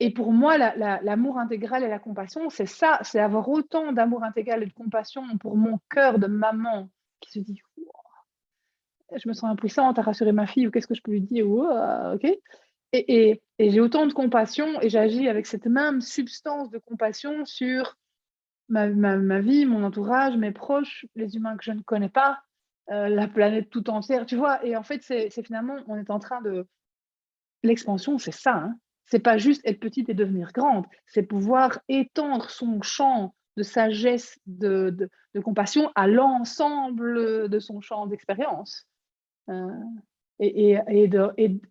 Speaker 1: Et pour moi, l'amour intégral et la compassion, c'est ça, c'est avoir autant d'amour intégral et de compassion pour mon cœur de maman qui se dit « je me sens impuissante à rassurer ma fille, ou qu'est-ce que je peux lui dire ?» ok. Et j'ai autant de compassion et j'agis avec cette même substance de compassion sur ma vie, mon entourage, mes proches, les humains que je ne connais pas, la planète tout entière, tu vois. Et en fait, c'est finalement, on est en train de... L'expansion, c'est ça, hein. C'est pas juste être petite et devenir grande, c'est pouvoir étendre son champ de sagesse, de compassion à l'ensemble de son champ d'expérience. Et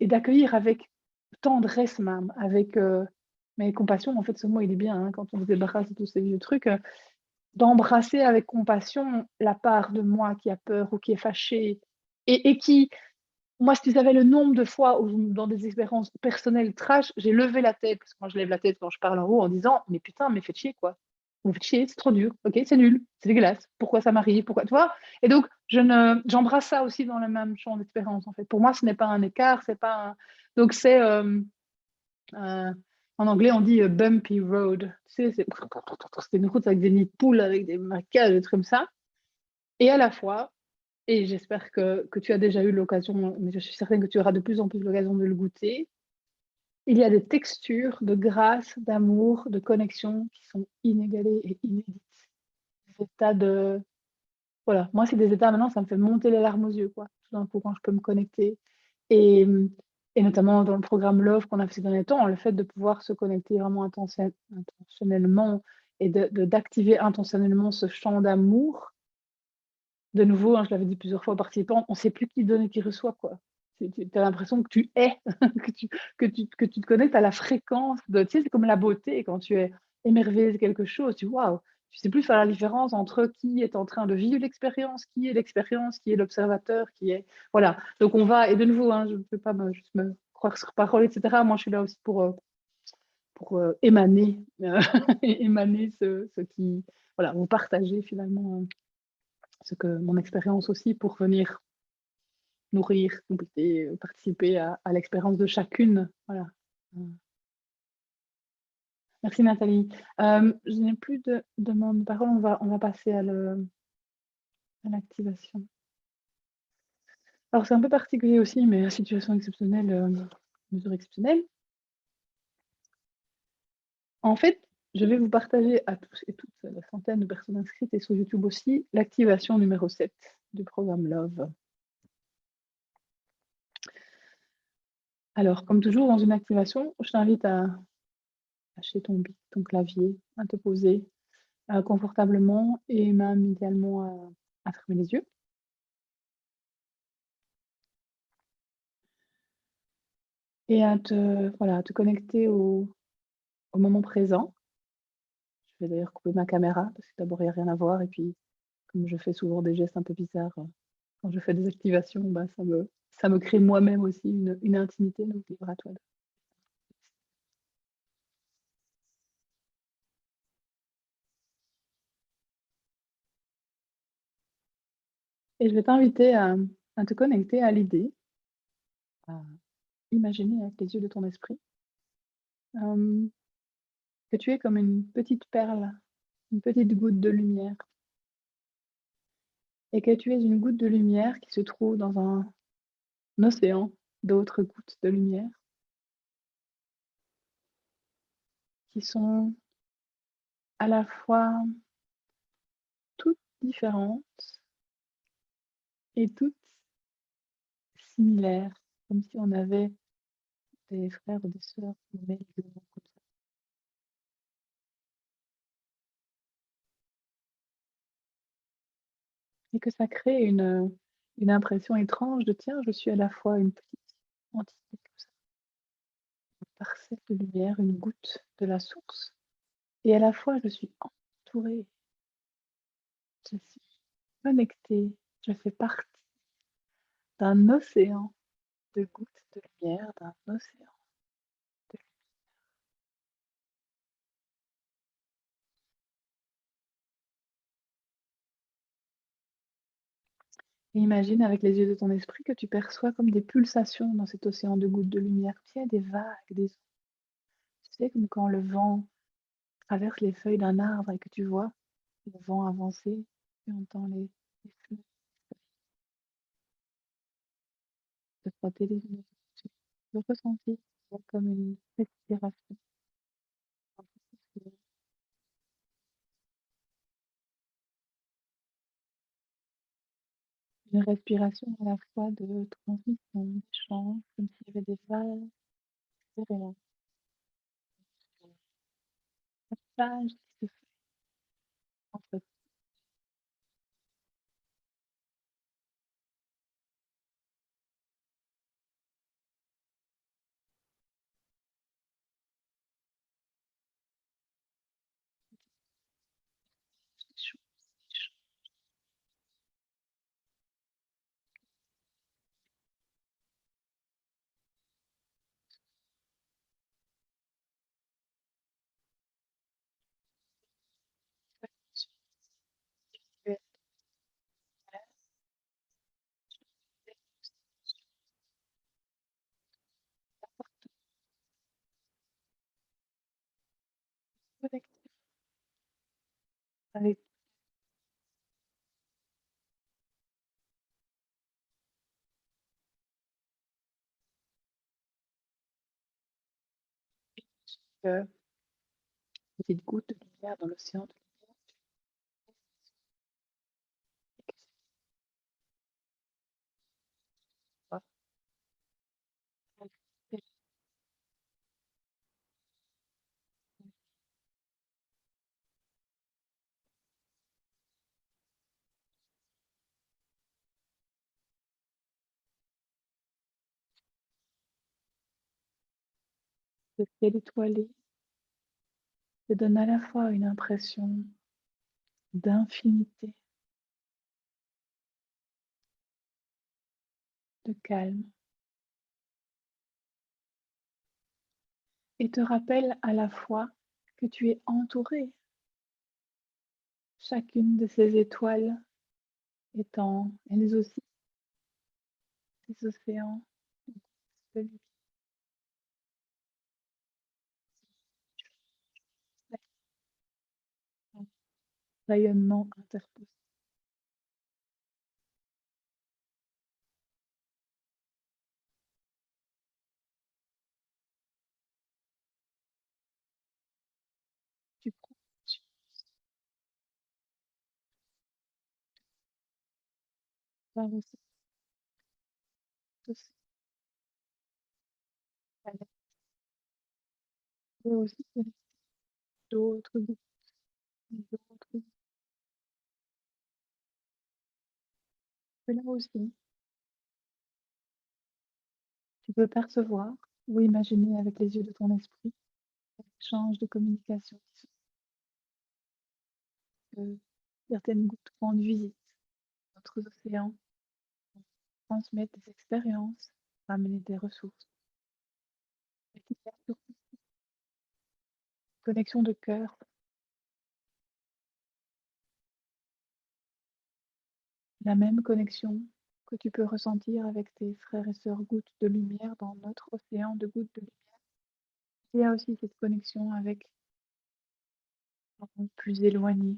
Speaker 1: d'accueillir avec tendresse même, avec... mais compassion, en fait, ce mot, il est bien, hein, quand on se débarrasse de tous ces vieux trucs, d'embrasser avec compassion la part de moi qui a peur ou qui est fâchée et qui... Moi, si tu savais le nombre de fois où, dans des expériences personnelles trash, j'ai levé la tête, parce que moi, je lève la tête quand je parle en haut en disant « Mais putain, mais faites chier, quoi. vous faites chier, c'est trop dur, ok, c'est nul, c'est dégueulasse, pourquoi ça m'arrive, pourquoi, tu vois? Et donc, j'embrasse ça aussi dans le même champ d'expérience, en fait. Pour moi, ce n'est pas un écart, c'est pas un... Donc, c'est, en anglais, on dit bumpy road. Tu sais, c'est une route avec des nids de poules, avec des macaques, des trucs comme ça. Et à la fois, et j'espère que tu as déjà eu l'occasion, mais je suis certaine que tu auras de plus en plus l'occasion de le goûter, il y a des textures de grâce, d'amour, de connexion qui sont inégalées et inédites. Des états de... Voilà, moi, c'est des états, maintenant, ça me fait monter les larmes aux yeux, quoi, tout d'un coup, quand je peux me connecter. Et, et notamment dans le programme Love qu'on a fait ces derniers temps, le fait de pouvoir se connecter vraiment intentionnellement et d'activer intentionnellement ce champ d'amour. De nouveau, hein, je l'avais dit plusieurs fois aux participants, on ne sait plus qui donne et qui reçoit, quoi. Tu as l'impression que tu es, que tu te connectes à la fréquence de, tu sais, c'est comme la beauté, quand tu es émerveillé de quelque chose, waouh, tu sais plus faire la différence entre qui est en train de vivre l'expérience, qui est l'observateur, qui est, voilà. Donc on va, et de nouveau, hein, je ne peux pas juste me croire sur parole, etc. Moi, je suis là aussi pour émaner, émaner ce qui, voilà, vous partager finalement ce que mon expérience aussi pour venir nourrir, compléter, participer à l'expérience de chacune. Voilà. Merci Nathalie. Je n'ai plus de demande de parole. On va passer à l'activation. Alors c'est un peu particulier aussi, mais situation exceptionnelle, mesure exceptionnelle. En fait, je vais vous partager à tous et toutes, la centaine de personnes inscrites et sur YouTube aussi, l'activation numéro 7 du programme Love. Alors, comme toujours dans une activation, je t'invite à lâcher ton clavier, à te poser confortablement et même idéalement à fermer les yeux. Et à te connecter au moment présent. Je vais d'ailleurs couper ma caméra parce que d'abord il n'y a rien à voir et puis comme je fais souvent des gestes un peu bizarres quand je fais des activations, bah, ça me crée moi-même aussi une intimité, donc libre à toi. Et je vais t'inviter à te connecter à l'idée, à imaginer avec les yeux de ton esprit que tu es comme une petite perle, une petite goutte de lumière, et que tu es une goutte de lumière qui se trouve dans un océan d'autres gouttes de lumière qui sont à la fois toutes différentes et toutes similaires, comme si on avait des frères ou des sœurs mais exactement comme ça. Et que ça crée une impression étrange de tiens, je suis à la fois une petite entité comme ça, une parcelle de lumière, une goutte de la source, et à la fois je suis entourée, je suis connectée, je fais partie d'un océan de gouttes de lumière, d'un océan de... Et imagine avec les yeux de ton esprit que tu perçois comme des pulsations dans cet océan de gouttes de lumière. Tu sais, des vagues, des... Tu sais, comme quand le vent traverse les feuilles d'un arbre et que tu vois le vent avancer, tu entends les fleurs se frotter les yeux. Le ressenti, c'est comme une respiration. Une respiration à la fois de transmission, d'échange, comme s'il y avait des vagues, des passages qui se font entre ces choses. chaque petite goutte de lumière dans l'océan de lumière, le ciel étoilé te donne à la fois une impression d'infinité, de calme, et te rappelle à la fois que tu es entouré, chacune de ces étoiles étant elles aussi des océans de lumière, rayonnement interposé. Tu prends par aussi et aussi d'autres goûts, d'autres goûts. Et là aussi, tu peux percevoir ou imaginer avec les yeux de ton esprit l'échange de communication qui que certaines gouttes rendent visite, d'autres océans transmettent des expériences, ramener des ressources. Et qu'il y a surtout une connexion de cœur, la même connexion que tu peux ressentir avec tes frères et sœurs gouttes de lumière dans notre océan de gouttes de lumière. Il y a aussi cette connexion avec un monde plus éloigné,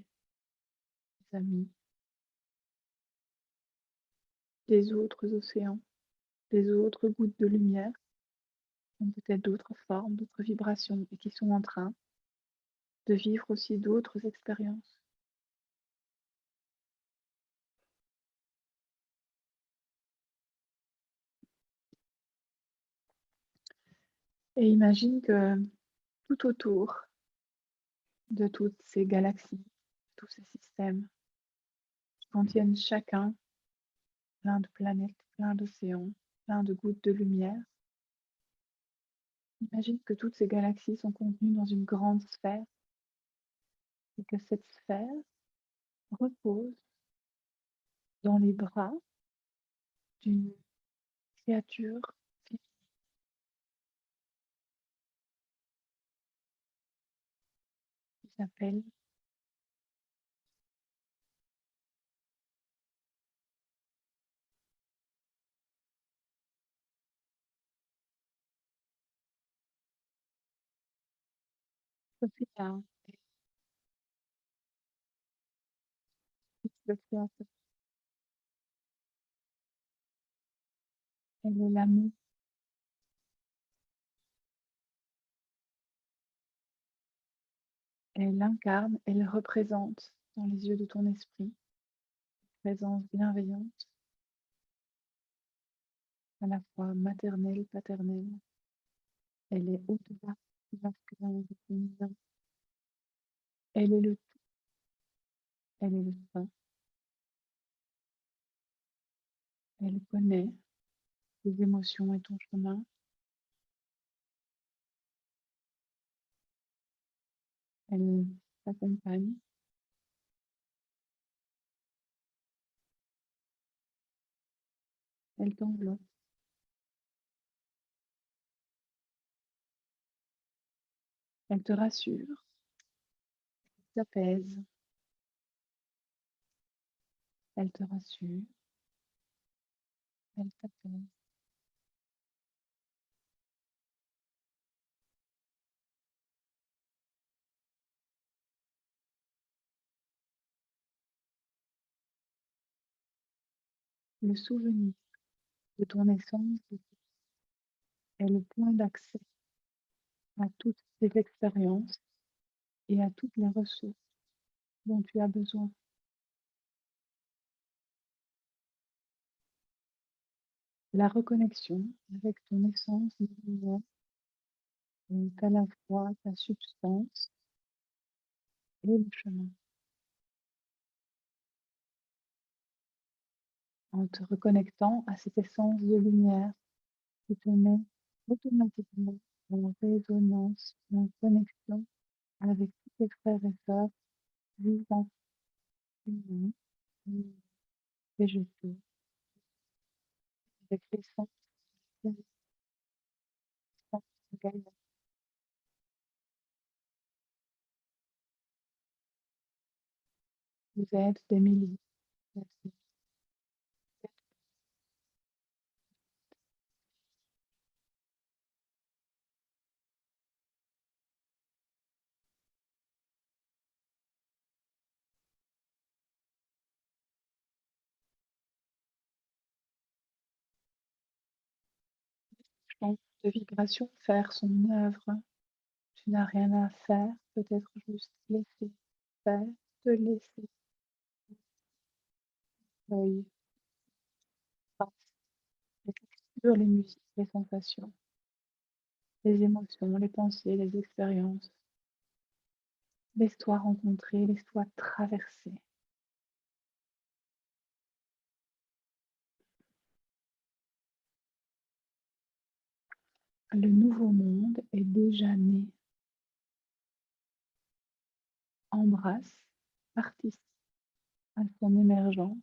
Speaker 1: des amis, des autres océans, des autres gouttes de lumière, qui ont peut-être d'autres formes, d'autres vibrations et qui sont en train de vivre aussi d'autres expériences. Et imagine que tout autour de toutes ces galaxies, tous ces systèmes qui contiennent chacun plein de planètes, plein d'océans, plein de gouttes de lumière, imagine que toutes ces galaxies sont contenues dans une grande sphère et que cette sphère repose dans les bras d'une créature qui s'appelle Sophia. Le créateur. Elle est l'amour. Elle incarne, elle représente dans les yeux de ton esprit une présence bienveillante, à la fois maternelle, paternelle. Elle est au-delà du masculin et du féminin. Elle est le tout, elle est le sein. Elle connaît tes émotions et ton chemin. Elle t'accompagne. Elle t'enveloppe. Elle te rassure. Elle t'apaise. Elle te rassure. Elle t'apaise. Le souvenir de ton essence est le point d'accès à toutes tes expériences et à toutes les ressources dont tu as besoin. La reconnexion avec ton essence divine est à la fois ta substance et le chemin. En te reconnectant à cette essence de lumière qui te met automatiquement en résonance, en connexion avec tous tes frères et sœurs vivants, humains, végétaux, avec l'essence de l'essence de Gaïa. Vous êtes des milliers. Champ de vibration faire son œuvre. Tu n'as rien à faire, peut-être juste laisser faire, te laisser. Feuilles, traces, les textures, les musiques, les sensations, les émotions, les pensées, les expériences. Laisse-toi rencontrer, laisse-toi traverser. Le nouveau monde est déjà né. Embrasse, participe à son émergence.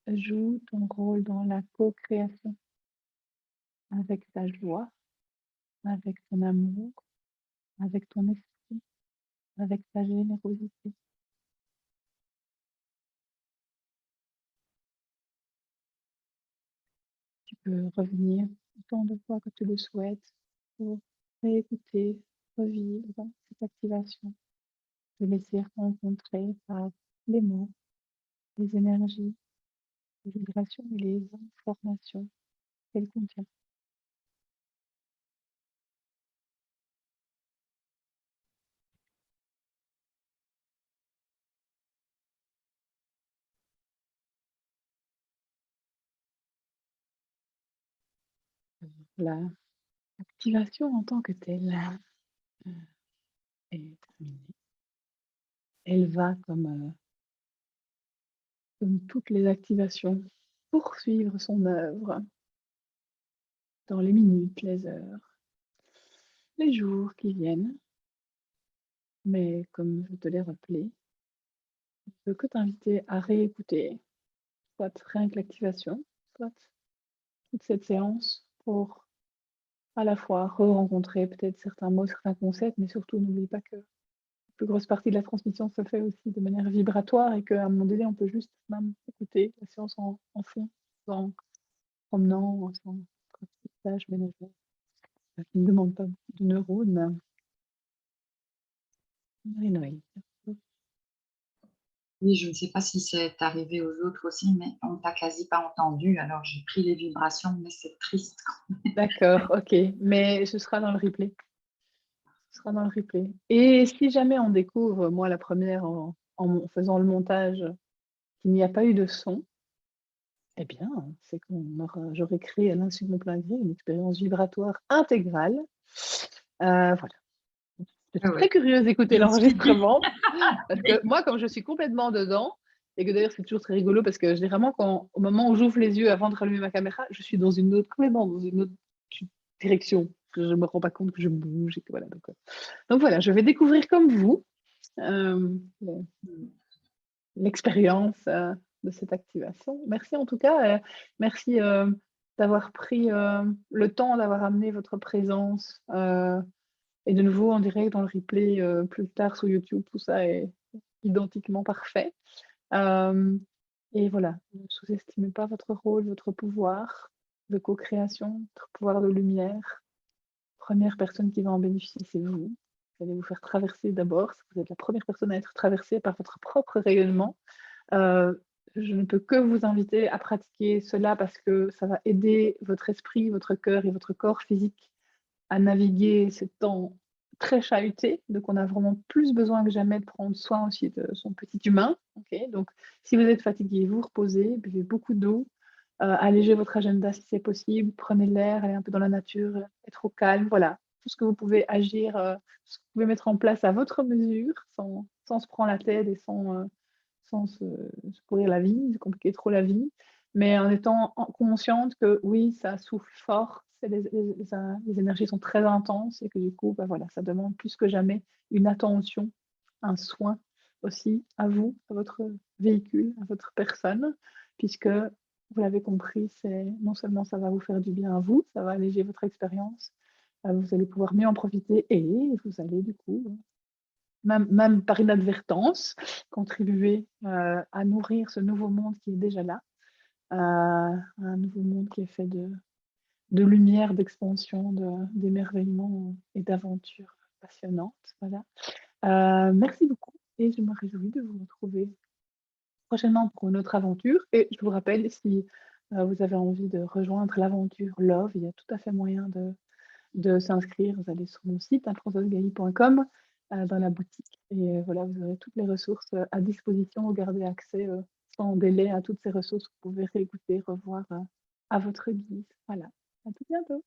Speaker 1: Joue ton rôle dans la co-création avec ta joie, avec ton amour, avec ton esprit, avec ta générosité. Tu peux revenir autant de fois que tu le souhaites pour réécouter, revivre cette activation, te laisser rencontrer par les mots, les énergies, les vibrations et les informations qu'elle contient. La activation en tant que telle est terminée. Elle va comme toutes les activations poursuivre son œuvre dans les minutes, les heures, les jours qui viennent. Mais comme je te l'ai rappelé, je ne peux que t'inviter à réécouter, soit rien que l'activation, soit toute cette séance pour à la fois re-rencontrer peut-être certains mots, certains concepts, mais surtout n'oublie pas que la plus grosse partie de la transmission se fait aussi de manière vibratoire et qu'à un moment donné, on peut juste même écouter la séance en fond, en promenant, sans apprentissage ménagère. Qui ne demande pas beaucoup de neurones. Oui.
Speaker 3: Oui, je ne sais pas si c'est arrivé aux autres aussi, mais on t'a quasi pas entendu. Alors j'ai pris les vibrations, mais c'est triste.
Speaker 1: D'accord, ok. Mais ce sera dans le replay. Ce sera dans le replay. Et si jamais on découvre, moi la première, en faisant le montage, qu'il n'y a pas eu de son, eh bien, c'est j'aurais créé à l'insu de mon plein gré une expérience vibratoire intégrale. Voilà. Je suis très curieuse d'écouter l'enregistrement parce que moi, comme je suis complètement dedans, et que d'ailleurs c'est toujours très rigolo parce que généralement, au moment où j'ouvre les yeux avant de rallumer ma caméra, je suis complètement dans une autre direction, que je ne me rends pas compte que je bouge. Et que, voilà, donc voilà, je vais découvrir comme vous l'expérience de cette activation. Merci en tout cas, merci d'avoir pris le temps, d'avoir amené votre présence. Et de nouveau, en direct dans le replay plus tard sur YouTube, tout ça est identiquement parfait. Et voilà, ne sous-estimez pas votre rôle, votre pouvoir de co-création, votre pouvoir de lumière. Première personne qui va en bénéficier, c'est vous. Vous allez vous faire traverser d'abord. Vous êtes la première personne à être traversée par votre propre rayonnement. je ne peux que vous inviter à pratiquer cela parce que ça va aider votre esprit, votre cœur et votre corps physique à naviguer ces temps très chahutés. Donc, on a vraiment plus besoin que jamais de prendre soin aussi de son petit humain. Okay, donc, si vous êtes fatigué, vous reposez, buvez beaucoup d'eau, allégez votre agenda si c'est possible, prenez l'air, allez un peu dans la nature, être au calme. Voilà, tout ce que vous pouvez agir, tout ce que vous pouvez mettre en place à votre mesure, sans se prendre la tête et sans se pourrir la vie, se compliquer trop la vie, mais en étant consciente que oui, ça souffle fort, les énergies sont très intenses et que du coup, bah voilà, ça demande plus que jamais une attention, un soin aussi à vous, à votre véhicule, à votre personne, puisque vous l'avez compris, c'est non seulement ça va vous faire du bien à vous, ça va alléger votre expérience, vous allez pouvoir mieux en profiter et vous allez du coup même par inadvertance, contribuer à nourrir ce nouveau monde qui est déjà là, un nouveau monde qui est fait de lumière, d'expansion, d'émerveillement et d'aventures passionnantes. Voilà. Merci beaucoup et je me réjouis de vous retrouver prochainement pour une autre aventure. Et je vous rappelle, si vous avez envie de rejoindre l'aventure Love, il y a tout à fait moyen de s'inscrire. Vous allez sur mon site, francoisegailly.com, dans la boutique. Et voilà, vous aurez toutes les ressources à disposition. Vous gardez accès sans délai à toutes ces ressources que vous pouvez réécouter, revoir à votre guise. Voilà, à tout bientôt.